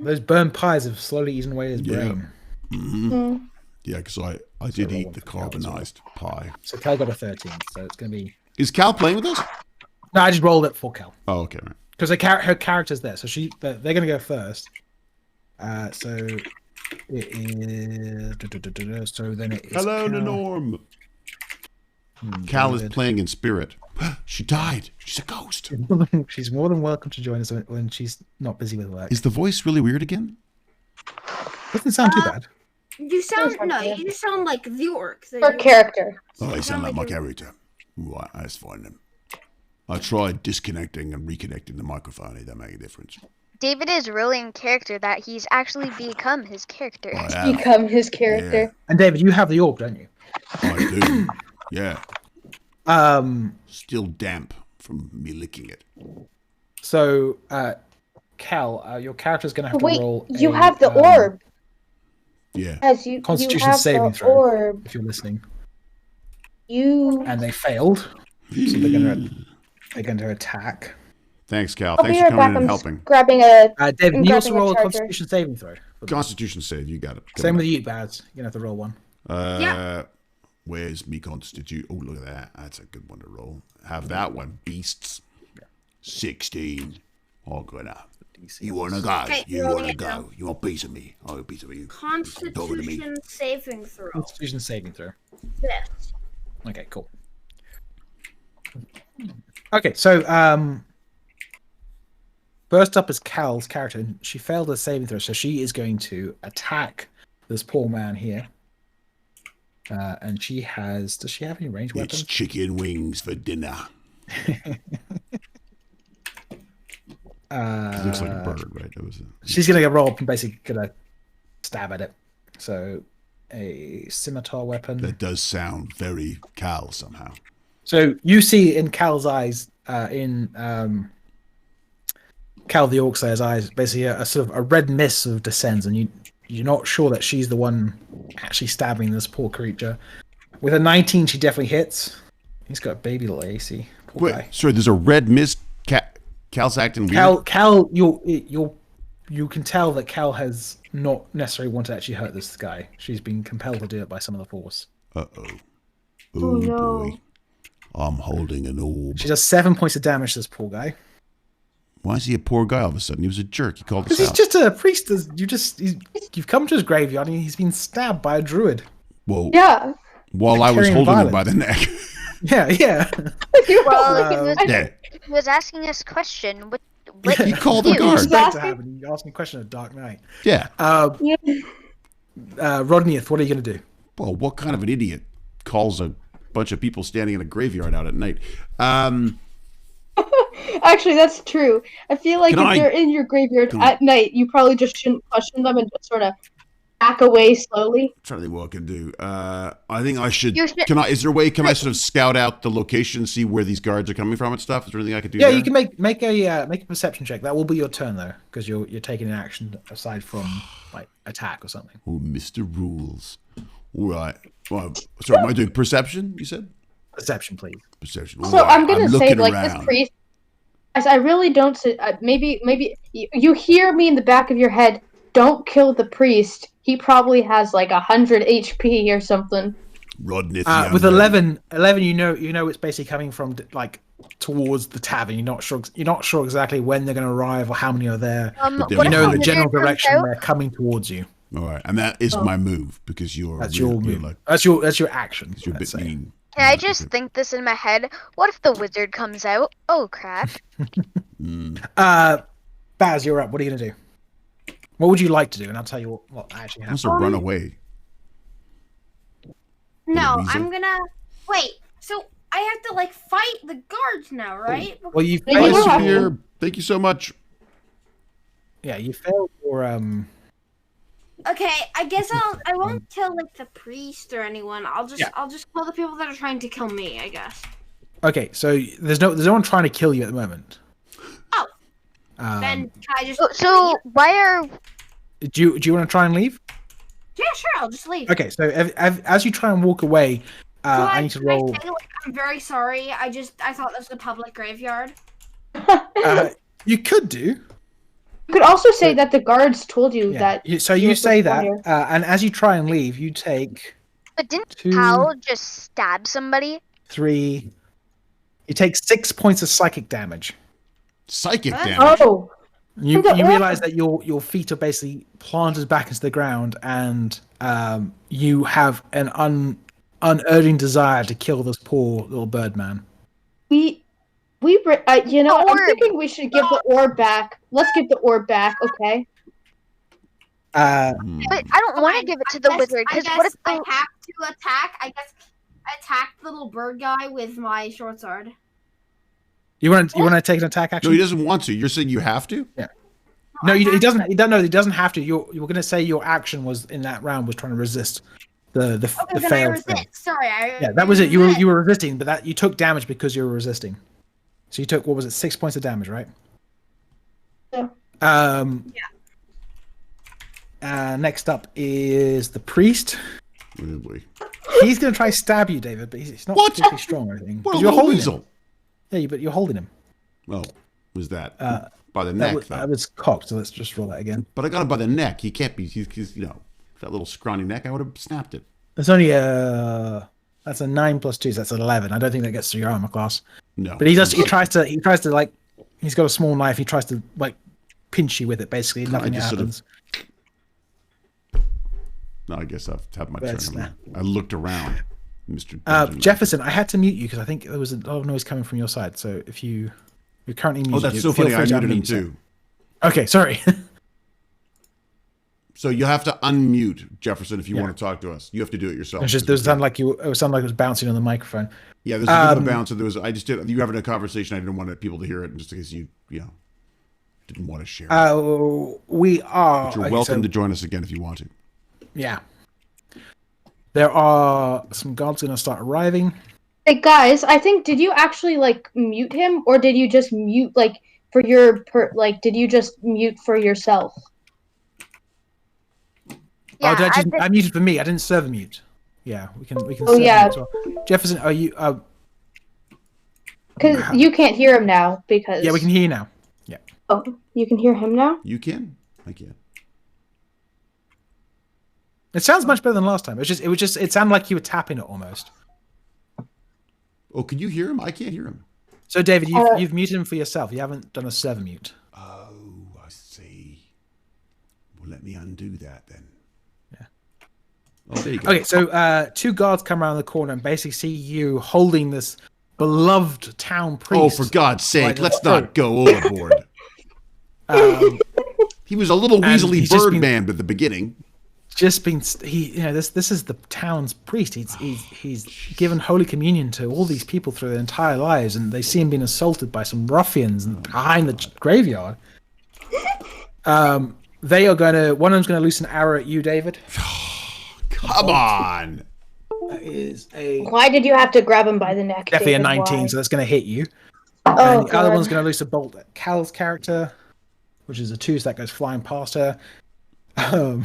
Those burnt pies have slowly eaten away his Yeah. brain. Mm. Yeah, because I did eat the carbonized pie. So Cal got a 13. So it's going to be. Is Cal playing with us? No, I just rolled it for Cal Oh, okay. Right. because her character's there, so they're going to go first. So It is. So then it is. Hello, Cal. Norm. Cal is David. playing in spirit. She died. She's a ghost. She's more than welcome to join us when she's not busy with work. Is the voice really weird again? Doesn't sound too bad. You sound you sound like the orc. Her character. Oh, I sound like my you- character. Right, that's fine then. I tried disconnecting and reconnecting the microphone. It don't make a difference. David is really in character that he's actually become his character. I have. Become his character. And David, you have the orb, don't you? I do. Yeah. Still damp from me licking it. So, Cal, your character's going to have to Wait, roll. you have the orb. Yeah. As you Constitution have saving the throw. orb. If you're listening, You. and they failed, so they're going to attack. Thanks, Cal. I'll be Thanks for right coming back. in I'm and just helping. grabbing a. David, I'm you also grabbing a roll a charger. Constitution saving throw. Constitution save. You got it. Same with you, Baz. You're going to have to roll one. Where's me constitute? Oh, look at that. That's a good one to roll. Have that one, beasts. 16. Oh, good enough. You want to go? Okay, You rolling want to it now. go? You want a piece of me? I want a piece of you. Constitution saving throw. Constitution saving throw. This. Okay, cool. Okay, so first up is Cal's character. And she failed her saving throw, so she is going to attack this poor man here. And she has. Does she have any ranged It's weapons? chicken wings for dinner. It looks like a bird, right? That was She's gonna get roll up and basically gonna stab at it. So a scimitar weapon. That does sound very Cal somehow. So you see in Cal's eyes, Cal the Orc Slayer's eyes, basically a sort of a red mist sort of descends, and you're not sure that she's the one actually stabbing this poor creature. With a 19, she definitely hits. He's got a baby little AC. Poor Wait, guy. sorry, there's a red mist. Cal's acting weird. Cal, you can tell that Cal has not necessarily wanted to actually hurt this guy. She's been compelled to do it by some of the Force. Uh-oh. Oh, no. Boy. I'm holding an orb. She does 7 points of damage to this poor guy. Why is he a poor guy all of a sudden? He was a jerk. He called us Because he's out. just a priest. You've come to his graveyard and he's been stabbed by a druid. Well, Yeah. while I was Carrying holding him violence. by the neck. Yeah. Well, he was asking us a question. What He called the you? guard. Expect to happen. You asked me a question of Dark Knight. Yeah. Rodneyth, what are you going to do? Well, what kind of an idiot calls a bunch of people standing in a graveyard out at night? Actually, that's true. I feel like Can if I- they're in your graveyard Can I- at night, you probably just shouldn't question them and just sort of back away slowly. trying to think what I can do. I think I should. You should- Can I? Is there a way? Can I sort of scout out the location, see where these guards are coming from and stuff? Is there anything I could do? Yeah, there? you can make a perception check. That will be your turn though, because you're taking an action aside from like attack or something. Oh, Mr. Rules. All right. Well, sorry, am I doing perception? You said Perception, please. perception. So All right, I'm gonna say, looking like, around. this priest. As I really don't. Maybe you hear me in the back of your head. Don't kill the priest. He probably has like 100 HP or something. Rodnith, With 11, you know it's basically coming from like towards the tavern. You're not sure exactly when they're going to arrive or how many are there. But You what know if in the the general wizard comes direction out? they're coming towards you. All right, and that is my move because you're That's you're, your you're move. like That's your action. because you're a let's bit say. mean. Can I just think this in my head? What if the wizard comes out? Oh crap! Baz, you're up. What are you going to do? What would you like to do? And I'll tell you what actually Wants happens. to run away. No, weasel? I'm gonna wait. So I have to like fight the guards now, right? Well, you've Yeah, Bye, you failed, have to. Superior. Thank you so much. you failed your Okay, I guess I won't kill like the priest or anyone. I'll just Yeah. kill the people that are trying to kill me, I guess. Okay, so there's no one trying to kill you at the moment. Oh. Um, Then can I just So why are do you want to try and leave? yeah, sure, I'll just leave. Okay, so as you try and walk away, I need to Can I roll. say, like, I'm very sorry. I thought this was a public graveyard. You could do. You could also say that the guards told you Yeah. that. So you you were say that, supposed and as you try and leave, you take but didn't 2, Hal just stab somebody? 3. You take 6 points of psychic damage. Psychic What? damage. Oh, You realize that your feet are basically planted back into the ground, and you have an unurging desire to kill this poor little bird man. I'm thinking we should give the orb back. Let's give the orb back, okay? But I don't want to give it to the wizard because what if I have to attack? I guess I attack the little bird guy with my short sword. You want to take an attack action? No, he doesn't want to. You're saying you have to? Yeah. No, he doesn't. He doesn't have to. You're going to say your action was in that round was trying to resist the failed thing. Sorry, that was it. You were resisting, but that you took damage because you were resisting. So you took, what was it, 6 points of damage, right? Yeah. Next up is the priest. He's going to try to stab you, David, but he's not particularly strong or anything. What a You're little holding weasel. him. Yeah, but you're holding him. Oh, was that by the neck? That was cocked, so let's just roll that again. But I got him by the neck. He can't be. He's that little scrawny neck. I would have snapped it. It's only that's a 9 plus 2, so that's an 11. I don't think that gets through your armor class. No. But he tries to like, he's got a small knife. He tries to like pinch you with it. Basically, nothing happens. No, I guess I've had my turn. I looked around, Mr. Jefferson. I had to mute you because I think there was a lot of noise coming from your side. So if you're currently muted, that's so funny. I muted him too. Okay, sorry. So you have to unmute Jefferson if you want to talk to us. You have to do it yourself. It sounded like it was bouncing on the microphone. Yeah, there's a bit of a bounce. So you having a conversation. I didn't want people to hear it, just in case you didn't want to share. We are. But you're welcome to join us again if you want to. Yeah. There are some guards going to start arriving. Hey guys, I think, did you actually like mute him, or did you just mute like for your did you just mute for yourself? Yeah, I muted for me. I didn't server mute. Yeah, we can. Oh yeah. As well. Jefferson, are you? Because you can't hear him now because. Yeah, we can hear you now. Yeah. Oh, you can hear him now? You can. I can. It sounds much better than last time. It sounded like you were tapping it almost. Oh, can you hear him? I can't hear him. So, David, you've muted him for yourself. You haven't done a server mute. Oh, I see. Well, let me undo that then. Yeah. Oh, there you go. Okay, so 2 guards come around the corner and basically see you holding this beloved town priest. Oh, for God's sake, let's not go overboard. He was a little weaselly bird man at the beginning. This is the town's priest. He's given Holy Communion to all these people through their entire lives, and they see him being assaulted by some ruffians behind the graveyard. They are one of them's going to loose an arrow at you, David. Come on. That is Why did you have to grab him by the neck? Definitely David? a 19, Why? so that's going to hit you. Oh, and the other one's going to loose a bolt at Cal's character, which is a 2, so that goes flying past her. I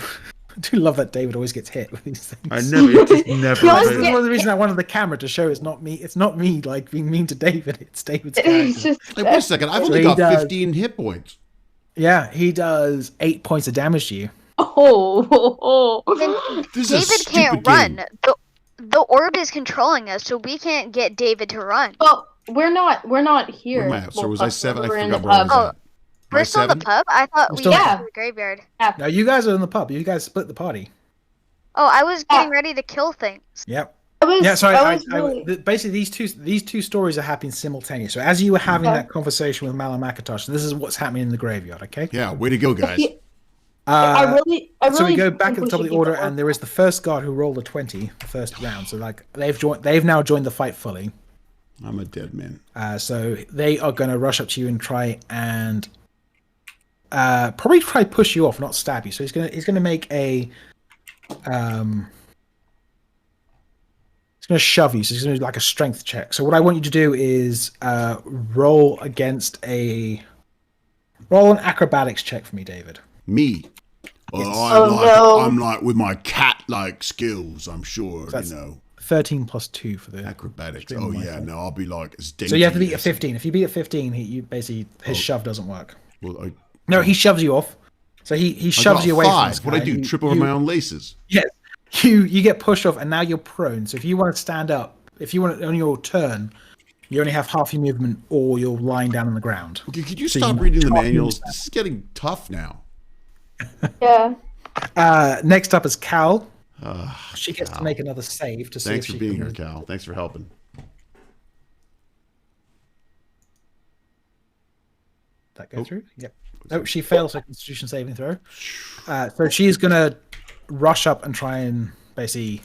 do love that David always gets hit with these things. I never. This is one of the reasons I wanted the camera to show it's not me. It's not me like being mean to David. It's David's character. Like, wait a second. I've only got 15 hit points. Yeah, he does 8 points of damage to you. David can't run. The orb is controlling us, so we can't get David to run. Well, we're not here. Where am I at? So was I 7? I We're in forgot the where I was pub. at. We're still in the pub? I thought we were in the graveyard. Now you guys are in the pub. You guys split the party. Oh, I was getting ready to kill things. Yep. Really... Basically, these two stories are happening simultaneously. So as you were having that conversation with Malamakatos, this is what's happening in the graveyard. Okay. Yeah. Way to go, guys. I really. So we go back at the top of the order, and there is the first guard who rolled a 20 the first round. So like they've now joined the fight fully. I'm a dead man. So they are going to rush up to you and try and probably try to push you off, not stab you. So he's gonna make a he's going to shove you. So he's going to do like a strength check. So what I want you to do is roll an acrobatics check for me, David. Me. No. I'm like with my cat-like skills. I'm sure, so 13 plus 2 for the acrobatics. Oh yeah, no, I'll be like as dainty. So you have to beat a 15. If you beat a 15, his shove doesn't work. Well, No, he shoves you off. So he shoves you away from this guy. What I do? Trip over my own laces. Yes. You get pushed off, and now you're prone. So if you want to stand up, if you want on your turn, you only have half your movement, or you're lying down on the ground. Okay, could you So stop you reading the can't manuals? use that. This is getting tough now. Yeah. Next up is Cal. Ah, She gets Cal. to make another save to see Thanks if for she being can. here, Cal. Thanks for helping. That go through? Yep. No, she fails her Constitution saving throw. So she's gonna rush up and try and basically.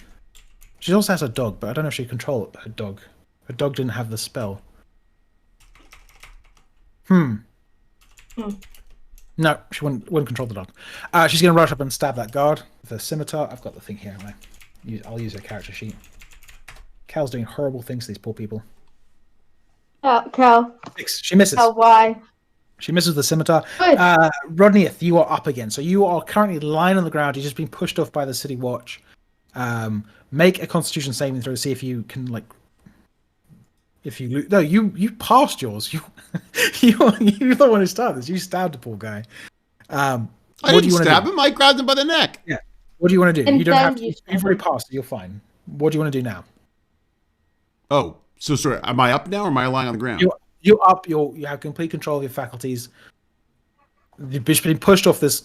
She also has a dog, but I don't know if she can control her dog. Her dog didn't have the spell. No, she wouldn't control the dog. She's gonna rush up and stab that guard with a scimitar. I've got the thing here. I'll use her character sheet. Cal's doing horrible things to these poor people. Cal. 6. She misses. Cal, why? She misses the scimitar. Good. Rodneyth, you are up again. So you are currently lying on the ground. You've just been pushed off by the city watch. Make a Constitution saving throw to see if you can No, you passed yours. You're the one who started this. You stabbed the poor guy. I didn't stab him. I grabbed him by the neck. Yeah. What do you want to do? And You don't then have to. you You've already passed. So you're fine. What do you want to do now? Oh, so sorry. Am I up now or am I lying on the ground? You're up. You have complete control of your faculties. You've just been pushed off this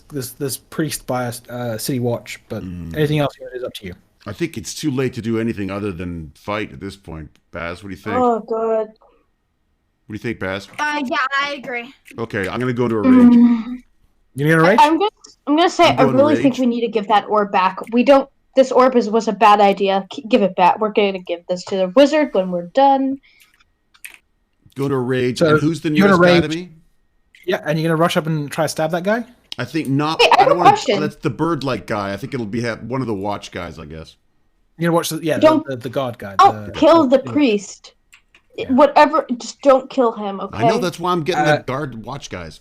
priest by a city watch, but anything else you want is up to you. I think it's too late to do anything other than fight at this point. Baz, what do you think? Oh, God. What do you think, Baz? Yeah, I agree. Okay, I'm gonna go into a rage. You gonna rage? I'm gonna say I'm I going really rage. think we need to give that orb back. We don't. This orb was a bad idea. Give it back. We're going to give this to the wizard when we're done. Go to a rage. So And who's the you're new gonna rage. academy? Yeah, and you're gonna rush up and try to stab that guy? I think not. Wait, I have don't a want to. question. That's the bird-like guy. I think it'll be one of the watch guys. I guess. You're gonna watch Don't- the guard guy. Don't kill the priest. Whatever. Just don't kill him. Okay. I know that's why I'm getting the guard watch guys.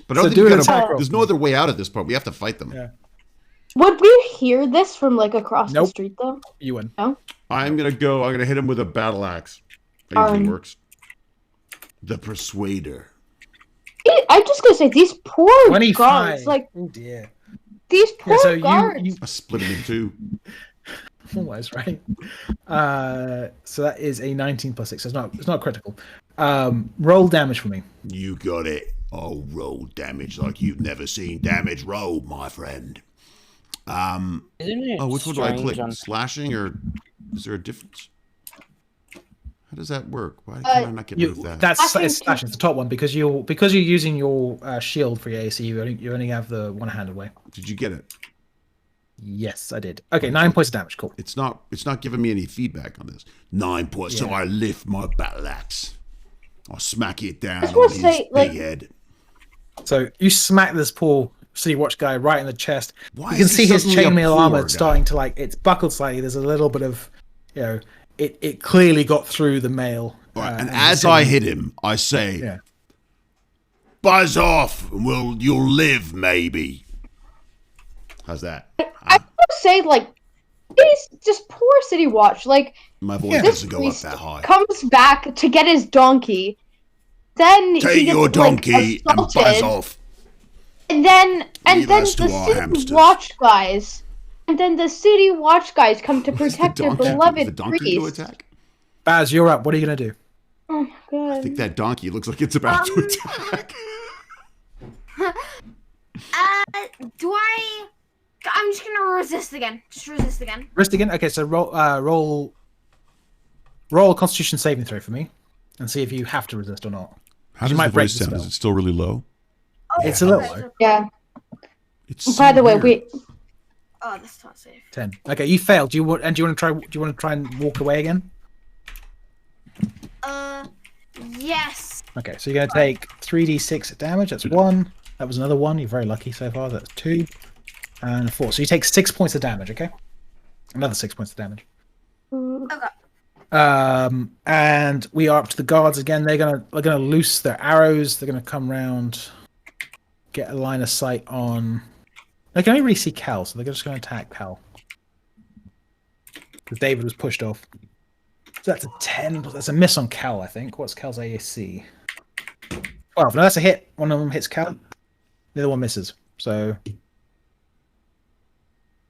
But I so don't do think an we gotta, attack roll. there's no other way out at this point. We have to fight them. Yeah. Would we hear this from like across the Nope. street though? You win. I'm gonna hit him with a battle axe. That usually works. The Persuader. I'm just gonna say these poor 25. guards. Like Oh dear. these poor so guards. I split him in two. Almost right. So that is a 19 plus 6. So it's not critical. Roll damage for me. You got it. Oh, roll damage like you've never seen damage roll, my friend. Isn't it Which one do I click? on- Slashing or is there a difference? How does that work? Why can I not get rid of that? That's Slashing it's slashing. It's the top one because you're using your shield for your AC. You only have the one-handed way. Did you get it? Yes, I did. Okay, 9 points of damage. Cool. It's not giving me any feedback on this. 9 points. So Yeah. I lift my battle axe. I'll smack it down just on wanna his say, like- big head. So you smack this poor city watch guy right in the chest. Why You can is see he his suddenly a chainmail poor armor guy? starting to it's buckled slightly. There's a little bit of, it clearly got through the mail. Right, and as I hit him, I say, Yeah. "Buzz off, and you'll live, maybe." How's that? I would say like these just poor city watch. Like My voice Yeah. this doesn't go up priest that high. comes back to get his donkey. Then he Take gets, your donkey and assaulted, buzz off. And then Leave us to the our city hamsters. watch guys. And then the city watch guys come to Is the protect their donkey- is the beloved donkey priest. to attack? Baz, you're up. What are you gonna do? Oh my god. I think that donkey looks like it's about to attack. Do I? I'm just gonna resist again. Just resist again. Rest again. Okay, so roll a Constitution saving throw for me, and see if you have to resist or not. How You does might the break voice the sound? spell. Is it still really low? It's a little low. Yeah. It's By so the way, weird. Oh, that's not safe. 10. Okay, you failed. Do you want to try and walk away again? Yes. Okay, so you're gonna take 3d6 damage. That's 1. That was another 1. You're very lucky so far. That's 2 and 4. So you take 6 points of damage. Okay, another 6 points of damage. Okay. And we are up to the guards again. They're gonna loose their arrows. They're gonna come round, get a line of sight on. They can only really see Cal, so they're just gonna attack Cal because David was pushed off. So that's a 10. That's a miss on Cal, I think. What's Cal's AAC? 12. No, that's a hit. One of them hits Cal. The other one misses. So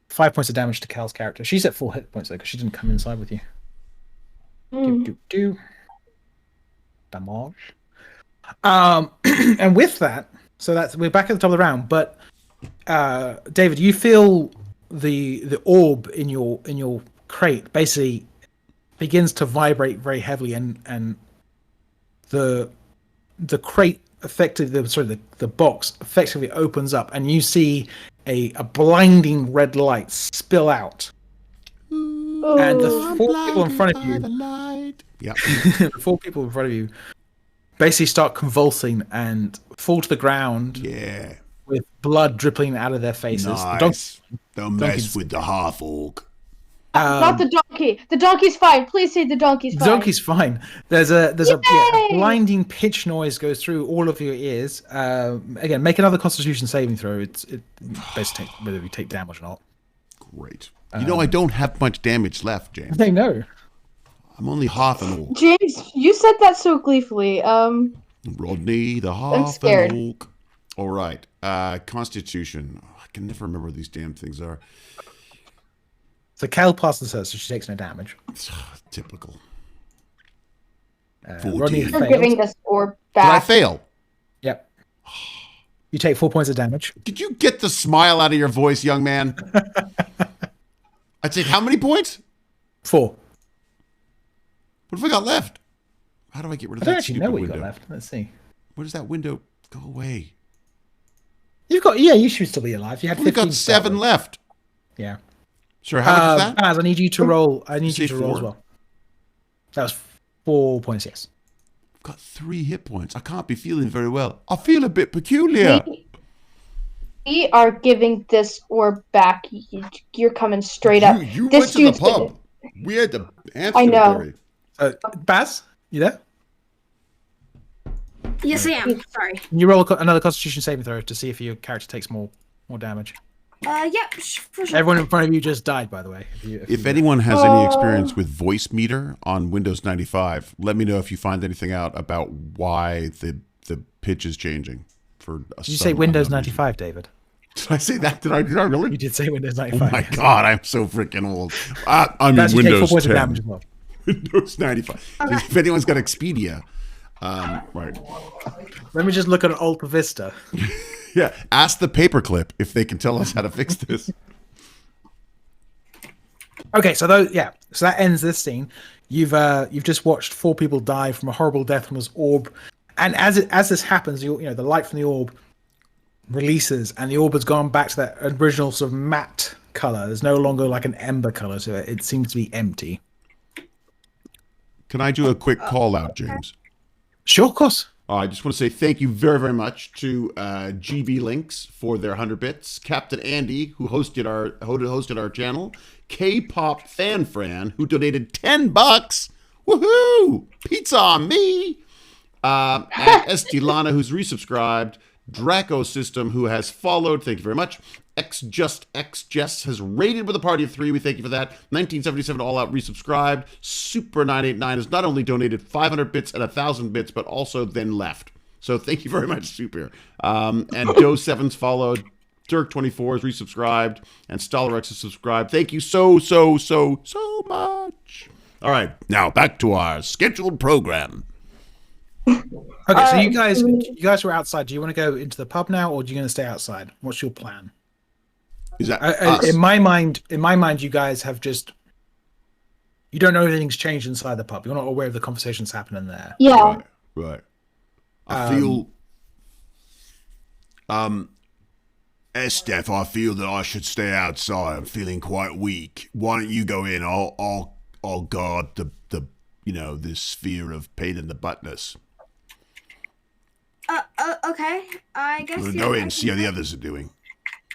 5 points of damage to Cal's character. She's at full hit points though because she didn't come inside with you. Do. damage. And with that, we're back at the top of the round. But David, you feel the orb in your crate basically begins to vibrate very heavily, and the crate effectively, the box effectively opens up, and you see a blinding red light spill out. And the four people in front of you, the four people in front of you, basically start convulsing and fall to the ground. Yeah. With blood dripping out of their faces. Nice. Don't mess with the half orc. Not the donkey. The donkey's fine. Please say the donkey's fine. The donkey's fine. There's a blinding pitch noise goes through all of your ears. Again, make another Constitution saving throw. It's best whether you take damage or not. Great. You know, I don't have much damage left, James. I know. I'm only half an orc. James, you said that so gleefully. Rodney, the half an orc. All right. Constitution. Oh, I can never remember what these damn things are. So Cal passes her, so she takes no damage. Typical. Rodney for giving this orb Did I back. fail? Yep. You take 4 points of damage. Did you get the smile out of your voice, young man? I'd say how many points? 4. What have I got left? How do I get rid of I that don't actually know what you window? got left. Let's see. Where does that window go away? You should still be alive. You had 15. We've got 7 left. Yeah. Sure, how much is that? Baz, I need you to roll. I need you to roll 4? as well. That was 4 points, yes. I've got 3 hit points. I can't be feeling very well. I feel a bit peculiar. We are giving this orb back. You're coming straight up. You This went to the dude's pub. We had to answer I know. Baz, you there? Yes, I am. Sorry. Can you roll another Constitution saving throw to see if your character takes more damage? Yep, for sure. Everyone in front of you just died, by the way. If anyone has any experience with voice meter on Windows 95, let me know if you find anything out about why the pitch is changing. Did you say Windows 95, David? Did I say that? Did I really? You did say Windows Oh 95. my god, I'm so freaking old. I'm Baz, in you take 4 Windows points 10. of damage as well. Windows 95. If anyone's got Expedia, right. Let me just look at Alta Vista. Yeah, ask the paperclip if they can tell us how to fix this. Okay, so that ends this scene. You've just watched 4 people die from a horrible death from this orb, and as this happens, the light from the orb releases, and the orb has gone back to that original sort of matte color. There's no longer like an ember color to it. It seems to be empty. Can I do a quick call out, James? Sure, of course. I just want to say thank you very, very much to GB Links for their 100 bits, Captain Andy, who hosted our channel, K-Pop Fan Fran, who donated $10. Woohoo! Pizza on me! And Estilana, who's resubscribed, Draco System, who has followed, thank you very much. XJust has rated with a party of 3. We thank you for that. 1977 All Out resubscribed. Super 989 has not only donated 500 bits and 1,000 bits, but also then left. So thank you very much, Super. And Joe Sevens followed. Dirk24 is resubscribed, and Stolarex is subscribed. Thank you so much. All right, now back to our scheduled program. Okay, so you guys were outside. Do you want to go into the pub now, or are you going to stay outside? What's your plan? Is that us? In my mind, you guys have you don't know anything's changed inside the pub. You're not aware of the conversations happening there. Yeah. Right. I feel, Estef, I feel that I should stay outside. I'm feeling quite weak. Why don't you go in? I'll guard the this sphere of pain in the buttness. Okay. I guess. We'll go in, see how the others are doing.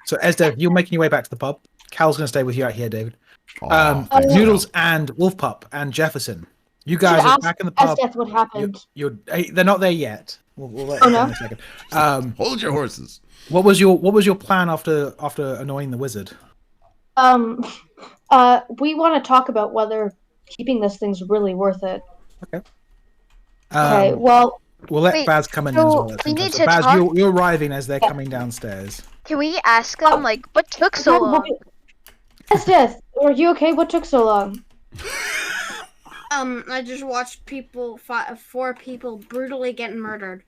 So, Esdev, you're making your way back to the pub. Cal's going to stay with you out here, David. Noodles and Wolf Pup and Jefferson. You guys are back in the pub. That's what happened. They're not there yet. We'll let you know in a second. Hold your horses. What was your plan after annoying the wizard? We want to talk about whether keeping this thing's really worth it. Okay. Okay. Well, we'll let wait, Baz come in so as well. we need So to Baz, talk- you're arriving as they're coming downstairs. Can we ask them, like, what took so long? Yes, Death. Are you okay? What took so long? I just watched four people brutally getting murdered.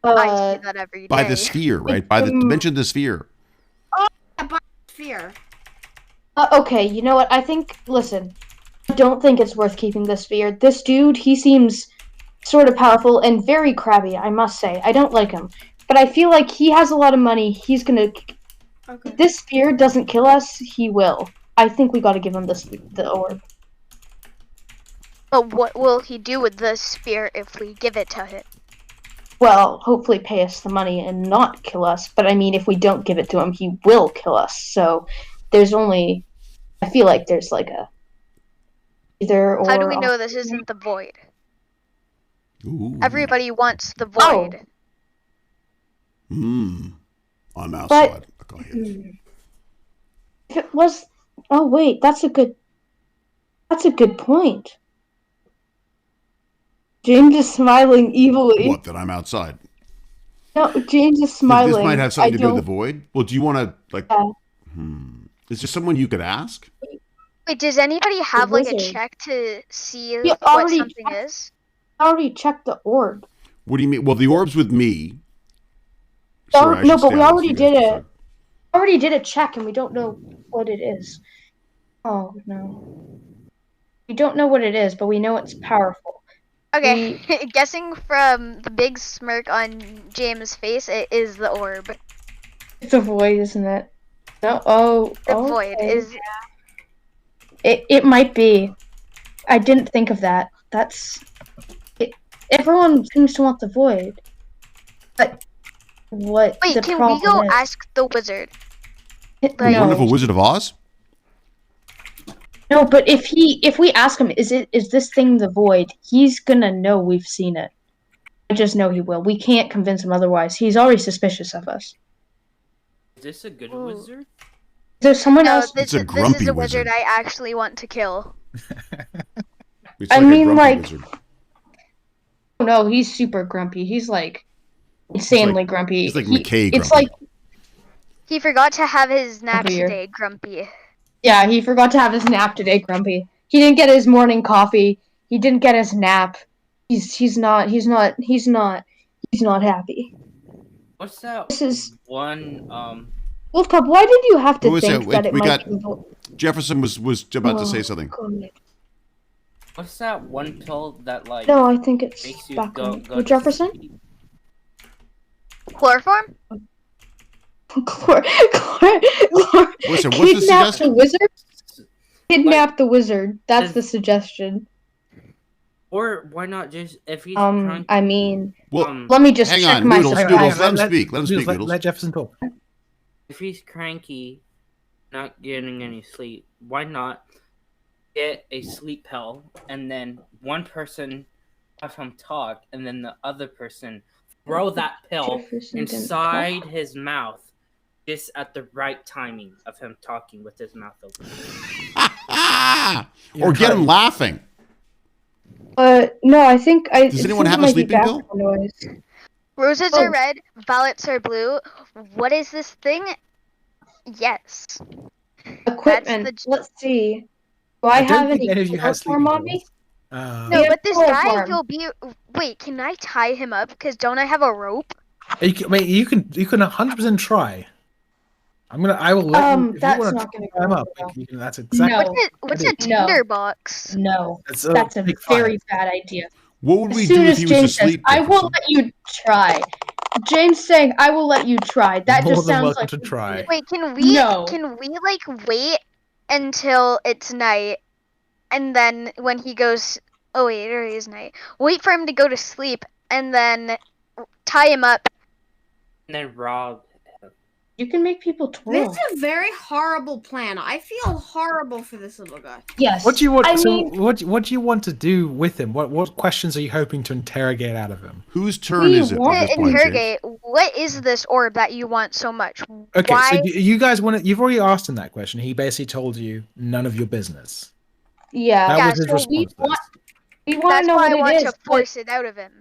I see that every day. By the sphere, right? By the dimension of the sphere. By fear. Okay, you know what? Listen, I don't think it's worth keeping this sphere. This dude, he seems sort of powerful and very crabby, I must say. I don't like him. But I feel like he has a lot of money. He's gonna... Okay. If this sphere doesn't kill us, he will. I think we gotta give him the orb. But what will he do with the spear if we give it to him? Well, hopefully pay us the money and not kill us. But I mean, if we don't give it to him, he will kill us. So there's only... I feel like there's like a... Either or... How do we know this isn't the void? Ooh. Everybody wants the void. I'm outside. Go ahead. If it was... Oh, wait, that's a good point. James is smiling evilly. What, that I'm outside? No, James is smiling. This might have something to do with the void. Well, do you want to, like... Yeah. Is there someone you could ask? Wait, does anybody have like a wizard. check to see We what already something checked. is? I already checked the orb. What do you mean? Well, the orb's with me. No, Sorry, I no, should but we stand up so already you guys did can it. start. Already did a check and we don't know what it is. Oh, no. We don't know what it is, but we know it's powerful. Okay, guessing from the big smirk on James' face, it is the orb. It's a void, isn't it? No, The okay. void is. It might be. I didn't think of that. Everyone seems to want the void. But what Wait, the can problem we go is... ask the wizard? The No. Wonderful Wizard of Oz? No, but if we ask him, is this thing the void? He's gonna know we've seen it. I just know he will. We can't convince him otherwise. He's already suspicious of us. Is this a good Ooh. wizard? Is there someone No, else? It's a this grumpy is a wizard. wizard I actually want to kill. It's I like mean, a grumpy like- wizard. No, he's super grumpy. He's like insanely grumpy. He's like McKay It's grumpy. like, He forgot to have his nap Grumpier. today, Grumpy. yeah, he forgot to have his nap today, grumpy. He didn't get his morning coffee. He didn't get his nap. He's not happy. What's that This is one? Wolf Cub. Why did you have to What was think that? that Wait, it we might got- be the void? Jefferson was about to say something. What's that one pill that like No, I think it's makes you back go on. to Jefferson? sleep? Chloroform? Listen, what's the Kidnap the suggestion? wizard? Kidnap the wizard. That's Is- the suggestion. Or why not just if he's trying? I mean, Well, let me just hang check on, my Noodles, Hang on, surprise. Noodles, let him speak. Let him speak, Noodles. Let Jefferson talk. If he's cranky, not getting any sleep, why not get a sleep pill and then one person have him talk and then the other person throw that pill Jefferson didn't inside talk. his mouth just at the right timing of him talking with his mouth open. Or get him laughing. No, I think I. Does it anyone seems have it a might be sleeping pill? background noise. Roses Oh. are red, violets are blue. What is this thing? Yes. Equipment. the- Let's see. Do I, don't have think any any of you have chloroform sleeping on me? pills. No, Yeah, but this guy, chloroform. he'll be. Wait, can I tie him up? Because don't I have a rope? You can 100% try. I will let you. If That's you want not to gonna try him go up, well. that's exactly. No. What's a No. tinder box? No, That's that's a big fire. very bad idea. What would we As do soon if as he was James says, asleep? "I will Jefferson? let you try," James saying, "I will let you try." That More just than sounds welcome like to try. Wait, can we? No. Can we like wait until it's night, and then when he goes, oh wait, it already is night. Wait for him to go to sleep, and then tie him up. And then rob him. You can make people twirl. This is a very horrible plan. I feel horrible for this little guy. Yes. What do you want? I So mean, what do you want to do with him? What questions are you hoping to interrogate out of him? Whose turn We is it want at this To point, James? interrogate, what is this orb that you want so much? Okay, Why? so you guys want to? You've already asked him that question. He basically told you none of your business. yeah. That Yeah, was his so response. we to this. want- We want That's to know why I what want it to is. force it out of him.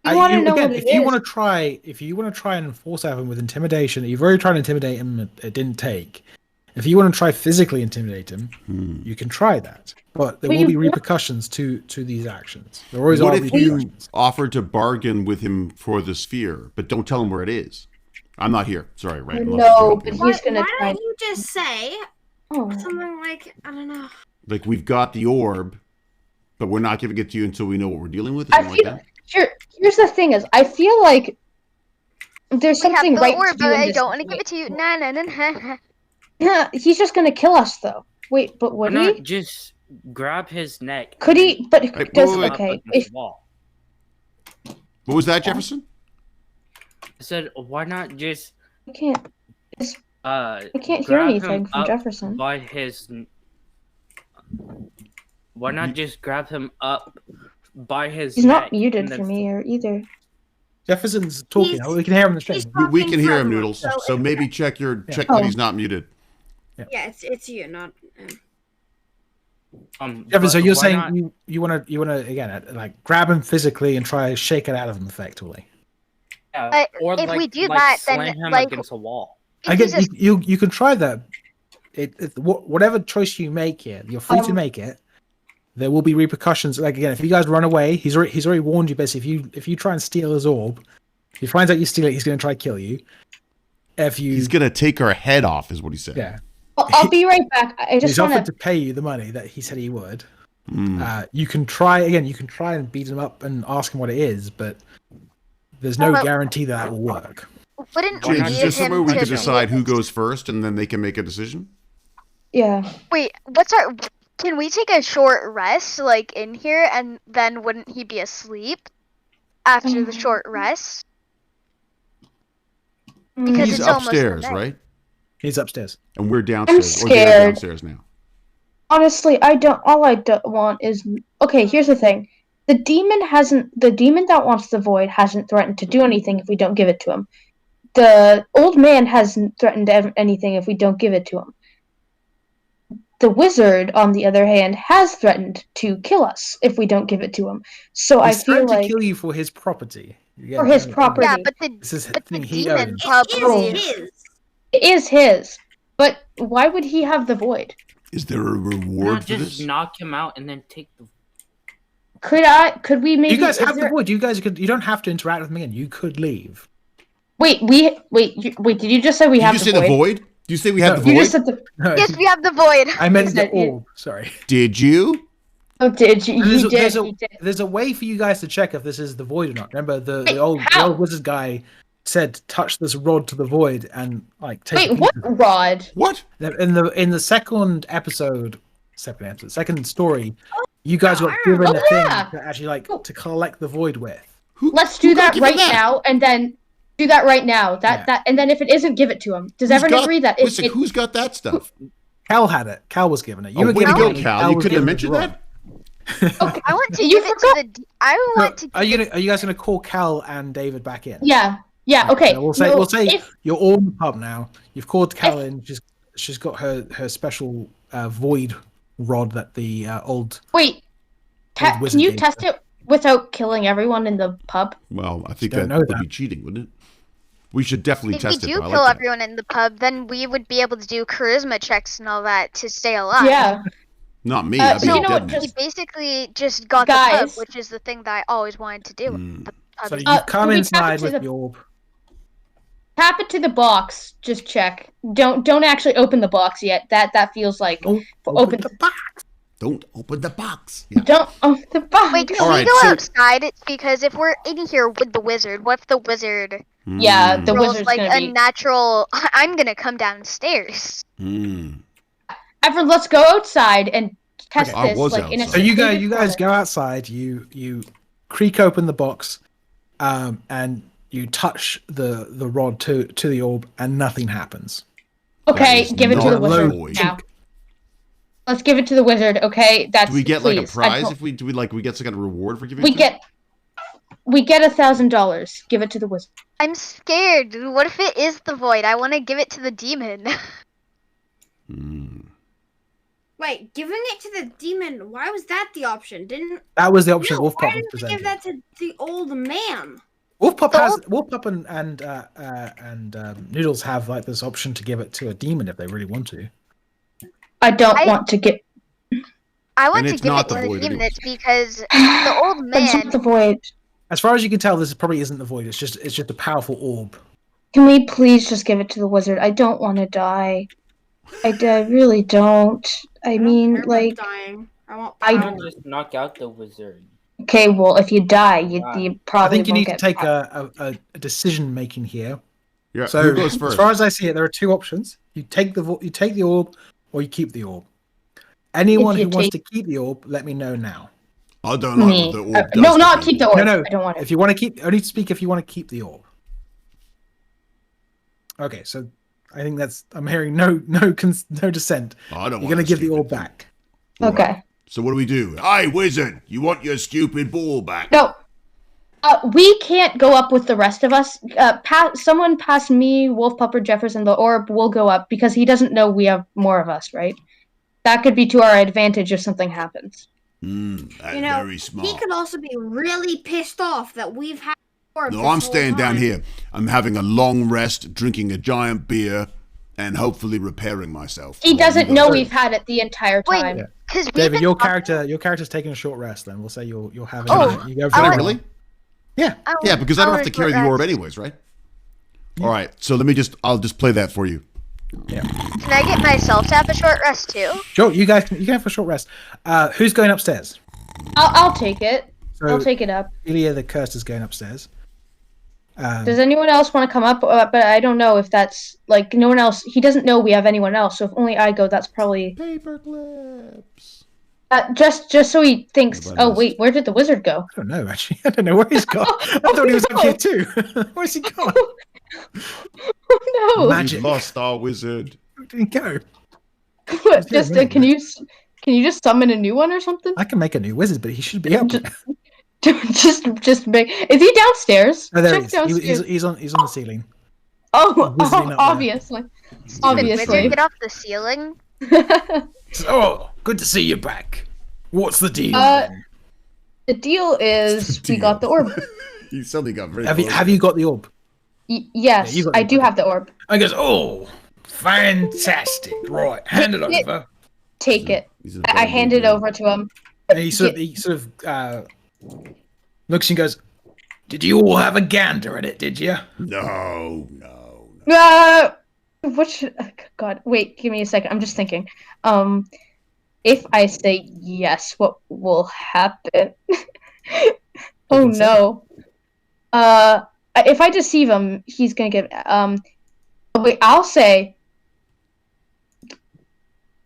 We want to know again, what it if you is. want to try, if you want to try and force out him with intimidation, you've already tried to intimidate him. It didn't take. If you want to try physically intimidate him, you can try that. But there But will be you- repercussions to these actions. There always What are if you repercussions. offer to bargain with him for the sphere, but don't tell him where it is? I'm not here. Sorry, right? I'm No, lost. but Yeah. he's gonna Why try. don't you just say Oh. something like, I don't know. Like, we've got the orb, but we're not giving it to you until we know what we're dealing with. Or I something feel like that. here's the thing is I feel like there's We have something the right orb, to do but in I this. don't want to give it to you. Nah, nah, nah, nah. Yeah, he's just gonna kill us though. Wait, but Why would not he? just grab his neck? Could and he? But Hey, does wait, wait, up okay? against If the wall? What was that, Jefferson? I said, why not just I can't, I I can't hear grab anything him from up Jefferson. by his? Why not just grab him up by his? He's neck not muted and then for me or either. Jefferson's talking. He's- We can hear him in the stream. he's- We Talking can hear for him, everyone, Noodles. so So maybe check Yeah. that he's not muted. Yeah, it's you, not. Jefferson, so but you're why saying not- you want to again like grab him physically and try to shake it out of him effectively. Yeah, But or if like, we do like that, then, slam him like, against a wall. If I he's get a- you can try that. Whatever choice you make here, you're free to make it. There will be repercussions. Like again, if you guys run away, he's already warned you. Basically, if you try and steal his orb, if he finds out you steal it, he's going to try to kill you. If you, He's gonna take our head off, is what he said. yeah, I'll be right back. I just he's want offered to. to pay you the money that he said he would. Mm. You can try again. You can try and beat him up and ask him what it is, but there's no Well, guarantee that will work. Wouldn't Why we not Is need there him somewhere we to could be decide who able to- goes first, and then they can make a decision? Yeah. Wait, what's our? Can we take a short rest, like in here, and then wouldn't he be asleep after the short rest? Because He's it's almost upstairs, midnight. right? He's upstairs. And we're downstairs. Or they're scared. downstairs now. Honestly, I don't. All I don't want is. Okay, here's the thing. The demon hasn't. The demon that wants the void hasn't threatened to do anything if we don't give it to him. The old man hasn't threatened anything if we don't give it to him. The wizard, on the other hand, has threatened to kill us if we don't give it to him. So He's I feel trying to like kill you for his property. You For get his it? property. Yeah, but This is the thing he demon owns. probably. It is his. it is his. But why would he have the void? Is there a Why reward not for just this? knock him out and then take the. Could we maybe? You guys is have there- the void. You guys could. You don't have to interact with him again. You could leave. Wait, wait. Did you just say we Did have you the say void? the void? Did you say we have No. the You void? just said the. No, Yes, we have the void. I meant Is the that it? orb. Sorry. Did you? Oh, did you? There's You a, did. there's, a, You did. there's a way for you guys to check if this is the void or not. Remember, the Wait, old how? wizard guy said, "Touch this rod to the void and like take." a Wait, what piece of it." rod? What? In the second story, you guys got given Oh, a thing yeah. to actually like to collect the void with. Let's Who do got that given right that? now, and then do that right now. Yeah. And then if it isn't, give it to him. Does Who's everyone got- agree that listen, it? who's got that stuff? Cal had it. Cal was given it. You Oh, were way to given go, it. Cal. You was couldn't have given mentioned the that? Okay. I want to You give it to the. I want to. Are you guys gonna call Cal and David back in? Yeah. Yeah. Okay. So we'll say if, you're all in the pub now. You've called Cal in. She's got her special void rod that the old wait. Old wizard Can you gave test it without killing everyone in the pub? Well, I think Don't that know would that. be cheating, wouldn't it? We should definitely If we test it. do though. I kill like that. everyone in the pub, then we would be able to do charisma checks and all that to stay alive. Yeah. Not me. Uh, I'd be so you a know dead what, man. He basically just got the pub, Guys. which is the thing that I always wanted to do. Mm. The pub So is- you've come can we tap inside into with the- the orb. Tap it to the box. Just check. Don't actually open the box yet. That feels like Don't open. the box. Don't open the box. Yeah. Don't open the box. Wait, can All we right, go so- outside? Because if we're in here with the wizard, what if the wizard Yeah, the Mm. rolls wizard's like gonna a be. natural? I'm gonna come downstairs. Mm. Everyone, let's go outside and test Okay. I this. was Like in a outside. So you secluded guys corner. go outside. You creak open the box, and you touch the rod to the orb, and nothing happens. Okay, That is give it to the not wizard void. now. Let's give it to the wizard. Okay, that's. Do we get like a please. prize if we do? We get some kind of reward for giving? We it to him? get $1,000. Give it to the wizard. I'm scared. What if it is the void? I want to give it to the demon. Mm. Wait, giving it to the demon. Why was that the option? Didn't That was the option no, Wolf why Pup was didn't we give presenting. that to the old man? Wolf Pup So- and Noodles have like this option to give it to a demon if they really want to. I don't want to get. I want And to it's give not it the to the void anyways. demons because the old But it's man. not the void. As far as you can tell, this probably isn't the void. It's just a powerful orb. Can we please just give it to the wizard? I don't want to die. I really don't. I don't mean, care about like, dying. I want I- power. I'll just knock out the wizard. okay, well, if you die, you I probably think you won't need to get take power. a decision making here. Yeah. So Who goes first? as far as I see it, there are two options. You take the orb, or you keep the orb. Anyone If you who wants to take- keep the orb, let me know now. I don't like Me. what the orb does. No, to not keep the people. orb. No. I don't want it. If you want to keep, only speak if you want to keep the orb. Okay, so I think I'm hearing no dissent. I don't You're want gonna give the stupid orb thing. back. All Okay. right. So what do we do? Hey, wizard, you want your stupid ball back? No. We can't go up with the rest of us. Someone past me, Wolf Pupper, Jefferson, the orb will go up because he doesn't know we have more of us, right? That could be to our advantage if something happens. That's You know, very smart. he could also be really pissed off that we've had. No, I'm staying down here. I'm having a long rest, drinking a giant beer, and hopefully repairing myself. He While doesn't you know guys- we've had it the entire Wait, time. Yeah. because we've David, been your talking- character's taking a short rest. Then we'll say you'll have. Oh, you go Can I for really? Yeah. Yeah, because I don't have to carry the orb Rest. anyways, right? All right. So I'll just play that for you. Yeah. Can I get myself to have a short rest too? Sure. You guys can have a short rest. Who's going upstairs? I'll take it. So I'll take it up. Ilya the Cursed is going upstairs. Does anyone else want to come up? But I don't know if that's like no one else. He doesn't know we have anyone else. So if only I go, that's probably Paper clips. just so he thinks. What Oh about wait, where did the wizard go? I don't know actually. I don't know where he's gone. I thought he was up here too. Where's he gone? Oh no! Magic. We lost our wizard. Where did he go? Just can you just summon a new one or something? I can make a new wizard, but he should be up. Just make. Is he downstairs? Oh, there Check he is. downstairs. He's on the ceiling. Oh, Wizarding up there. obviously. Obviously. Wizard, get off the ceiling. Oh, good to see you back. What's the deal? Then? The deal is we got the orb. You suddenly got very. Have you got the orb? Yes, Yeah, you got I the do orb. have the orb. I goes, oh, fantastic. Right, hand it over. Take it. He's a I very hand good it man. over to him. And he sort of looks and goes, did you all have a gander at it, did you? No. What should? God, wait. Give me a second. I'm just thinking. If I say yes, what will happen? Oh no. If I deceive him, he's gonna get. Wait. I'll say.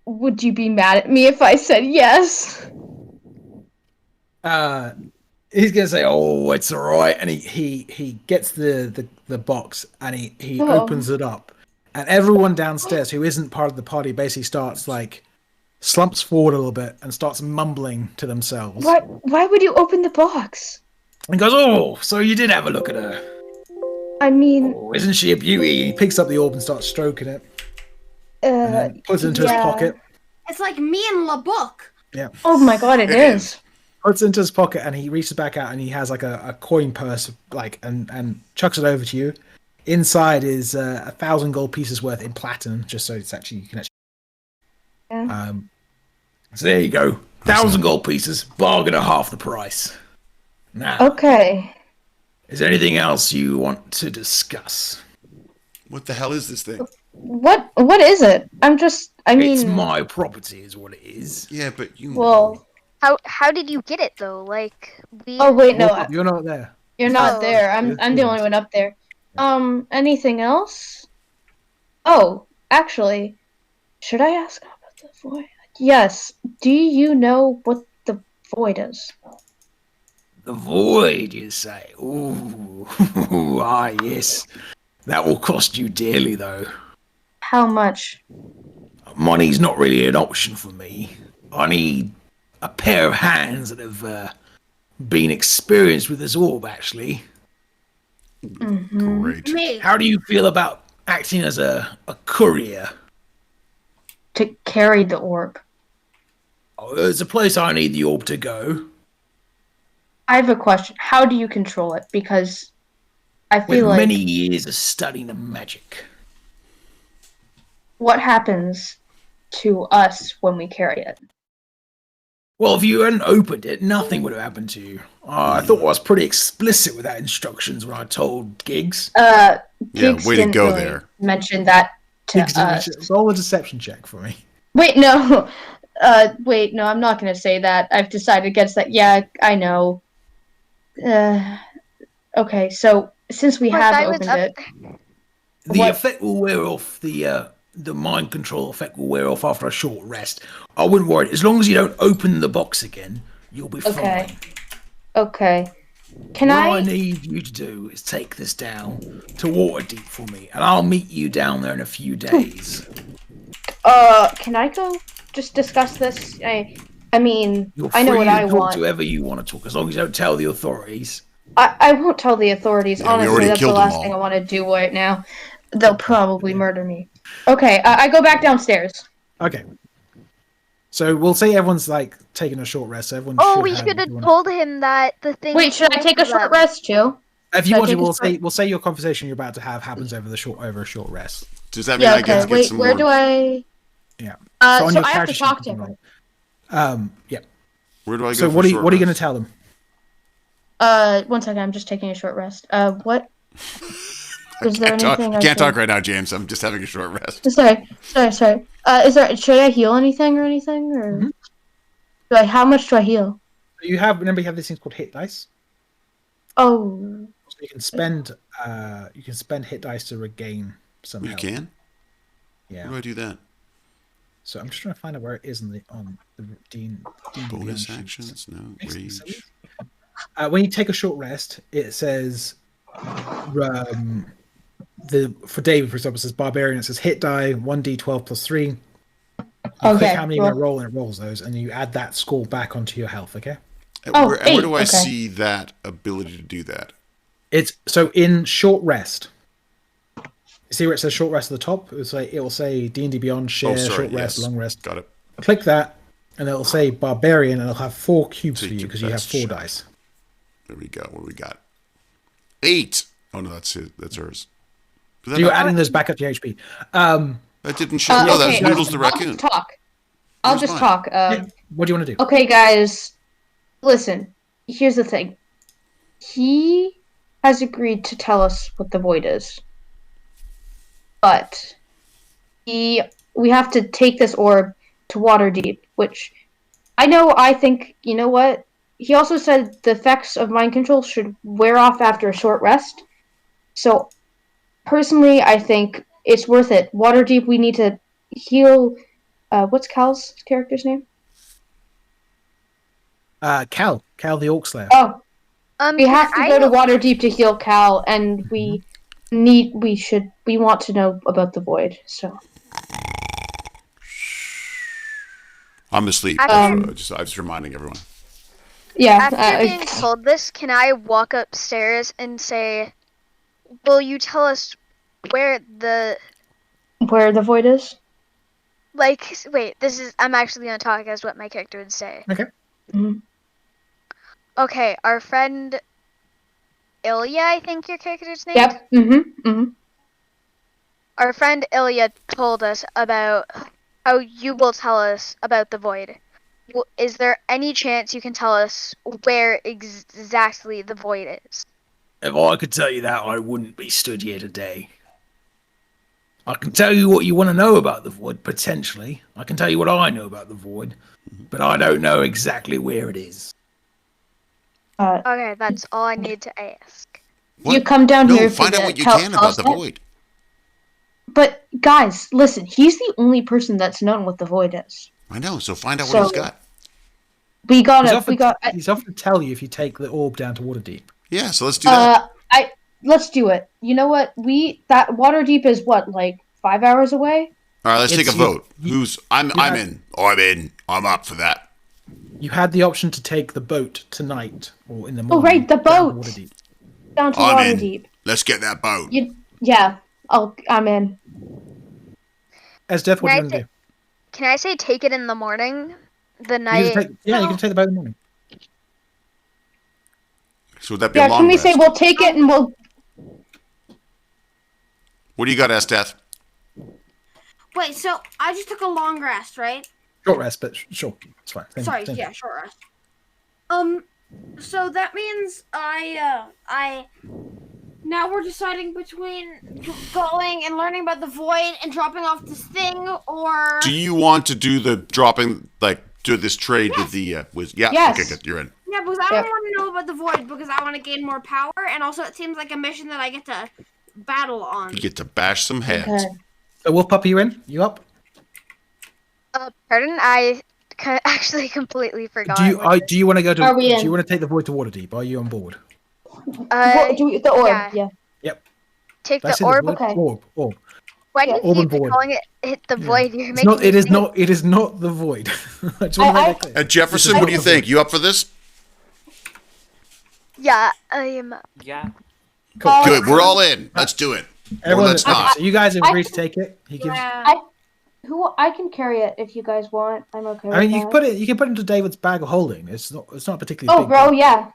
Would you be mad at me if I said yes? He's gonna say, "Oh, it's all right," and he gets the box and he Oh. opens it up, and everyone downstairs who isn't part of the party basically starts like slumps forward a little bit and starts mumbling to themselves. Why would you open the box? And goes, "Oh, so you did have a look at her? I mean, Oh, isn't she a beauty?" He picks up the orb and starts stroking it, and then puts it into his yeah. pocket. It's like me and LaBook. Yeah. Oh my god, it is. Puts it into his pocket and he reaches back out and he has like a coin purse and chucks it over to you. Inside is 1,000 gold pieces worth in platinum, just so it's actually you can actually. Yeah. So there you go, 1,000 gold pieces, bargain at half the price. Now, Okay. is there anything else you want to discuss? What the hell is this thing? What is it? I mean, It's my property, is what it is. Yeah, but you. well, How did you get it though? Like we. oh wait, no, You're not there. you're not Oh. there. I'm the only one up there. Anything else? Oh, actually, should I ask about the void? Yes. Do you know what the void is? The void, you say? Ooh, ah, yes. That will cost you dearly, though. How much? Money's not really an option for me. I need a pair of hands that have been experienced with this orb, actually. Great. Me. How do you feel about acting as a courier? To carry the orb. Oh, there's a place I need the orb to go. I have a question. How do you control it? Because I With feel like many years of studying the magic. what happens to us when we carry it. Well, if you hadn't opened it, nothing would have happened to you. I thought I was pretty explicit with that instructions when I told Giggs. Giggs way to didn't go really there. mention that to Giggs us. roll a deception check for me. Wait, no. No, I'm not going to say that. I've decided against that. Yeah, I know. Okay, so since we have opened it... The effect will wear off, the mind control effect will wear off after a short rest. I wouldn't worry. As long as you don't open the box again, you'll be fine. Okay. What I need you to do is take this down to Waterdeep for me, and I'll meet you down there in a few days. Can I go just discuss this? I mean, You're I know what I free to talk want. to whoever you want to talk, as long as you don't tell the authorities. I won't tell the authorities. Yeah, we honestly, already that's the killed them last all. thing I want to do right now. They'll probably murder me. Okay, I go back downstairs. Okay. So we'll say everyone's like taking a short rest. So everyone. We should have told him that the thing. Wait, should I take a short rest too? If you Should I want to, take a we'll say your conversation you're about to have happens over a short rest. Does that mean I get to get some where more? do I? Yeah. So on your I have to character talk sheet, to you him. can yeah. Where do I go? So for what are short you going to rest? tell them? 1 second, I'm just taking a short rest. What? Is there anything I can't talk can... right now, James. I'm just having a short rest. Sorry. Should I heal anything or anything, or how much do I heal? Remember you have these things called hit dice. Oh. So you can spend hit dice to regain some You health. can? Yeah. How do I do that? So I'm just trying to find out where it is on the Dean Bonus sheet. actions? No. Makes Rage. sense. When you take a short rest, it says for David, for example, it says barbarian. It says hit die 1d12 plus 3. You click how many you're gonna roll, and it rolls those, and you add that score back onto your health. Okay. Where do I see that ability to do that? It's so in short rest. See where it says short rest at the top? It will say D&D Beyond share short rest, long rest. Got it. Click that, and it'll say barbarian, and it'll have 4 cubes for you because you have 4 dice. There we go. What do we got? 8. Oh no, that's it. That's hers. So you're adding those back up to your HP. That didn't show. No, that's Noodles the raccoon. I'll just talk. What do you want to do? Okay, guys, listen. Here's the thing. He has agreed to tell us what the void is, but we have to take this orb to Waterdeep, which I think, you know what? He also said the effects of mind control should wear off after a short rest. So, personally, I think it's worth it. Waterdeep, we need to heal... what's Cal's character's name? Cal the Orc Slayer. Oh, we have to go to Waterdeep to heal Cal, and we want to know about the void. So I'm asleep. I'm just reminding everyone. Yeah. After being told this, can I walk upstairs and say, "Will you tell us where the void is?" Like, wait, I'm actually going to talk as what my character would say. Okay. Mm-hmm. Okay, our friend Ilya, I think your character's name? Yep. Mm-hmm. Our friend Ilya told us about how you will tell us about the void. Is there any chance you can tell us where exactly the void is? If I could tell you that, I wouldn't be stood here today. I can tell you what you want to know about the void, potentially. I can tell you what I know about the void, but I don't know exactly where it is. Okay, that's all I need to ask. What? You come down here. Find out what you can about the void. But guys, listen. He's the only person that's known what the void is. I know. So find out what he's got. He's offered to tell you if you take the orb down to Waterdeep. Yeah, so let's do that. Let's do it. You know what? That Waterdeep is what, like 5 hours away? All right, let's take a vote. I'm in. I'm up for that. You had the option to take the boat tonight or in the morning. Oh, right, the boat. Down to Waterdeep. Let's get that boat. I'm in. As Death, what do you want to do? Can I say take it in the morning? The night? You can take the boat in the morning. So would that be a long can we rest? say we'll take it and we'll... What do you got, Death? Wait, so I just took a long rest, right? Short rest, but sure, it's fine. Sorry, Same yeah, thing. short rest. So that means I now we're deciding between going and learning about the void and dropping off this thing, or Do you want to do the dropping, like, do this trade with the, yeah, Yes. okay, good, you're in. yeah, because I don't want to know about the void because I want to gain more power, and also it seems like a mission that I get to battle on. You get to bash some heads. Okay. So Wolf Puppy, you in? You up? Pardon? I actually completely forgot. Do you want to go to? Are we Do in? you want to take the void to Waterdeep? Are you on board? The orb, yeah. yeah. Take That's the it, orb. void? Okay. Orb. Why do you Orb and keep void. calling it the void? You're It's making not. me It is think- not. It is not the void. I just want to make that clear. Jefferson, what do you think? You up for this? Yeah, I am. Yeah. Cool. Good, we're all in. Let's do it. Or Everyone, let's not. so you guys agree to take it. He gives. Yeah. I can carry it if you guys want. I'm okay with I mean, that. you can put it. You can put it into David's bag of holding. It's not. It's not particularly. Oh, big, bro, but- yeah.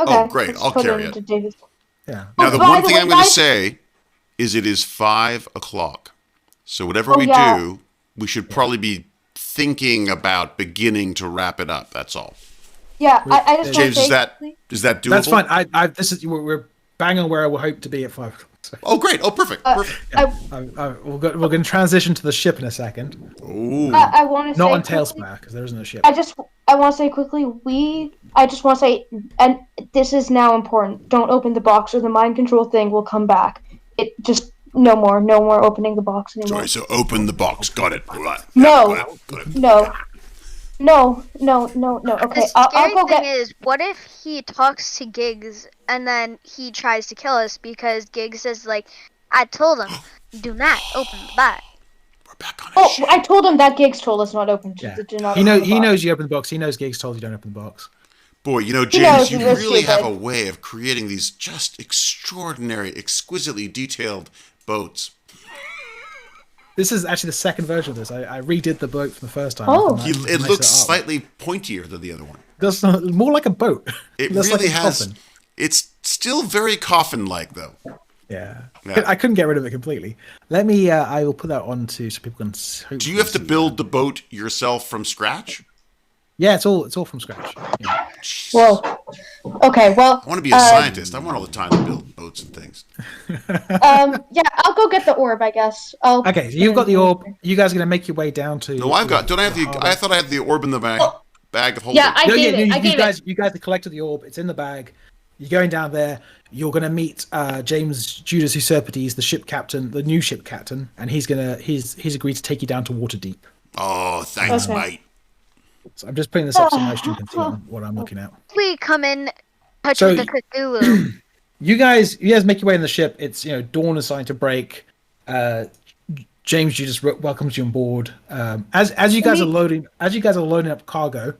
Okay. Oh, great, let's I'll put carry into it. David's- Yeah. Now, Oh, the by one the thing way, I'm going to guys- say is it is 5 o'clock. So whatever Oh, we yeah. do, we should probably be thinking about beginning to wrap it up. That's all. Yeah, I just want James, to say... is that doable? That's fine. This is. We're bang on where I would hope to be at 5 o'clock. So, Oh, great. Oh, perfect. Perfect. we're going to transition to the ship in a second. Ooh. I want to Not say on quickly- Tailspire because there isn't a ship. I want to say quickly, I just want to say, and this is now important, don't open the box or the mind control thing will come back. It just, no more opening the box anymore. Sorry, so open the box. Got it. All right. No. Got it. No. Okay, The I'll scary go thing get... is, what if he talks to Giggs and then he tries to kill us because Giggs is like, I told him, do not open the box. We're back on Oh, a ship. I told him that Giggs told us not open. Yeah. To not He open the he box. knows you open the box. He knows Giggs told you don't open the box. Boy, you know, knows James, you he was really have a stupid. way of creating these just extraordinary, exquisitely detailed boats. This is actually the second version of this. I redid the boat from the first time. Oh. It looks slightly pointier than the other one. Does more like a boat. It looks really like a has. coffin. It's still very coffin-like, though. Yeah. Yeah. I couldn't get rid of it completely. Let me. I will put that on to so people can. Do you have to build the boat yourself from scratch? Yeah, it's all from scratch. Yeah. Whoa. Okay, well... I want to be a scientist. I want all the time to build boats and things. Yeah, I'll go get the orb, I guess. Okay, so you've got the orb. You guys are going to make your way down to. No, I've got. Don't I have the? I thought I had the orb in the bag of holding. Yeah, I gave it. I gave it. You guys have collected the orb. It's in the bag. You're going down there. You're going to meet James Judas Usurpides, the ship captain, the new ship captain, and he's agreed to take you down to Waterdeep. Oh, thanks, Okay. mate. So I'm just putting this up so my student can see what I'm looking at. We come in touch So- with the Cthulhu. You guys make your way in the ship. It's dawn is starting to break. James Judas welcomes you on board. As you guys are loading up cargo,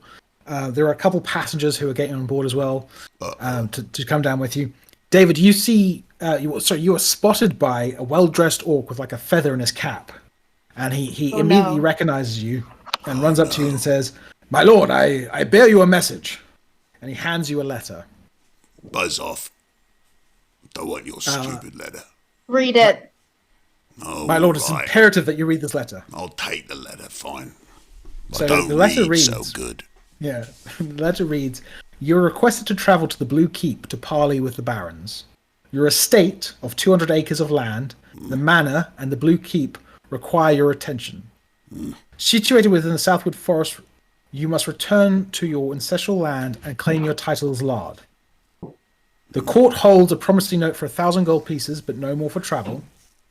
there are a couple passengers who are getting on board as well to come down with you. David, you see you are spotted by a well-dressed orc with like a feather in his cap, and he immediately recognizes you and runs up to you and says, "My lord, I bear you a message," and he hands you a letter. Buzz off. Don't want your stupid letter. Read it. Oh, My lord, it's right. imperative that you read this letter. I'll take the letter. Fine. I So don't the letter read reads, so good. Yeah, the letter reads, "You're requested to travel to the Blue Keep to parley with the barons. Your estate of 200 acres of land, the manor, and the Blue Keep require your attention. Situated within the Southwood Forest, you must return to your ancestral land and claim your title as Lard. The court holds a promissory note for 1,000 gold pieces, but no more for travel.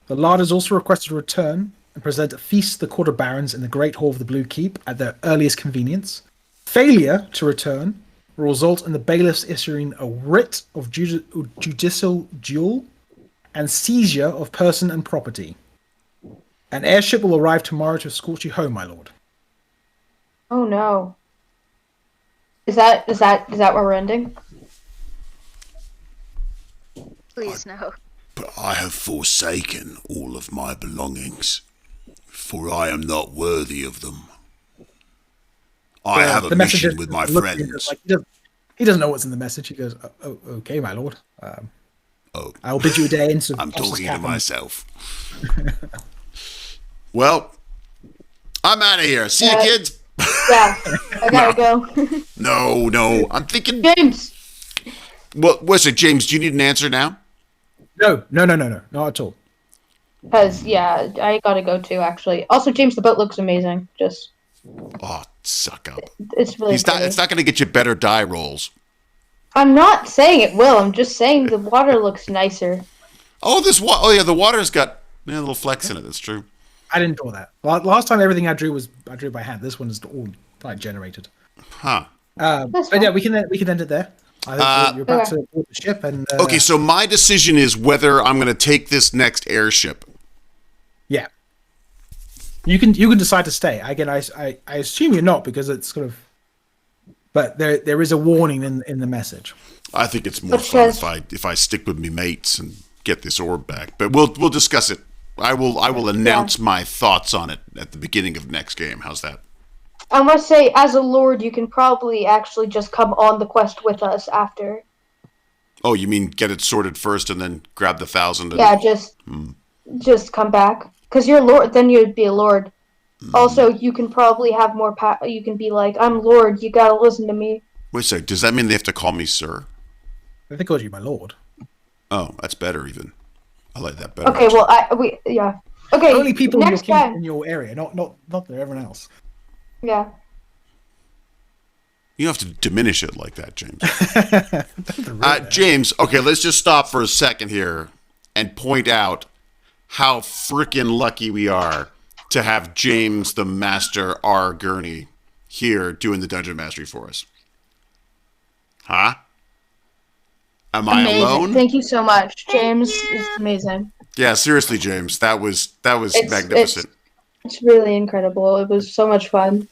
The Lard is also requested to return and present a feast to the Court of Barons in the Great Hall of the Blue Keep at their earliest convenience. Failure to return will result in the bailiffs issuing a writ of judicial duel and seizure of person and property. An airship will arrive tomorrow to escort you home, my lord." Oh no. Is that where we're ending? Please no. But I have forsaken all of my belongings, for I am not worthy of them. I have a The messenger mission with my looks at you and friends. goes like- he doesn't know what's in the message. He goes, "Oh, okay, my lord. Oh, I will bid you a day into I'm talking to myself. Well, I'm out of here. See you, kids. Yeah, I gotta go. No. I'm thinking. James. Well, what's it, James? Do you need an answer now? No, not at all. Because I gotta go too. Actually, also James, the boat looks amazing. Just Oh, suck up. it's really. It's not pretty. going to get you better die rolls. I'm not saying it will. I'm just saying the water looks nicer. Oh, the water's got a little flecks in it. That's true. I didn't draw that. Last time, everything I drew by hand. This one is all like generated. Huh. But yeah, we can end it there. I think you're about to board the ship, and Okay, so my decision is whether I'm going to take this next airship. yeah, you can decide to stay. Again, I assume you're not because it's sort of, but there is a warning in the message. I think it's more fun if I stick with me mates and get this orb back. But we'll discuss it. I will announce my thoughts on it at the beginning of next game. How's that? I must say, as a lord, you can probably actually just come on the quest with us after. Oh, you mean get it sorted first and then grab the 1,000? Yeah, just come back. Because you're lord, then you'd be a lord. Also, you can probably have more power. You can be like, I'm lord, you gotta listen to me. Wait a sec, does that mean they have to call me sir? I think called you my lord. Oh, that's better even. I like that better. Okay, well, yeah. Okay, Only people next time. in your area, not everyone else. Yeah. You don't have to diminish it like that, James. James, okay, let's just stop for a second here and point out how freaking lucky we are to have James the Master R. Gurney here doing the Dungeon Mastery for us. Huh? Am Amazing. I alone? Thank you so much, James. It's amazing. Yeah, seriously, James, that was magnificent. It's really incredible. It was so much fun.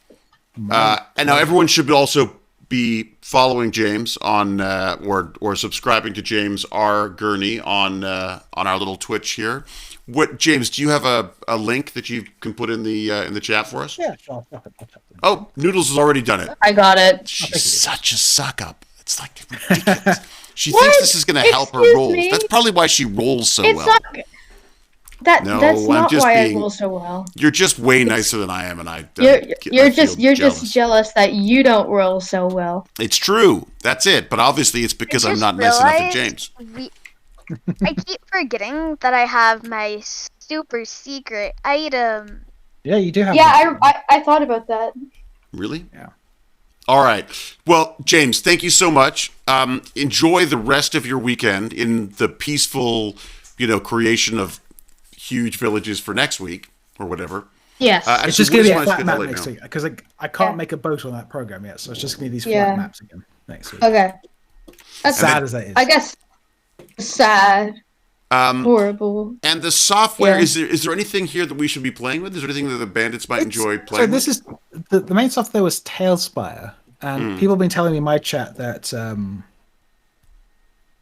And now everyone should also be following James on or subscribing to James R. Gurney on our little Twitch here. What, James? Do you have a link that you can put in the chat for us? Yeah, sure. Oh, Noodles has already done it. I got it. She's such a suck up. It's like ridiculous. She thinks this is going to help her rolls. Me? That's probably why she rolls so well. That's I'm not just why being- I roll so well. You're just way nicer than I am, and You're just jealous that you don't roll so well. It's true. That's it. But obviously, it's because I'm not nice enough to James. I keep forgetting that I have my super secret item. Yeah, you do have. Yeah, I thought about that. Really? Yeah. All right. Well, James, thank you so much. Enjoy the rest of your weekend in the peaceful, creation of huge villages for next week or whatever. Yes. It's just going to be a flat map next week because I can't make a boat on that program yet, so it's just going to be these flat maps again next week. Okay. That's sad as that is. I guess sad. Horrible. And the software, is there anything here that we should be playing with? Is there anything that the bandits might enjoy playing with? So this is the main software was Tailspire, and people have been telling me in my chat that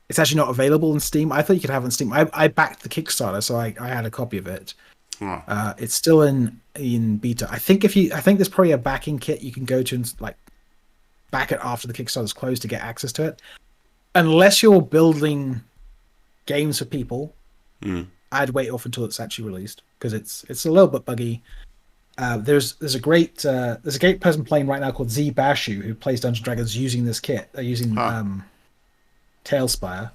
it's actually not available in Steam. I thought you could have it on Steam. I backed the Kickstarter, so I had a copy of it. Huh. It's still in beta. I think there's probably a backing kit you can go to and back it after the Kickstarter's closed to get access to it. Unless you're building games for people, I'd wait off until it's actually released because it's a little bit buggy. There's a great person playing right now called Z Bashu who plays Dungeons & Dragons using this kit. Using Tailspire,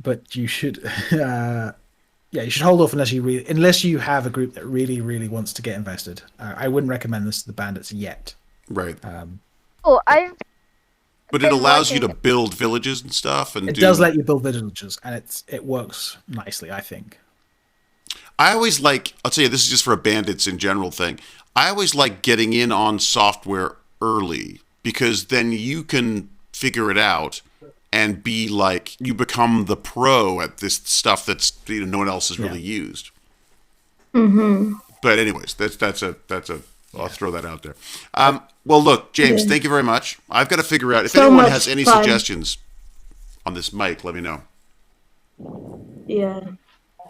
but you should you should hold off unless you have a group that really wants to get invested. I wouldn't recommend this to the bandits yet. Right. But it allows you to build villages and stuff, and it does let you build villages, and it works nicely, I think. I always I'll tell you, this is just for a bandits in general thing. I always like getting in on software early because then you can figure it out and be you become the pro at this stuff that's no one else has really used. Mm-hmm. But anyways, that's a I'll throw that out there. Well, look, James, thank you very much. I've got to figure out if anyone has any suggestions on this mic. Let me know. Yeah.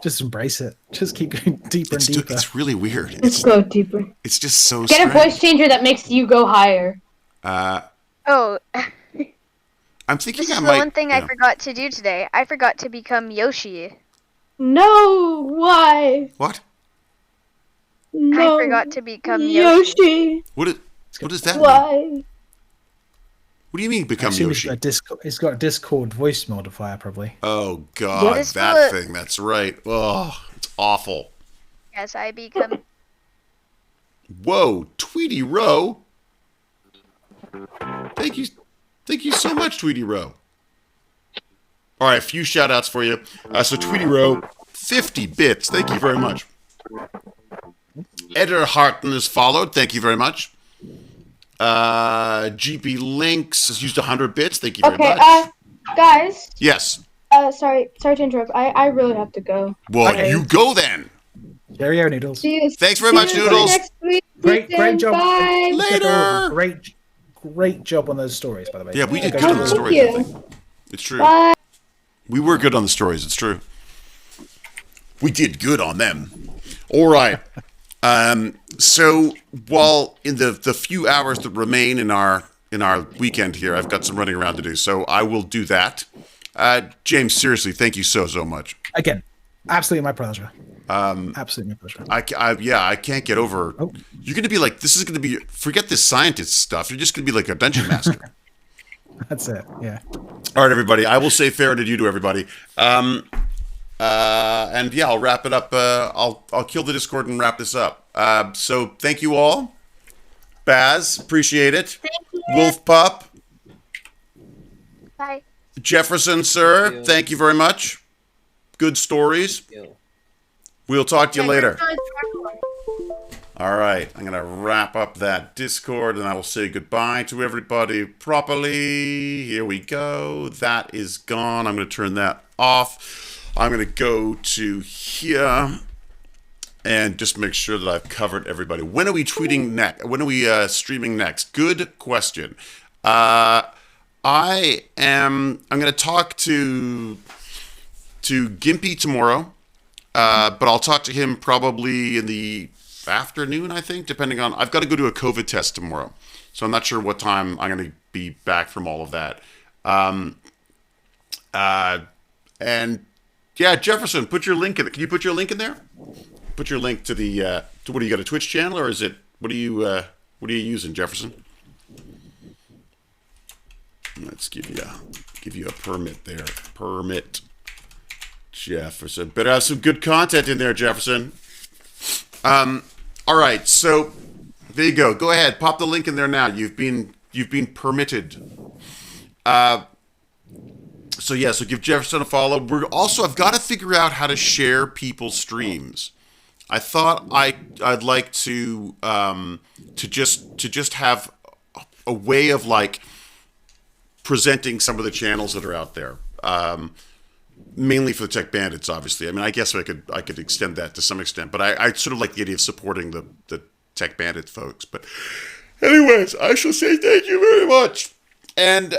Just embrace it. Just keep going deeper and deeper. It's really weird. Let's go deeper. It's just so Get strange. a voice changer that makes you go higher. I'm thinking this is the one thing I forgot to do today. I forgot to become Yoshi. No, why? What? No. I forgot to become Yoshi. What does that mean? Why? What do you mean I become assume Yoshi? It's got a Discord voice modifier, probably. Oh God, This that will- thing. That's right. Oh, it's awful. Yes, I become. Whoa, Tweety Row. Thank you so much, Tweety Row. All right, a few shout outs for you. So Tweety Row, 50 bits. Thank you very much. Editor Harton is followed. Thank you very much. GB Links has used 100 bits. Thank you very Okay, much. guys. Yes. Sorry to interrupt. I really have to go. Well, Okay. you go then. Cheerio, Noodles. See you. Thanks very see much, you Noodles. Next week. Great job. Bye. Later. Great job on those stories, by the way. Yeah, we did Go good on the to- Thank stories, you. I think. It's true. Bye. We were good on the stories. It's true. We did good on them. All right. So while in the few hours that remain in our weekend here, I've got some running around to do. So I will do that. James, seriously, thank you so much. Again, absolutely my pleasure. Absolutely my pleasure. I can't get over. Oh. You're going to be like, this is going to be, forget this scientist stuff. You're just going to be like a dungeon master. That's it. Yeah. All right, everybody. I will say fair adieu to everybody. And yeah, I'll wrap it up. I'll kill the Discord and wrap this up. So thank you all. Baz, appreciate it. Thank you. Wolf Pup, Bye. Jefferson, sir, Thank you. thank you very much. Good stories. We'll talk to you later. All right, I'm going to wrap up that Discord and I will say goodbye to everybody properly. Here we go. That is gone. I'm going to turn that off. I'm going to go to here and just make sure that I've covered everybody. When are we tweeting next? When are we streaming next? Good question. I'm going to talk to Gimpy tomorrow, but I'll talk to him probably in the afternoon, I think, depending on, I've got to go do a COVID test tomorrow. So I'm not sure what time I'm going to be back from all of that. And yeah, Jefferson, put your link in it. Can you put your link in there? Put your link to the, to what do you got, a Twitch channel, or is it, what are you using, Jefferson? Let's give you a permit there. Permit. Jefferson. Better have some good content in there, Jefferson. All right, so there you go. Go ahead, pop the link in there now. You've been permitted. So yeah, so give Jefferson a follow. I've got to figure out how to share people's streams. I thought I'd like to just have a way of like presenting some of the channels that are out there. Mainly for the Tech Bandits, obviously. I mean, I guess I could extend that to some extent, but I sort of like the idea of supporting the Tech Bandit folks. But anyways, I shall say thank you very much. And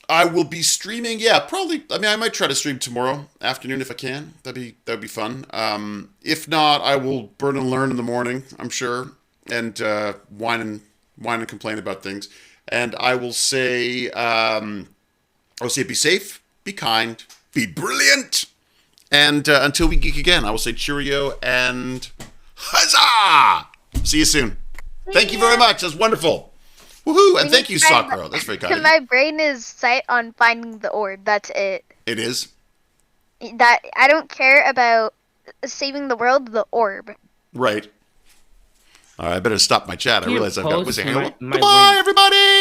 I will be streaming, yeah, probably. I mean, I might try to stream tomorrow afternoon if I can. That'd be fun. If not, I will burn and learn in the morning, I'm sure, and whine and complain about things. And I will say, be safe, be kind, be brilliant, and until we geek again, I will say cheerio and huzzah! See you soon. Thank you very much. That's wonderful. Woohoo! And thank you, Sakura. That's very kind of you. My brain is set on finding the orb. That's it. It is. That I don't care about saving the world. The orb. Right. All right, I better stop my chat. I You realize I've got. post Was it my Goodbye, link. everybody.